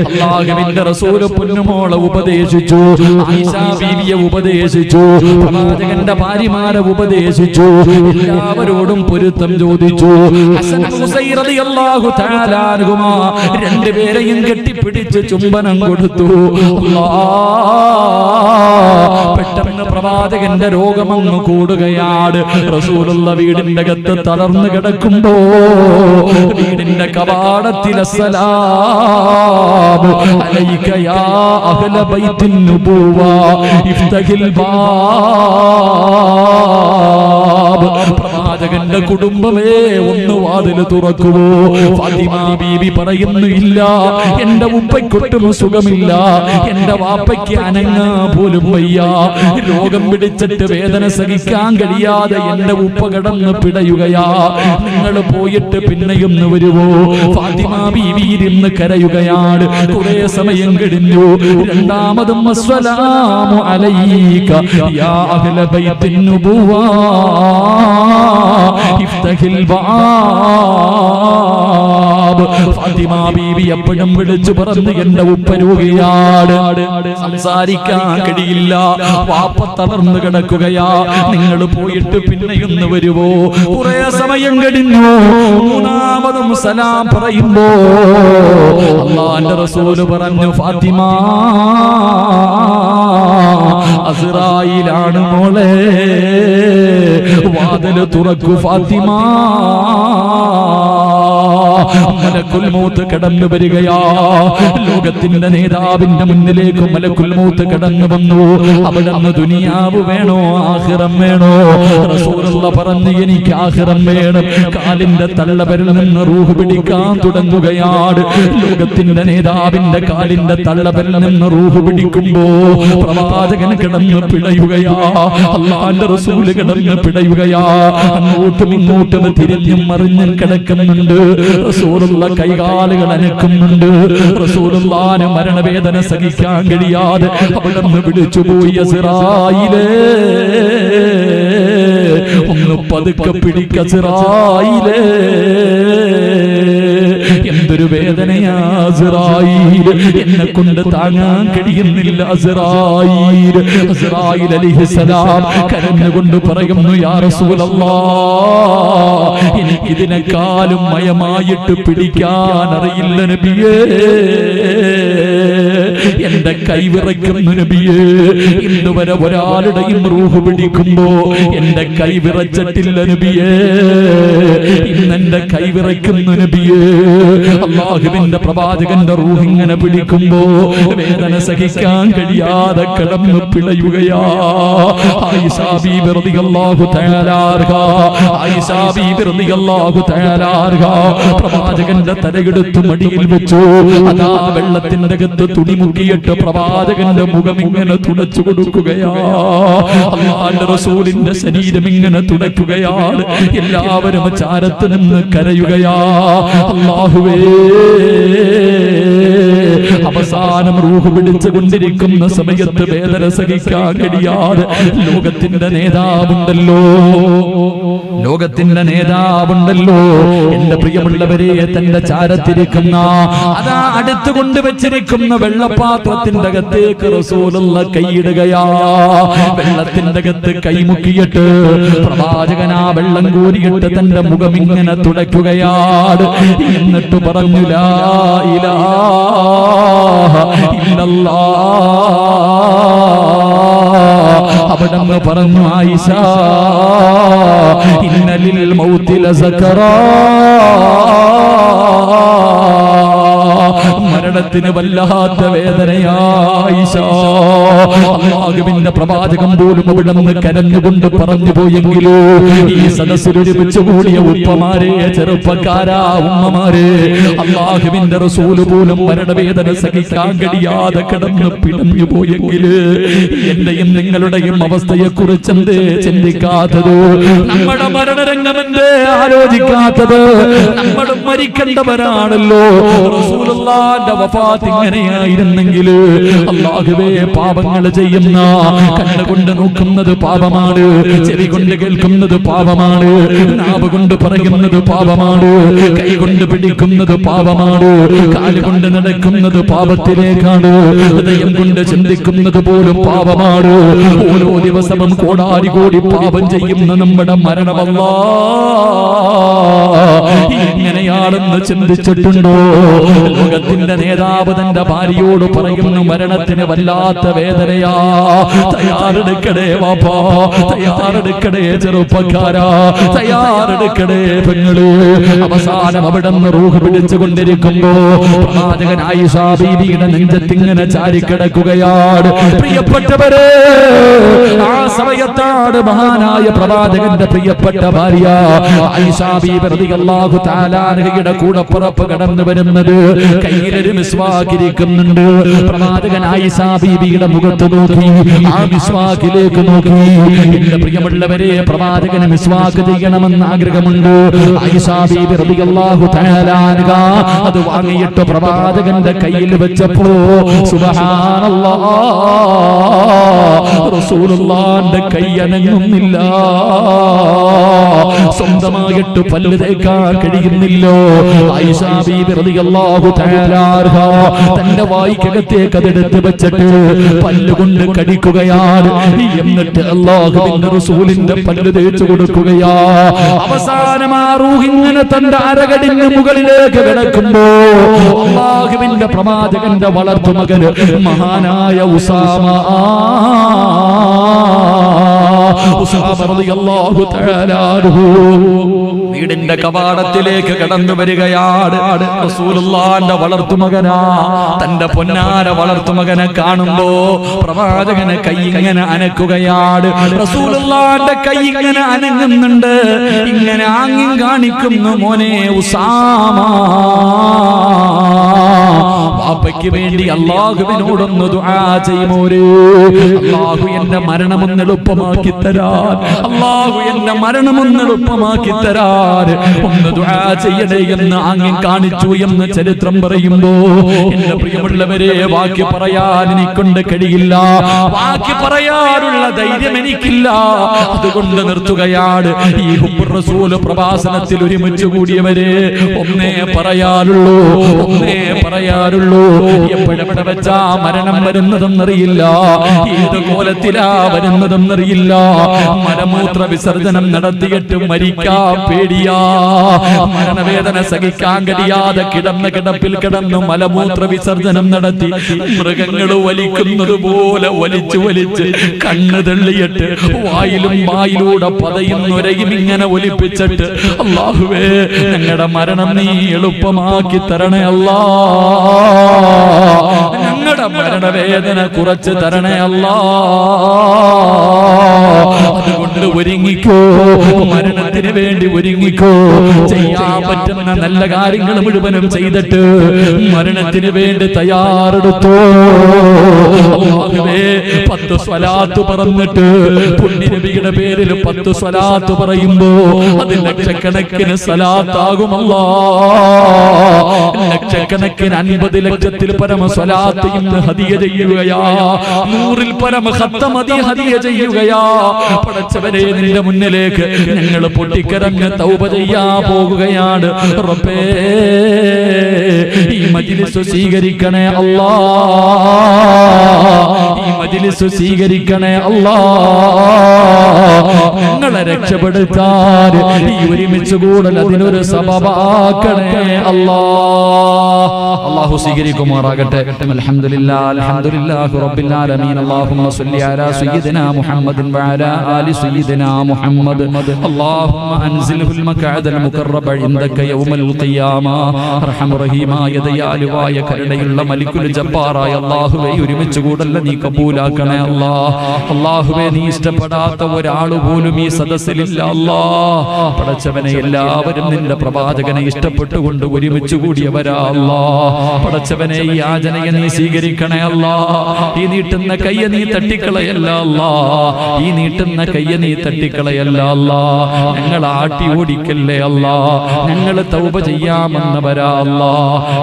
അല്ലാഹുവിന്റെ റസൂൽ പൊന്നുമോളെ ഉപദേശിച്ചു, ആയിഷ ബീവിയെ ഉപദേശിച്ചു, പ്രവാചകന്റെ ഭാര്യമാരെ ഉപദേശിച്ചു, എല്ലാവരോടും പൊരുത്തം ചോദിച്ചു. ഹസൻ ഹുസൈൻ റളിയല്ലാഹു തആല അൻഹുമാ രണ്ടുപേരെയും കെട്ടിപ്പിടിച്ച് ചുംബനം കൊടുത്തു. പെട്ടെന്ന് പ്രവാചകന്റെ രോഗമങ്ങ് കൂടുകയാണ്. റസൂലുള്ള വീടിന്റെ അകത്ത് തളർന്നു കിടക്കുമ്പോ വീടിന്റെ കവാടത്തിൽ അസ്സലാമു അലൈക യാ അഹ്ല ബൈത്തിൻ നുബുവ ഇഫ്തഹിൽ ബാബ്. പ്രവാചകന്റെ കുടുംബമേ, ഒന്ന് വാതിൽ തുറക്കുമോ? ഫാത്തിമ ബീബി പറയുന്നു, ഇല്ല, എന്റെ ഉപ്പയ്ക്കൊട്ടും സുഖമില്ല, എന്റെ വാപ്പയ്ക്ക് അനങ്ങാ പോലും വയ്യ, രോഗം പിടിച്ചിട്ട് വേദന സഹിക്കാൻ കഴിയാതെ എന്റെ ഉപ്പ കിടന്ന് പിടയുകയാ, നിങ്ങൾ പോയിട്ട് പിന്നെയൊന്ന് വരുവോ? ഫാത്തിമ ബീവി ഇരുന്ന് കരയുകയാണ്. കുറെ സമയം കഴിഞ്ഞു. രണ്ടാമതും അസ്സലാമു അലൈക യാ അഹ്ല ബൈത്തിൻ നുബുവ ഇഫ്തഹിൽ ബാബ്. ഫാത്തിമ ബീവി എപ്പോഴും വിളിച്ചു പറഞ്ഞു, എന്റെ ഉപ്പ രോഗിയാണ്, സംസാരിക്കാൻ കഴിയില്ല, വാപ്പ തളർന്നു കിടക്കുകയാ, നിങ്ങൾ പോയിട്ട് പിന്നെയൊന്ന് വരുവോ? കുറെ സമയം കഴിഞ്ഞു. മൂന്നാമതും സലാം പറയുമ്പോ അല്ലാഹുവിന്റെ റസൂൽ പറഞ്ഞു, ഫാത്തിമ, അസ്റായിലാണ് മോളെ, വാതിൽ തുറക്കൂ ഫാത്തിമ. മലക്കുൽ മൗത്ത് കടന്നു വരികയാ. ലോകത്തിന്റെ നേതാവിന്റെ മുന്നിലേക്ക് മലക്കുൽ മൗത്ത് കടന്നു വന്നു. അവിടുന്ന് ദുനിയാവ് വേണോ ആഖിറം വേണോ? റസൂലുള്ള പറഞ്ഞു, എനിക്ക് ആഖിറം വേണം. കാലിന്റെ തള്ളവരിൽ നിന്ന് റൂഹ് പിടിക്കാൻ തുടങ്ങുകയാണ്. ലോകത്തിന്റെ നേതാവിന്റെ കാലിന്റെ തള്ളവരിൽ നിന്ന് റൂഹ് പിടിക്കുമ്പോ പ്രവാചകൻ കിടന്ന് പിടയുകയാ. അല്ലാഹുവിന്റെ റസൂൽ കിടന്ന് പിടയുകയാ. അങ്ങോട്ടും ഇങ്ങോട്ടും തിരിഞ്ഞും മറിഞ്ഞും കിടക്കുന്നുണ്ട്. റസൂലുള്ള കൈകാലുകൾ അനക്കുന്നുണ്ട്. റസൂലുള്ളാഹിന് മരണവേദന സഹിക്കാൻ കഴിയാതെ അവിടുന്ന് വിളിച്ചുപോയി, അസ്റായിലേ, ഒന്ന് പതുക്കെ പിടിക്ക അസ്റായിലേ. എന്തൊരു വേദനയാ അസ്റായീൽ, എന്നെ കൊണ്ട് താങ്ങാൻ കഴിയുന്നില്ല അസ്റായീൽ. അസ്റായീൽ അലൈഹിസ്സലാം കരഞ്ഞുകൊണ്ട് പറയുന്നു, യാ റസൂലല്ലാഹ്, എനിക്കിതിനെക്കാളും മയമായിട്ട് പിടിക്കാൻ അറിയില്ല നബിയേ, എന്റെ കൈവിറയ്ക്കുന്നു നബിയേ. ഇന്നുവരെ ഒരാളുടെയും റൂഹ് പിടിക്കുമ്പോ എന്റെ കൈവിറച്ചിട്ടില്ല നബിയേ. ഇന്നെന്റെ കൈവിറയ്ക്കുന്നു നബിയേ. അല്ലാഹുവിന്റെ പ്രവാചകന്റെ റൂഹ് ഇങ്ങനെ പിടിക്കുമ്പോ വേദന സഹിക്കാൻ കഴിയാതെ കിടന്നു പിളയുകയാ. ആയിഷ ബീബി റളിയല്ലാഹു തആല അൻഹാ പ്രവാചകന്റെ തലയെടുത്ത് മടിയിൽ വെച്ചു. അതാ വെള്ളത്തിന്റെ അകത്ത് തുണി മുക്കിയിട്ട് പ്രവാചകന്റെ മുഖം ഇങ്ങനെ തുടച്ചു കൊടുക്കുകയാ. അല്ലാഹുവിന്റെ റസൂലിന്റെ ശരീരം ഇങ്ങനെ തുടയ്ക്കുകയാണ്. എല്ലാവരും ചാരത്ത് നിന്ന് കരയുകയാ. അല്ലാഹുവേ, അവസാനം റൂഹ് പിടിച്ചുകൊണ്ടിരിക്കുന്ന സമയത്ത് വേദന സഹിക്കാൻ കഴിയാതെ ലോകത്തിന്റെ നേതാവുണ്ടല്ലോ, ലോകത്തിന്റെ നേതാവുണ്ടല്ലോ, എന്റെ പ്രിയമുള്ളവരെ, തന്റെ ചാരത്തിരിക്കുന്ന അതാ അടുത്ത് കൊണ്ടുവച്ചിരിക്കുന്ന വെള്ളപാത്രത്തിന്റെ അകത്തേക്ക് റസൂലുള്ള കൈയിടുകയാ. വെള്ളത്തിന്റെ അകത്ത് കൈമുക്കിയിട്ട് പ്രവാചകൻ ആ വെള്ളം കോരിയിട്ട് തന്റെ മുഖം ഇങ്ങനെ തുടയ്ക്കുകയാണ്. എന്നിട്ട് പറഞ്ഞു, ലാ ഇലാഹ ഇല്ലല്ലാഹ്. അവിടന്ന് പറഞ്ഞു, ആയിഷ, ഇന്നലിൽ മൗതി ലസകറാ, മരണത്തിന് വല്ലാത്ത വേദനയായിഷ. അല്ലാഹുവിന്റെ പ്രവാചകം പോലും അവിടുന്ന് കരഞ്ഞുകൊണ്ട് പറഞ്ഞു പോയെങ്കിലോ ഈ സദസ്സിൽ ഒരുമിച്ച് കൂടിയ ഉപ്പമാരെ, ചെറുപ്പക്കാരാ, ഉമ്മമാരെ, അല്ലാഹുവിന്റെ റസൂൽ പോലും മരണവേദന സഹിക്കാൻ കഴിയാതെ കിടന്ന് പിടഞ്ഞു പോയെങ്കിൽ എന്റെയും നിങ്ങളുടെയും അവസ്ഥയെ കുറിച്ച് എന്തേ ചിന്തിക്കാത്തത്? നമ്മുടെ മരണരംഗമെന്തേ ആലോചിക്കാത്തത്? നമ്മൾ മരിക്കേണ്ടവരാണല്ലോ. റസൂലുള്ളാഹിന്റെ വഫാത്ത് ഇങ്ങനെയായിരുന്നെങ്കിൽ, അല്ലാഹുവേ, പാപങ്ങൾ ചെയ്യുന്ന, കണ്ണുകൊണ്ട് നോക്കുന്നത് പാപമാണ്, ചെവി കൊണ്ട് കേൾക്കുന്നത് പാപമാണ്, നാവ് കൊണ്ട് പറയുന്നത് പാപമാണ്, കൈ കൊണ്ട് പിടിക്കുന്നത് പാപമാണ്, കാലുകൊണ്ട് നടക്കുന്നത് പാപത്തിലേക്കാണ്, ഹൃദയം കൊണ്ട് ചിന്തിക്കുന്നത് പോലും പാപമാണ്. ഓരോ ദിവസവും കോടാരി കോടി പാപം ചെയ്യുന്ന നമ്മുടെ മരണമല്ലാ ഇങ്ങനെയാണെന്ന് ചിന്തിച്ചിട്ടുണ്ടോ? ലോകത്തിന്റെ നേതാവ് തന്റെ ഭാര്യയോട് പറയുന്നു, മരണത്തിന് വല്ലാത്ത വേദനയാ, തയ്യാറെടുക്കണേ വാപ്പാ, തയ്യാറെടുക്കണേ ചെറുപ്പക്കാരാ, തയ്യാറെടുക്കണേ പെങ്ങള്. അവസാനം അവിടെ നിന്ന് റൂഹ് പിടിച്ചുകൊണ്ടിരിക്കുമ്പോ പ്രവാചകൻ ആയിഷ ബീവിയുടെ നെഞ്ചത്തിങ്ങനെ ചാരിക്കിടക്കുകയാണ്. പ്രിയപ്പെട്ടവരെ, ആ സമയത്താണ് മഹാനായ പ്രവാചകന്റെ പ്രിയപ്പെട്ട ഭാര്യ ആയിഷ ബീവി റളിയല്ലാഹു തആല അൻഹയുടെ കൂടപ്പുറപ്പ് കടന്നു വരുന്നത്. കയ്യിലൊരു മിസ്വാക്കിരിക്കുന്നുണ്ട്. പ്രവാചകൻ ആയിഷ ബീവിയുടെ മുഖത്ത് നോക്കി, ആ മിസ്വാക്കിലേക്ക് നോക്കി. എന്റെ പ്രിയമുള്ളവരെ, പ്രവാചകന് മിസ്വാക്ക് ചെയ്യണമെന്ന് ആഗ്രഹമുണ്ട്. ആയിഷ ബീവി റളിയല്ലാഹു തആല അൻഹ അത് വാങ്ങിയിട്ട് പ്രവാചകന്റെ കയ്യിൽ വെച്ചപ്പോ സുബ്ഹാനല്ലാഹ്, റസൂലുള്ളാഹിന്റെ കൈ അനങ്ങുന്നില്ല. സ്വന്തമായിട്ട് പല്ല് തേക്കാൻ കഴിയുന്നില്ലോ. ആയിഷ ബീബി റളിയല്ലാഹു തആല അൻഹ തന്റെ വായ്ക്കകത്തേക്ക് അതെടുത്ത് വെച്ചിട്ട് പല്ലുകൊണ്ട് കടിക്കുകയാണ്. എന്നിട്ട് അല്ലാഹുവിന്റെ റസൂലിന്റെ പല്ല് തേച്ചു കൊടുക്കുകയാ. അവസാനം ആ റൂഹ് ഇങ്ങനെ തന്റെ അരകടിന് മുകളിലേക്ക് കിടക്കുമ്പോ അല്ലാഹുവിന്റെ പ്രവാചകന്റെ വളർത്തുമകന് മഹാനായ ഉസാമ വീടിന്റെ കവാടത്തിലേക്ക് കടന്നു വരികയാണ്. റസൂലുള്ളാഹിന്റെ വളർത്തുമകനാ, തന്റെ പൊന്നാര വളർത്തുമകനെ കാണുമ്പോ പ്രവാചകന് കൈ ഇങ്ങനെ അനക്കുകയാണ്. റസൂലുള്ളാഹിന്റെ കൈ ഇങ്ങനെ അനങ്ങുന്നുണ്ട്. ഇങ്ങനെ ആംഗ്യം കാണിക്കുന്നു, മോനെ ഉസാമ, വാപ്പയ്ക്ക് വേണ്ടി അല്ലാഹുവിനോടൊന്ന് ദുആ ചെയ്യുമോരേ. അല്ലാഹു എന്റെ മരണമൊന്ന് എളുപ്പമാക്കി തരാൻ, അല്ലാഹു എന്റെ മരണമൊന്ന് എളുപ്പമാക്കി തരാൻ ഒന്ന് ദുആ ചെയ്യണേ എന്ന് ആംഗ്യം കാണിച്ചു എന്ന് ചരിത്രം പറയുമ്പോ എന്റെ പ്രിയമുള്ളവരെ, വാക്ക് പറയാൻ എനിക്കൊണ്ട് കഴിയില്ല, വാക്ക് പറയാനുള്ള ധൈര്യം എനിക്കില്ല. അതുകൊണ്ട് നിർത്തുകയാണ്. ഈ ഹുബ്ബുർ റസൂൽ പ്രഭാഷണത്തിൽ ഒരുമിച്ച് കൂടിയവരെ ഒന്നേ പറയാറുള്ളൂ, ഒന്നേ പറയാറുള്ളൂ. എപ്പോഴെവിടെ വെച്ചാ മരണം വരുന്നതെന്നറിയില്ല, ഏത് കോലത്തിലാ വരുന്നതെന്നറിയില്ല. മലമൂത്ര വിസർജനം നടത്തിയിട്ട് മരിക്കാൻ പേടിയാ. മരണവേദന സഹിക്കാൻ കഴിയാതെ കിടന്ന കിടപ്പിൽ കിടന്നു മലമൂത്ര വിസർജനം നടത്തി മൃഗങ്ങൾ വലിക്കുന്നത് പോലെ വലിച്ചു വലിച്ച് കണ്ണ് തള്ളിയിട്ട് വായിലും വായിലൂടെ പതയും നുരയും ഇങ്ങനെ ഒലിപ്പിച്ചിട്ട് അല്ലാഹുവേ ഞങ്ങളുടെ മരണം നീ എളുപ്പമാക്കി തരണേ അല്ലാ, ഞങ്ങളുടെ മരണവേദന കുറച്ച് തരണേ അല്ലാ. അതുകൊണ്ട് ഒരുങ്ങിക്കോ, മരണത്തിന് വേണ്ടി ഒരുങ്ങിക്കോ. ചെയ്യാൻ പറ്റുന്ന നല്ല കാര്യങ്ങൾ മുഴുവനും ചെയ്തിട്ട് മരണത്തിന് വേണ്ടി തയ്യാറെടുത്തോ. അല്ലാഹുവേ 10 സ്വലാത്ത് പറഞ്ഞിട്ട് പുണ്യനബിയുടെ പേരിൽ 10 സ്വലാത്ത് പറയുമ്പോ അത് ലക്ഷക്കണക്കിന് സ്വലാത്താകുമല്ലാ. ലക്ഷക്കണക്കിന് 50 ലക്ഷത്തിൽ പരമ സ്വലാത്ത് ഇന്ന് ഹദിയ ചെയ്യുകയാ. 100-ൽ പരമ ഖത്തം ഹദിയ ചെയ്യുകയാ. പടച്ചവനെ നിന്റെ മുന്നിലേക്ക് ഞങ്ങൾ പൊട്ടിക്കരഞ്ഞ് തൗബ ചെയ്യാൻ പോകുകയാണ് റബ്ബേ. ഈ മജ്ലിസ് സ്വീകരിക്കണേ അല്ലാ, ഈ മജ്ലിസ് സ്വീകരിക്കണേ അല്ലാ. ഞങ്ങളെ രക്ഷപ്പെടുത്താൻ ഈ ഒരുമിച്ച് കൂടൽ അതിനൊരു സബബാക്കണേ അല്ലാ. അല്ലാഹു സ്വീകരിക്കുമാറാകട്ടെ. അൽഹംദുലില്ലാഹ് അൽഹംദുലില്ലാഹി റബ്ബിൽ ആലമീൻ. അല്ലാഹുമ്മ സ്വല്ലി അലാ സയ്യിദിനാ മുഹമ്മദിൻ വഅലാ ആലി സയ്യിദിനാ മുഹമ്മദ്. അല്ലാഹുമ്മ അൻസിൽഹുൽ മഖഅദൽ മുഖറബ ഇൻദക യൗമൽ ഖിയാമ. അർഹമർ റഹീമായ ദയാലുവായ കരുണയുള്ള മലിക്കുൽ ജബ്ബാറായ അല്ലാഹുവേ ഒരുമിച്ച് കൂടല്ല നീ കബൂലാക്കണേ അല്ലാ. അല്ലാഹുവേ നീ ഇഷ്ടപ്പെടാത്ത ഒരാൾ പോലും ഈ സദസ്സിലില്ല അല്ലാ. പടച്ചവനെ എല്ലാവരും നിന്റെ പ്രവാചകനെ ഇഷ്ടപ്പെട്ടുകൊണ്ട് ഒരുമിച്ച് കൂടിയവരാ അല്ലാ. പടച്ചവനെ ഈ യാചനയെ നീ സ്വീകരിക്കണേ അല്ലാ. ഈ നീട്ടുന്ന കയ്യെ നീ തട്ടിക്കളയല്ല അല്ലാ, ഈ നീട്ടുന്ന കയ്യെ നീ തട്ടിക്കളയല്ല അല്ലാ. ഞങ്ങൾ ആട്ടി ഓടിക്കല്ലേ അല്ലാ, ഞങ്ങൾ തൗബ ചെയ്യാമെന്നവരാ അല്ലാ.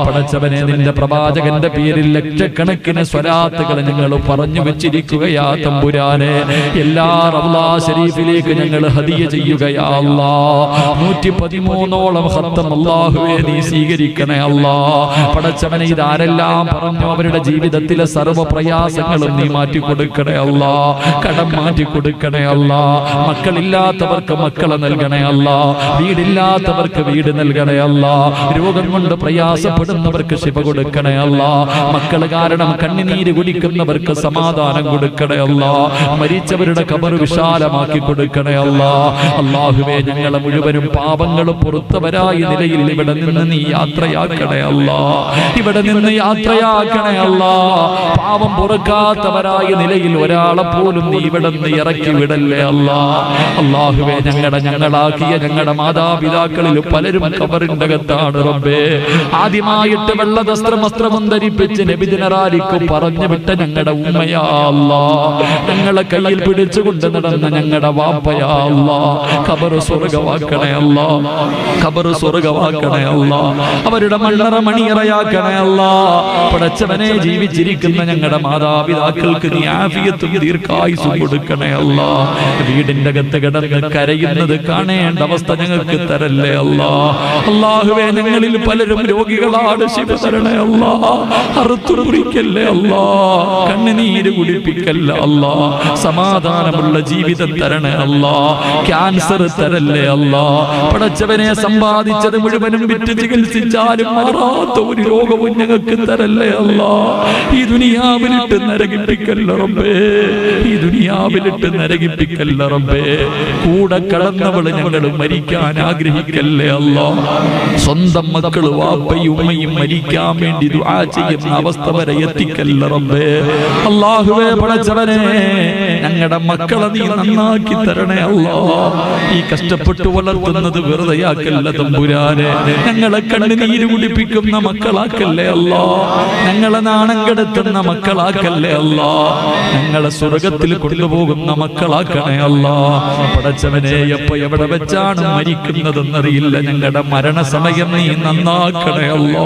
പടച്ചവനെ നിന്റെ പ്രവാചകന്റെ പേരിൽ ലക്ഷക്കണക്കിന് സ്വലാത്തുകൾ ഞങ്ങൾ പറഞ്ഞു വെച്ചിരിക്കുകയാ തമ്പുരാനെ. എല്ലാ റൗളാ ശരീഫിലേക്ക് ഞങ്ങൾ ഹദിയ ചെയ്യുകയാ അല്ലാ. 113ഓളം ഖത്തം അല്ലാഹുവേ നീ സ്വീകരിക്കണേ അല്ലാ. പടച്ചവനെ ഇതാരെല്ലാം പറഞ്ഞു അവരുടെ ജീവിതത്തിലെ സർവ്വ പ്രയാസങ്ങളും നീ മാറ്റി കൊടുക്കണേ അല്ലാ. കടം മാറ്റി കൊടുക്കണേ അല്ലാ. മക്കളില്ലാത്തവർക്ക് മക്കളെ നൽകണേ അല്ലാ. വീടില്ലാത്തവർക്ക് വീട് നൽകണേ അല്ലാ. രോഗം കൊണ്ട് പ്രയാസപ്പെടുന്നവർക്ക് ശിവ കൊടുക്കണേ അല്ലാ. മക്കൾ കാരണം കണ്ണുനീര് കുടിക്കുന്നവർക്ക് സമാധാനം കൊടുക്കണേ അല്ലാ. മരിച്ചവരുടെ ഖബർ വിശാലമാക്കി കൊടുക്കണേ അല്ലാ. അല്ലാഹുവേ ഞങ്ങളെ മുഴുവനും പാപങ്ങളും പുറത്തവരായ നിലയിൽ ഇവിടെ നിന്ന് നീ യാത്രയാക്കണേ അല്ലാ. ഇവിടെ നിന്ന് യാത്രയാക്കണേ അല്ലാ. പാപം പൊറുക്കാത്തവരായ നിലയിൽ ഒരാളെ പോലും നീ ഇവിടെ നിന്ന് ഇറക്കി വിടല്ലേ അല്ലാ. അല്ലാഹുവേ ഞങ്ങളാക്കിയ ഞങ്ങളുടെ മാതാപിതാക്കളിൽ പലരും ഖബറിന്റെ അകത്താണ് റബ്ബേ. ആദ്യമായിട്ട് വെള്ളവസ്ത്രം ധരിപ്പിച്ച് നബിദിനറാലിക്ക് പറഞ്ഞു വിട്ട ഞങ്ങളുടെ ഉമ്മയാ അല്ലാ. ഞങ്ങളെ കയ്യിൽ പിടിച്ചുകൊണ്ട് നടന്ന ഞങ്ങളുടെ വാപ്പയാ അല്ലാ. ഖബർ സ്വർഗ്ഗമാക്കണേ അല്ലാ, ഖബർ സ്വർഗ്ഗമാക്കണേ അല്ലാ. അവരുടെ മണ്ണറ മണിയറയാക്കണേ അല്ലാ. പടച്ചവനെ ജീവിച്ചിരിക്കുന്ന ഞങ്ങളുടെ മാതാപിതാക്കൾക്ക് നീ ആഫിയത്തും ദീർഘായുസ്സും കൊടുക്കണേ അല്ലാ. വീടിന്റെ അകത്ത് കിടന്ന് കരയുന്നത് കാണേണ്ട അവസ്ഥ ഞങ്ങൾക്ക് തരല്ലേ അല്ലാ. അല്ലാഹുവേ ഞങ്ങളിൽ പലരും രോഗികളാണ്, ശിവ തരണേ അല്ലാ. അറുത്തു മുറിക്കല്ലേ അല്ലാ. കണ്ണുനീര് കുടിപ്പിക്കല്ല അല്ലാ. സമാധാനമുള്ള ജീവിതം തരണേ അല്ലാ. ക്യാൻസർ തരല്ലേ അല്ലാ. പടച്ചവനെ സമ്പാദിച്ചത് മുഴുവനും വിറ്റ് ചികിത്സിച്ചാലും മാറാത്ത ഒരു രോഗവും ഞങ്ങൾക്ക് തരല്ലേ അല്ലാ. ഈ ദുനിയാവിലിട്ട് നരകിപ്പിക്കല്ല റബ്ബേ, ഈ ദുനിയാവിലിട്ട് നരകിപ്പിക്കല്ല റബ്ബേ. കൂടെ കടന്നവള് ഞങ്ങൾ മരിക്കാൻ ആഗ്രഹിക്കല്ലേ അല്ലാ. സ്വന്തം മക്കള് വാപ്പയും ഉമ്മയും മരിക്കാൻ വേണ്ടി ദുആ ചെയ്യുന്ന അവസ്ഥ വരെ എത്തിക്കല്ല റബ്ബേ. അല്ലാഹുവേ പടച്ചവനെ ഞങ്ങളുടെ മക്കളെ നീ നന്നാക്കി തരണേ അല്ലാ. ഈ കഷ്ടപ്പെട്ട് വളർത്തുന്നത് വെറുതെയാക്കല്ല തമ്പുരാനെ. ഞങ്ങളെ കണ്ണുനീര് കുടിപ്പിക്കുന്ന മക്കളാക്കല്ലേ അല്ലാ. ഞങ്ങളെ നാണം കെടുത്തുന്ന മക്കളാക്കല്ലേ അല്ലാ. ഞങ്ങളെ സ്വർഗത്തിൽ കൊണ്ടുപോകുന്ന മക്കളാക്കണേ അല്ലാ. പടച്ചവനെ എപ്പോ എവിടെ വെച്ചാണ് മരിക്കുന്നതെന്നറിയില്ല. ഞങ്ങളുടെ മരണസമയം നീ നന്നാക്കണേ അല്ലാ.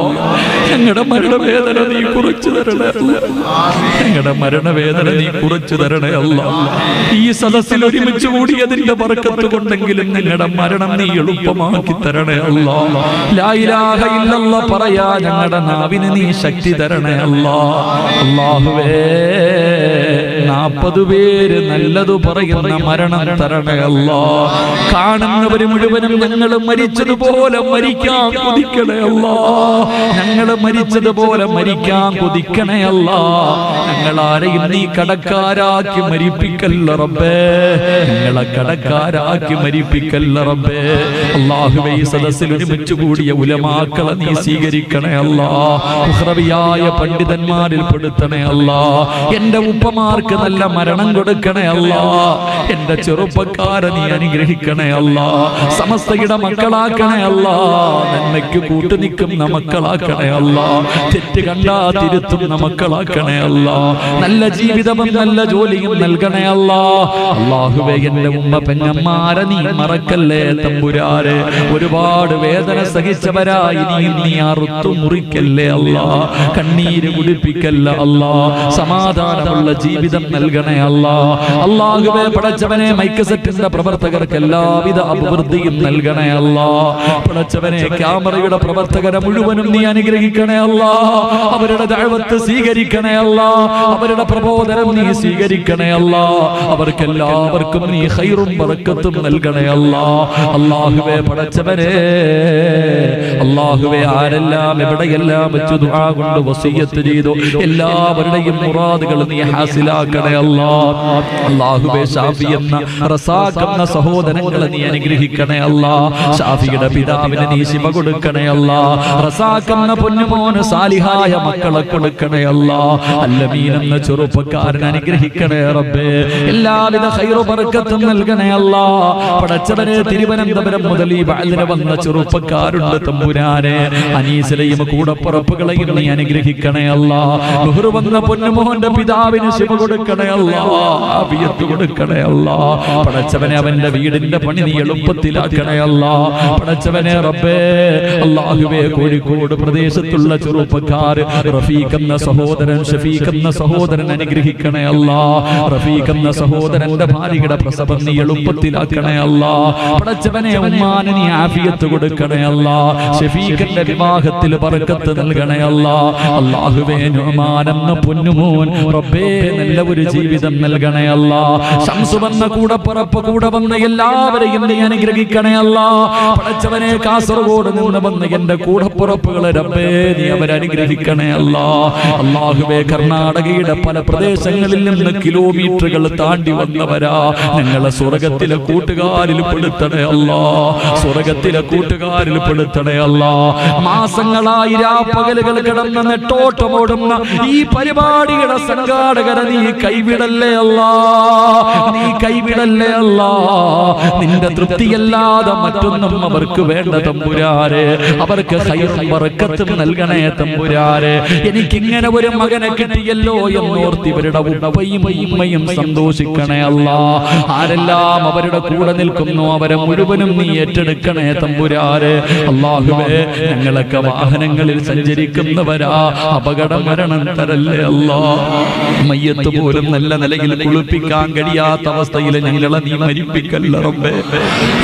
ഞങ്ങളുടെ മരണവേദന നീ കുറച്ചു തരണേ അല്ലാ. ഞങ്ങളുടെ മരണവേദന നീ കുറച്ചു തരണേ അല്ലാ. ഈ സദസ്സിൽ ഒരുമിച്ച് കൂടിയതിന്റെ ബർക്കത്ത് കൊണ്ടെങ്കിലും ഞങ്ങളുടെ മരണം നീ എളുപ്പമാക്കി തരണേ അല്ലാ. ലാ ഇലാഹ ഇല്ലല്ലാഹ് പറയാ ഞങ്ങളുടെ നാവിന് നീ ശക്തി തരണേ അല്ലാ. അല്ലാഹുവേ 40 പേര് നല്ലത് പറയുന്ന മരണം തരണേ അല്ലാ. കാണുന്നവര് മുഴുവനും ഞങ്ങൾ മരിച്ചതുപോലെ മരിക്കാൻ കൊതിക്കണേ അല്ലാ. ഞങ്ങൾ മരിച്ചതുപോലെ മരിക്കാൻ കൊതിക്കണേ അല്ലാ. ഞങ്ങൾ ആരെയും നീ കടക്കാരാക്കി മരിപ്പിക്കല്ല റബ്ബേ. ഞങ്ങളെ കടക്കാരാക്കി മരിപ്പിക്കല്ല റബ്ബേ. അല്ലാഹുവേ, ഈ സദസ്സിൽ ഒരുമിച്ച് കൂടിയ ഉലമാക്കളെ നീ സ്വീകരിക്കണേ അല്ലാ. മുഹ്റവിയായ പണ്ഡിതന്മാരിൽ പെടുത്തണേ അല്ലാ. എന്റെ ഉപ്പമാർക്ക് നല്ല മരണം കൊടുക്കണേ അല്ലാ. എന്റെ ചെറുപ്പക്കാരെ നീ അനുഗ്രഹിക്കണേ അല്ലാ. സമസ്തയുടെ മക്കളാക്കണേ അല്ലാ. നന്മയ്ക്ക് കൂട്ടുനിൽക്കുന്ന മക്കളാക്കണേ അല്ലാ. തെറ്റ് കണ്ടാ തിരുത്തുന്ന മക്കളാക്കണേ അല്ലാ. നല്ല ജീവിതവും നല്ല ജോലിയും നൽകണേ അല്ലാ. അല്ലാഹുവേ, എന്റെ ഉമ്മ പെങ്ങന്മാരെ നീ മറക്കല്ലേ തമ്പുരാരെ. ഒരുപാട് വേദന സഹിച്ചവരായി നീ അറുത്തു മുറിക്കല്ലേ അല്ലാ. കണ്ണീര് കുടിപ്പിക്കല്ല അല്ലാ. സമാധാനമുള്ള ജീവിതം നൽകണേ അല്ലാ. അല്ലാഹുവേ, പടച്ചവനെ, മൈക്ക് സെറ്റിന്റെ പ്രവർത്തകർക്ക് എല്ലാവിധ അഭിവൃദ്ധിയും നൽകണേ അല്ലാ. പടച്ചവനെ, ക്യാമറയുടെ പ്രവർത്തകരെ മുഴുവനും നീ അനുഗ്രഹിക്കണേ അല്ലാ. അവരുടെ ദഅവത്ത് സ്വീകരിക്കണേ അല്ലാ. അവരുടെ പ്രബോധനം നീ സ്വീകരിക്കണേ അല്ലാ. അവർക്കെല്ലാവർക്കും നീ ഖൈറും ബറക്കത്തും നൽകണേ അല്ലാ. അല്ലാഹുവേ, പടച്ചവനെ, അല്ലാഹുവേ, ആരെല്ലാം എവിടെയെല്ലാം വെച്ച് ദുആ കൊണ്ട് വസിയ്യത്ത് ചെയ്തു എല്ലാവരുടെയും മുറാദുകൾ നീ ഹാസിലാക്കണേ അല്ലാ. അല്ലാഹുവേ, ഷാഫി എന്ന റസാഖ് എന്ന സഹോദരങ്ങളെ നീ അനുഗ്രഹിക്കണേ അല്ലാ. ഷാഫിയുടെ പിതാവിന് നീ ശിവ കൊടുക്കണേ അല്ലാ. റസാഖ് എന്ന പൊന്നുമോന് സാലിഹായ മക്കളെ കൊടുക്കണേ അല്ലാ. അല്ലമീൻ എന്ന ചെറുപ്പക്കാരനെ അനുഗ്രഹിക്കണേ റബ്ബേ. എല്ലാവിധ ഖൈറു ബർക്കത്തും നൽകണേ അല്ലാ. പടച്ചവനെ, തിരുവനന്തപുരം മുതൽ ഈ ബഅലിന് വന്ന ചെറുപ്പക്കാരുണ്ട് തമ്പുരാനെ. അനീസിലെയും കൂടപ്പുറപ്പുകളെയും നീ അനുഗ്രഹിക്കണേ അല്ലാ. ബഹ്റു വന്ന പൊന്നുമോന്റെ പിതാവിന് ശിവ കൊടുക്കണേ അല്ലാ. ആഫിയത്ത് കൊടുക്കണേ അല്ലാ. പടച്ചവനെ, അവന്റെ വീടിന്റെ പണി നീ എളുപ്പത്തിലാക്കണേ അല്ലാ. പടച്ചവനെ റബ്ബേ, അല്ലാഹുവേ, കോഴിക്കോട് പ്രദേശത്തുള്ള ചെറുപ്പക്കാർ റഫീഖ് എന്ന സഹോദരൻ, ഷഫീഖ് എന്ന സഹോദരൻ അനുഗ്രഹിക്കണേ അല്ലാ. റഫീഖ് എന്ന സഹോദരന്റെ ഭാര്യയുടെ പ്രസവം നീ എളുപ്പത്തിലാക്കണേ അല്ലാ. പടച്ചവനെ, ഉമ്മാന് നീ ആഫിയത്ത് കൊടുക്കണേ അല്ലാ. ഷഫീഖിന്റെ വിവാഹത്തിൽ ബർക്കത്ത് നൽകണേ അല്ലാ. അല്ലാഹുവേ, നുഅ്മാൻ എന്ന പൊന്നുമോൻ റബ്ബേ നല്ല ഒരു ജീവിതം നൽകണേ അല്ലാ. ശംസു വന്ന കൂടപ്പുറപ്പ് കൂടെ വന്ന എല്ലാവരെയും നീ അനുഗ്രഹിക്കണേ അല്ലാ. പടച്ചവനെ, കാസർഗോഡ് നിന്ന് വന്ന എന്റെ കൂടപ്പുറപ്പുകളെ റബ്ബേ നീ അവരെ അനുഗ്രഹിക്കണേ അല്ലാ. അല്ലാഹുവേ, കർണാടകയുടെ പല പ്രദേശങ്ങളിൽ നിന്ന് കിലോമീറ്ററുകൾ താണ്ടി വന്നവരാ. ഞങ്ങളെ സ്വർഗത്തിലെ കൂട്ടുകാരിൽ പെടുത്തണേ അല്ലാ. സ്വർഗത്തിലെ കൂട്ടുകാരിൽ പെടുത്തണേ അല്ലാ. മാസങ്ങളായി രാപ്പകലുകൾ കിടന്ന് നെട്ടോട്ടമോടുന്ന ഈ പരിപാടിയുടെ സംഘാടകരെ നീ കൈവിടല്ലേ അല്ലാ. നീ കൈവിടല്ലേ അല്ലാ. നിന്റെ തൃപ്തിയല്ലാതെ മറ്റൊന്നും അവർക്ക് വേണ്ട തമ്പുരാരെ. അവർക്ക് ഖൈറും ബർക്കത്തും നൽകണേ തമ്പുരാരെ. എനിക്കിങ്ങനെ ഒരു മകനെ കിട്ടിയല്ലോ എന്നോർത്ത് ഇവരുടെ ഉപ്പയും ഉമ്മയും സന്തോഷിക്കണേ അല്ലാ. ആരെല്ലാം അവരുടെ കൂടെ നിൽക്കുന്നു അവരെ മുഴുവനും നീ ഏറ്റെടുക്കണേ തമ്പുരാരെ. അല്ലാഹുവേ, ഞങ്ങളൊക്കെ വാഹനങ്ങളിൽ സഞ്ചരിക്കുന്നവരാ. അപകട മരണം തരല്ലേ അല്ലാ. മയ്യത്ത് പോലും നല്ല നിലയിൽ കുളിപ്പിക്കാൻ കഴിയാത്ത അവസ്ഥയിൽ ഞങ്ങളെ നീ മരിപ്പിക്കല്ല റബ്ബേ.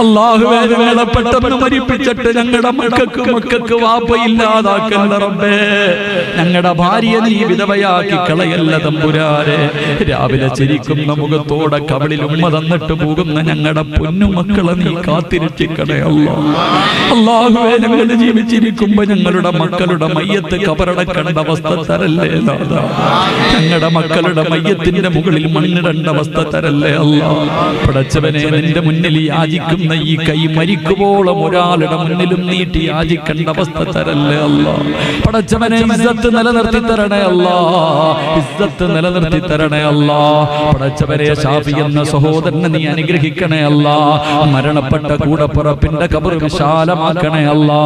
അല്ലാഹുവേ, ഞങ്ങളെ പെട്ടെന്ന് മരിപ്പിച്ചിട്ട് ഞങ്ങളുടെ മക്കൾക്ക് വാപ്പയില്ലാതാക്കല്ല റബ്ബേ. ഞങ്ങളുടെ ഭാര്യയെ നീ വിധവയാക്കി കളയല്ല തമ്പുരാരെ. രാവിലെ ചിരിക്കുന്ന മുഖത്തോടെ കവളിൽ ഉമ്മ തന്നിട്ട് പോകുന്ന ഞങ്ങളുടെ പൊന്നുമക്കളെ നീ കാത്തിരക്ഷിക്കണേ അല്ലാ. അല്ലാഹുവേ, ഞങ്ങൾ ജീവിച്ചിരിക്കുമ്പോ ഞങ്ങളുടെ മക്കളുടെ മയ്യത്ത് കബറടക്കേണ്ട അവസ്ഥ തരല്ലേ ദാദാ. ഞങ്ങളുടെ മക്കളുടെ മയ്യത്തിന്റെ മുകളിൽ മണ്ണിടേണ്ട അവസ്ഥ തരല്ലേ അല്ലാ. പടച്ചവനെ, നിന്റെ മുന്നിൽ യാചിക്കുന്ന ഈ കൈ മരിക്കുവോളം ഒരാളുടെ മുന്നിലും നീട്ടി യാചിക്കേണ്ട അവസ്ഥ തരല്ലേ അല്ലാ. പടച്ചവനെ, ഇസ്സത്ത് നിലനിർത്തി തരണേ അല്ലാ. ഇസ്സത്ത് നിലനിർത്തി തരണേ അല്ലാ. പടച്ചവനെ, ഷാഫി എന്ന സഹോദരനെ നീ അനുഗ്രഹിക്കണേ അല്ലാ. മരണപ്പെട്ട കൂടപ്പുറപ്പിന്റെ ഖബർ വിശാലമാക്കണേ അല്ലാ.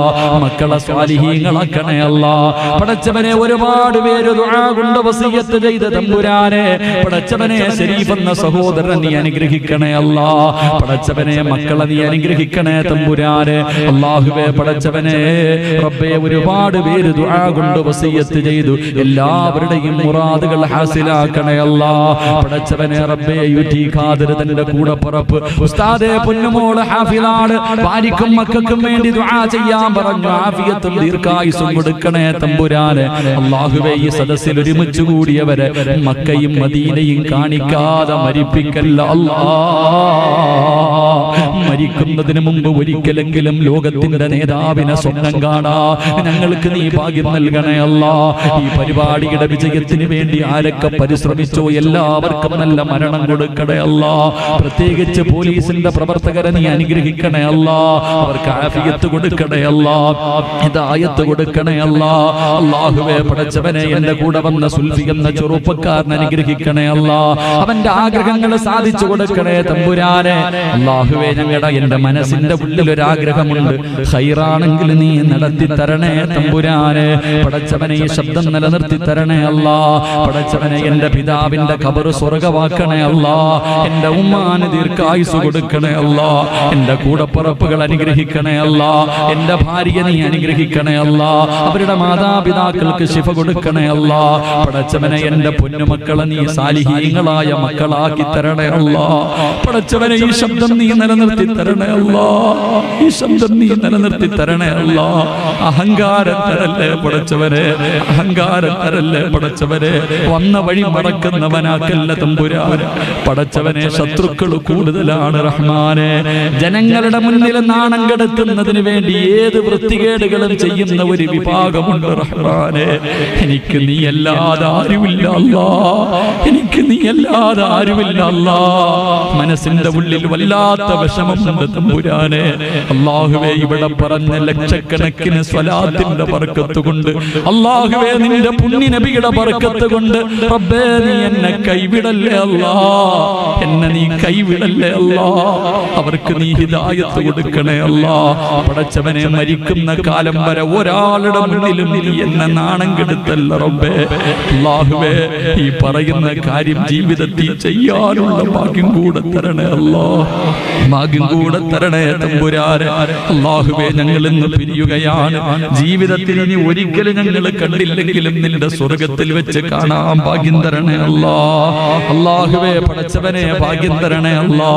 മക്കളെ സ്വാലിഹീങ്ങളാക്കണേ അല്ലാ. പടച്ചവനെ, ഒരുപാട് പേര് ദുആ കൊണ്ട് വസിയ്യത്ത് ചെയ്ത തമ്പുരാനെ. പടച്ചവനെ, ശരീഫ് എന്ന സഹോദരൻ നീ അനുഗ്രഹിക്കണേ അല്ലാ. പടച്ചവനെ, മക്കളെ നീ അനുഗ്രഹിക്കണേ തമ്പുരാനെ. അല്ലാഹുവേ, പടച്ചവനെ റബ്ബേ, ഒരുപാട് പേര് ദുആ കൊണ്ട് വസിയ്യത്ത് ചെയ്തു എല്ലാവരുടെയും മുറാദുകൾ ഹാസിലാക്കണേ അല്ലാ. പടച്ചവനെ റബ്ബേ, യുറ്റി ഖാദിർ തന്റെ കൂടപ്പുറപ്പ് ഉസ്താദേ പൊന്നുമോള് ഹാഫിളാണ്. ഭാര്യക്കും മക്കൾക്കും വേണ്ടി ദുആ ചെയ്യാൻ പറഞ്ഞു. ആഫിയത്തും ദീർഘായുസ്സും കൊടുക്കണേ തമ്പുരാനെ. അല്ലാഹുവേ, ഈ സദസ്സിൽ ഒരുമിച്ച് കൂടിയവരെ മക്കയും മദീനയും കാണിക്കാതെ മരിപ്പിക്കല്ല അല്ലാ. മരിക്കുന്നതിന് മുമ്പ് ഒരിക്കലെങ്കിലും ലോകത്തിന്റെ നേതാവിനെ സ്വപ്നം കാണാ ഞങ്ങൾക്ക് നീ ഭാഗ്യം നൽകണേ അല്ലാ. ഈ പരിപാടിയുടെ വിജയത്തിന് വേണ്ടി ആരൊക്കെ പരിശ്രമിച്ചോ എല്ലാവർക്കും നല്ല മരണം കൊടുക്കണേ അല്ലാ. പ്രത്യേകിച്ച് പോലീസിന്റെ പ്രവർത്തകരെ നീ അനുഗ്രഹിക്കണേ അല്ലാ. അവർക്ക് ആഫിയത്ത് കൊടുക്കണേ അല്ലാ, ഹിദായത്ത് കൊടുക്കണേ അല്ലാ. അല്ലാഹുവേ പടച്ചവനെ എന്റെ കൂടെ വന്ന സുൽഫി എന്ന ചെറുപ്പക്കാരനെ അനുഗ്രഹിക്കണേ അല്ലാ. അവന്റെ ആഗ്രഹങ്ങൾ സാധിച്ചു കൊടുക്കണേ തമ്പുരാനെ. അല്ലാഹുവേ ഞങ്ങളുടെ എന്റെ മനസ്സിന്റെ ഉള്ളിൽ ഒരു ആഗ്രഹമുണ്ട്, ഖൈറാണെങ്കിൽ നീ നടത്തി തരണേ തമ്പുരാനെ. പടച്ചവനെ ഈ ശബ്ദം നിലനിർത്തി തരണേ അല്ലാ. പടച്ചവനെ എന്റെ പിതാവിന്റെ ഖബർ സ്വർഗ്ഗമാക്കണേ അല്ലാ. എന്റെ ഉമ്മാന് ദീർഘായുസ് കൊടുക്കണേ അല്ലാ. എന്റെ കൂടപ്പുറപ്പുകൾ അനുഗ്രഹിക്കണേ അല്ലാ. എന്റെ ഭാര്യ നീ അനുഗ്രഹിക്കണേ അല്ലാ. അവരുടെ മാതാപിതാക്കൾക്ക് ശിഫ കൊടുക്കണേ അല്ലാ. പടച്ചവനെ എന്റെ പൊന്നുമക്കളെ നീ സാലിഹീങ്ങളായ മക്കളാക്കി തരണേ അല്ലാ. പടച്ചവനെ ഈ ശബ്ദം നീ നിലനിർത്തി തരണേ അല്ലാ. ഈ ശബ്ദം നീ നിലനിർത്തി തരണേ അല്ലാ. അഹങ്കാരം തരല്ലേ പടച്ചവനെ, അഹങ്കാരം തരല്ലേ പടച്ചവനെ. വന്ന വഴി മറക്കുന്നവനാക്കല്ല തമ്പുരാൻ. പടച്ചവനെ ശത്രുക്കൾ കൂടുതലാണ് റഹ്മാനെ. ജനങ്ങളുടെ മുന്നിൽ നാണം കെടുത്തുന്നതിന് വേണ്ടി ഏത് വൃത്തികേടുകളും ചെയ്യുന്ന ഒരു വിഭാഗമുണ്ട് റഹ്മാനെ. എനിക്ക് നീ അല്ലാതെ ആരുമില്ല അല്ലാ. എനിക്ക് നീ അല്ലാതെ ആരുമില്ല അല്ലാ. മനസ്സിന്റെ ഉള്ളിൽ വല്ലാത്ത വിഷമമുണ്ട് തമ്പുരാനെ. അല്ലാഹുവേ ഇവിടെ പറഞ്ഞ ലക്ഷക്കണക്കിന് സ്വലാത്തിന്റെ ബർക്കത്ത് കൊണ്ട്, അല്ലാഹുവേ നിന്റെ പുണ്യ നബിയുടെ ബർക്കത്ത് കൊണ്ട് റബ്ബേ നീ എന്നെ കൈവിടല്ലേ അല്ലാ. എന്നെ നീ കൈവിടല്ലേ അല്ലാ. അവർക്ക് നീ ഹിദായത്ത് കൊടുക്കണേ അല്ലാ. പടച്ചവനെ മരിക്കുന്ന കാലം വരെ ഒരാളുടെ മുന്നിലും നീ എന്നെ നാണം കെടുത്തല്ല റബ്ബേ. അല്ലാഹുവേ ഈ പറയുന്ന കാര്യം ജീവിതത്തിൽ ചെയ്യാനുള്ള ഭാഗ്യം കൂടെ തരണേ അല്ലാ. ഭാഗ്യം കൂടെ തരണേ തമ്പുരാനെ. അല്ലാഹുവേ ഞങ്ങൾ ഇന്ന് പിരിയുകയാണ്. ജീവിതത്തിൽ ഇനി ഒരിക്കലും ഞങ്ങൾ കണ്ടില്ലെങ്കിലും നിന്റെ സ്വർഗത്തിൽ വെച്ച് കാണാൻ ഭാഗ്യം തരണേ അല്ലാ. അല്ലാഹുവേ പടച്ചവനെ ഭാഗ്യം തരണേ അല്ലാ.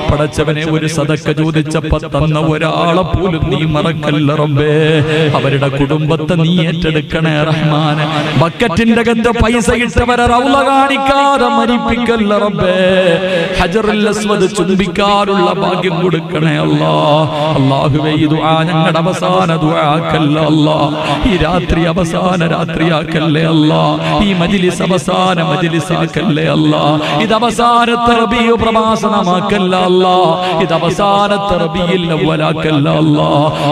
പടച്ചവനെ ഒരു സദക്ക ചോദിച്ചപ്പോ തന്ന ഒരാളെ പോലും നീ മറക്കല്ല റബ്ബേ. അവരുടെ കുടുംബത്തെ നീ ഏറ്റെടുക്കണേ റഹ്മാനെ. ബക്കറ്റിന്റെ അകത്ത് പൈസ ഇട്ടവരെ റൗള കാണിക്കാതെ മരിപ്പിക്കല്ല റബ്ബേ. ഹജറുൽ അസ്വദ് ചുംബിക്കാനുള്ള ഭാഗ്യം കൊടുക്കണേ അല്ലാ. അല്ലാഹുവേ ഈ ദുആ ഞങ്ങളുടെ അവസാന ദുആക്കല്ല അല്ലാ. ഈ രാത്രി അവസാന രാത്രിയാക്കല്ലേ അല്ലാ. ഈ മജ്ലിസ് അവസാന മജ്ലിസാക്കല്ലേ അല്ലാ. ഇത് അവസാനത്തെ റബീഉ പ്രഭാഷണമാക്കല്ല അല്ലാ. ഇത് അവസാനത്തെ റബീഉൽ അവ്വലാക്കല്ല അല്ലാ.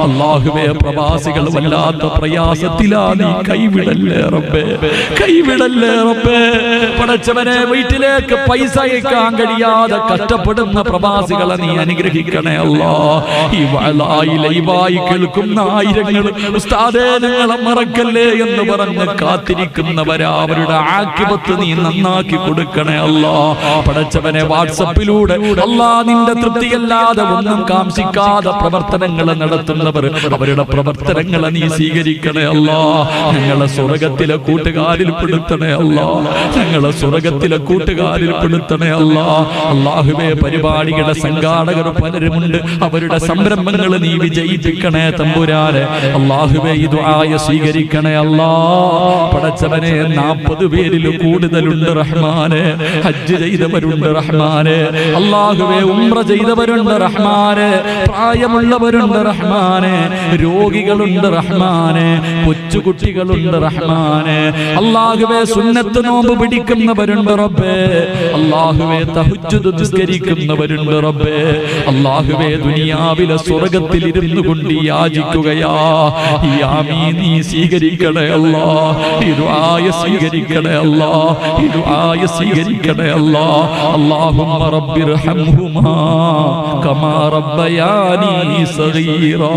അല്ലാഹുവേ പ്രവാസികൾ വല്ലാത്ത പ്രയാസത്തിലാ, നീ കൈവിടല്ലേ റബ്ബേ, കൈവിടല്ലേ റബ്ബേ. പടച്ചവനെ വീട്ടിലേക്ക് പൈസ അയക്കാൻ കഴിയാതെ കഷ്ടപ്പെടുന്ന പ്രവാസികളെ നീ അനുഗ്രഹിക്കണേ അല്ലാ. ഈ വഅലായി ലൈവായി കേൾക്കുന്ന ആയിരങ്ങൾ ഉസ്താദേ ഞങ്ങളെ മറക്കല്ലേ എന്ന് പറഞ്ഞ് കാത്തിരിക്കുന്നവരാ, അവരുടെ ആഖിബത്ത് നീ നന്നാക്കി കൊടുക്കണേ അല്ലാ. പടച്ചവനെ വാട്സപ്പിലൂടെ അല്ലാ നിന്റെ തൃപ്തിയല്ലാതെ ഒന്നും കാംക്ഷിക്കാതെ പ്രവർത്തനങ്ങൾ നടത്തുന്നവർ, അവരുടെ പ്രവർത്തനങ്ങളെ നീ സ്വീകരിക്കണേ അല്ലാ. ഞങ്ങളെ സ്വർഗത്തിലെ കൂട്ടുകാരിൽ പെടുത്തണേ അല്ലാ. ഞങ്ങളെ സ്വർഗത്തിലെ കൂട്ടുകാരിൽ പെടുത്തണേ അല്ലാ. അല്ലാഹുവേ പരിപാടികളുടെ സംഘാടകർ പലരുമുണ്ട്, അവരുടെ സംരംഭങ്ങൾ നീ വിജയിപ്പിക്കണേ തമ്പുരാനെ. അല്ലാഹുവേ ഈ ദുആയ സ്വീകരിക്കണേ അല്ലാ. പടച്ചവനെ 40 പേരിൽ കൂടുതലുണ്ട് റഹ്മാനെ. ഹജ്ജ് ചെയ്തവരുണ്ട് റഹ്മാനെ. അല്ലാഹുവേ ഉംറ ചെയ്തവരുണ്ട് റഹ്മാനെ. പ്രായമുള്ളവരുണ്ട് റഹ്മാനെ. രോഗികളുണ്ട് റഹ്മാനെ. കൊച്ചുകുട്ടികളുണ്ട് റഹ്മാനെ. അല്ലാഹുവേ സുന്നത്ത് നോമ്പ് പിടിക്കുന്നവരുണ്ട് റബ്ബേ. അല്ലാഹുവേ തഹജ്ജുദ് നിസ്കരിക്കുന്നവരുണ്ട് റബ്ബേ. അല്ലാഹുവേ ദുനിയാവിലെ സ്വർഗ്ഗത്തിൽ ഇരുന്നു കൊണ്ട് യാചിക്കുകയാ. ഈ ആമീൻ നീ സ്വീകരിക്കണേ അല്ലാ. ഈ ദുആയ സ്വീകരിക്കണേ അല്ലാ. ഈ ദുആയ സ്വീകരിക്കണേ അല്ലാ. അല്ലാഹുമ്മ റബ്ബിർഹംഹുമാ കമാ റബ്ബയാനി സഗീറാ.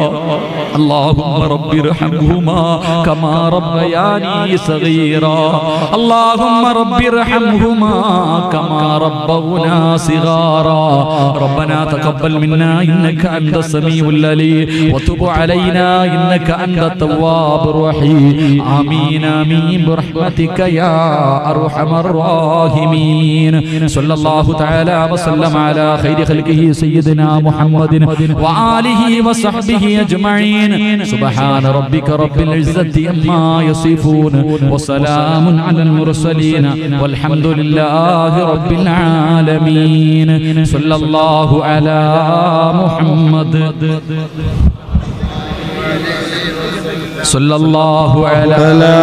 അല്ലാഹുമ്മ റബ്ബിർഹംഹുമാ കമാ റബ്ബയാനി സഗീറാ. അല്ലാഹുമ്മ റബ്ബിർഹംഹുമാ കമാ റബ്ബൗനാ സിഗാറാ. റബ്ബനാ തഖബ്ബൽ മിന്നാ ഇന്നക അൻത സമീഉൽ അലീം വതുബ് അലൈനാ ഇന്നക അൻത തവ്വാബുർ റഹീം. ആമീൻ ആമീൻ ബിറഹ്മതിക യാ അർഹമർ റഹീമീൻ. സല്ലല്ലാഹു തആല വസല്ലമ അലാ ഖൈരി ഖൽഖിഹി സയ്യിദിനാ മുഹമ്മദിൻ വആലിഹി വസഹ്ബിഹി അജ്മഈൻ. സുബ്ഹാന റബ്ബിക റബ്ബിൽ ഇസ്സത്തി അമ്മാ യസിഫൂൻ വസലാമുൻ അലൽ മുർസലീൻ വൽഹംദുലില്ലാഹി റബ്ബിൽ ആലമീൻ. സ്വല്ലല്ലാഹു അലാ മുഹമ്മദ് സ്വല്ലല്ലാഹു അലാ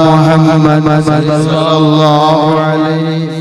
മുഹമ്മദ് സ്വല്ലല്ലാഹു അലൈഹി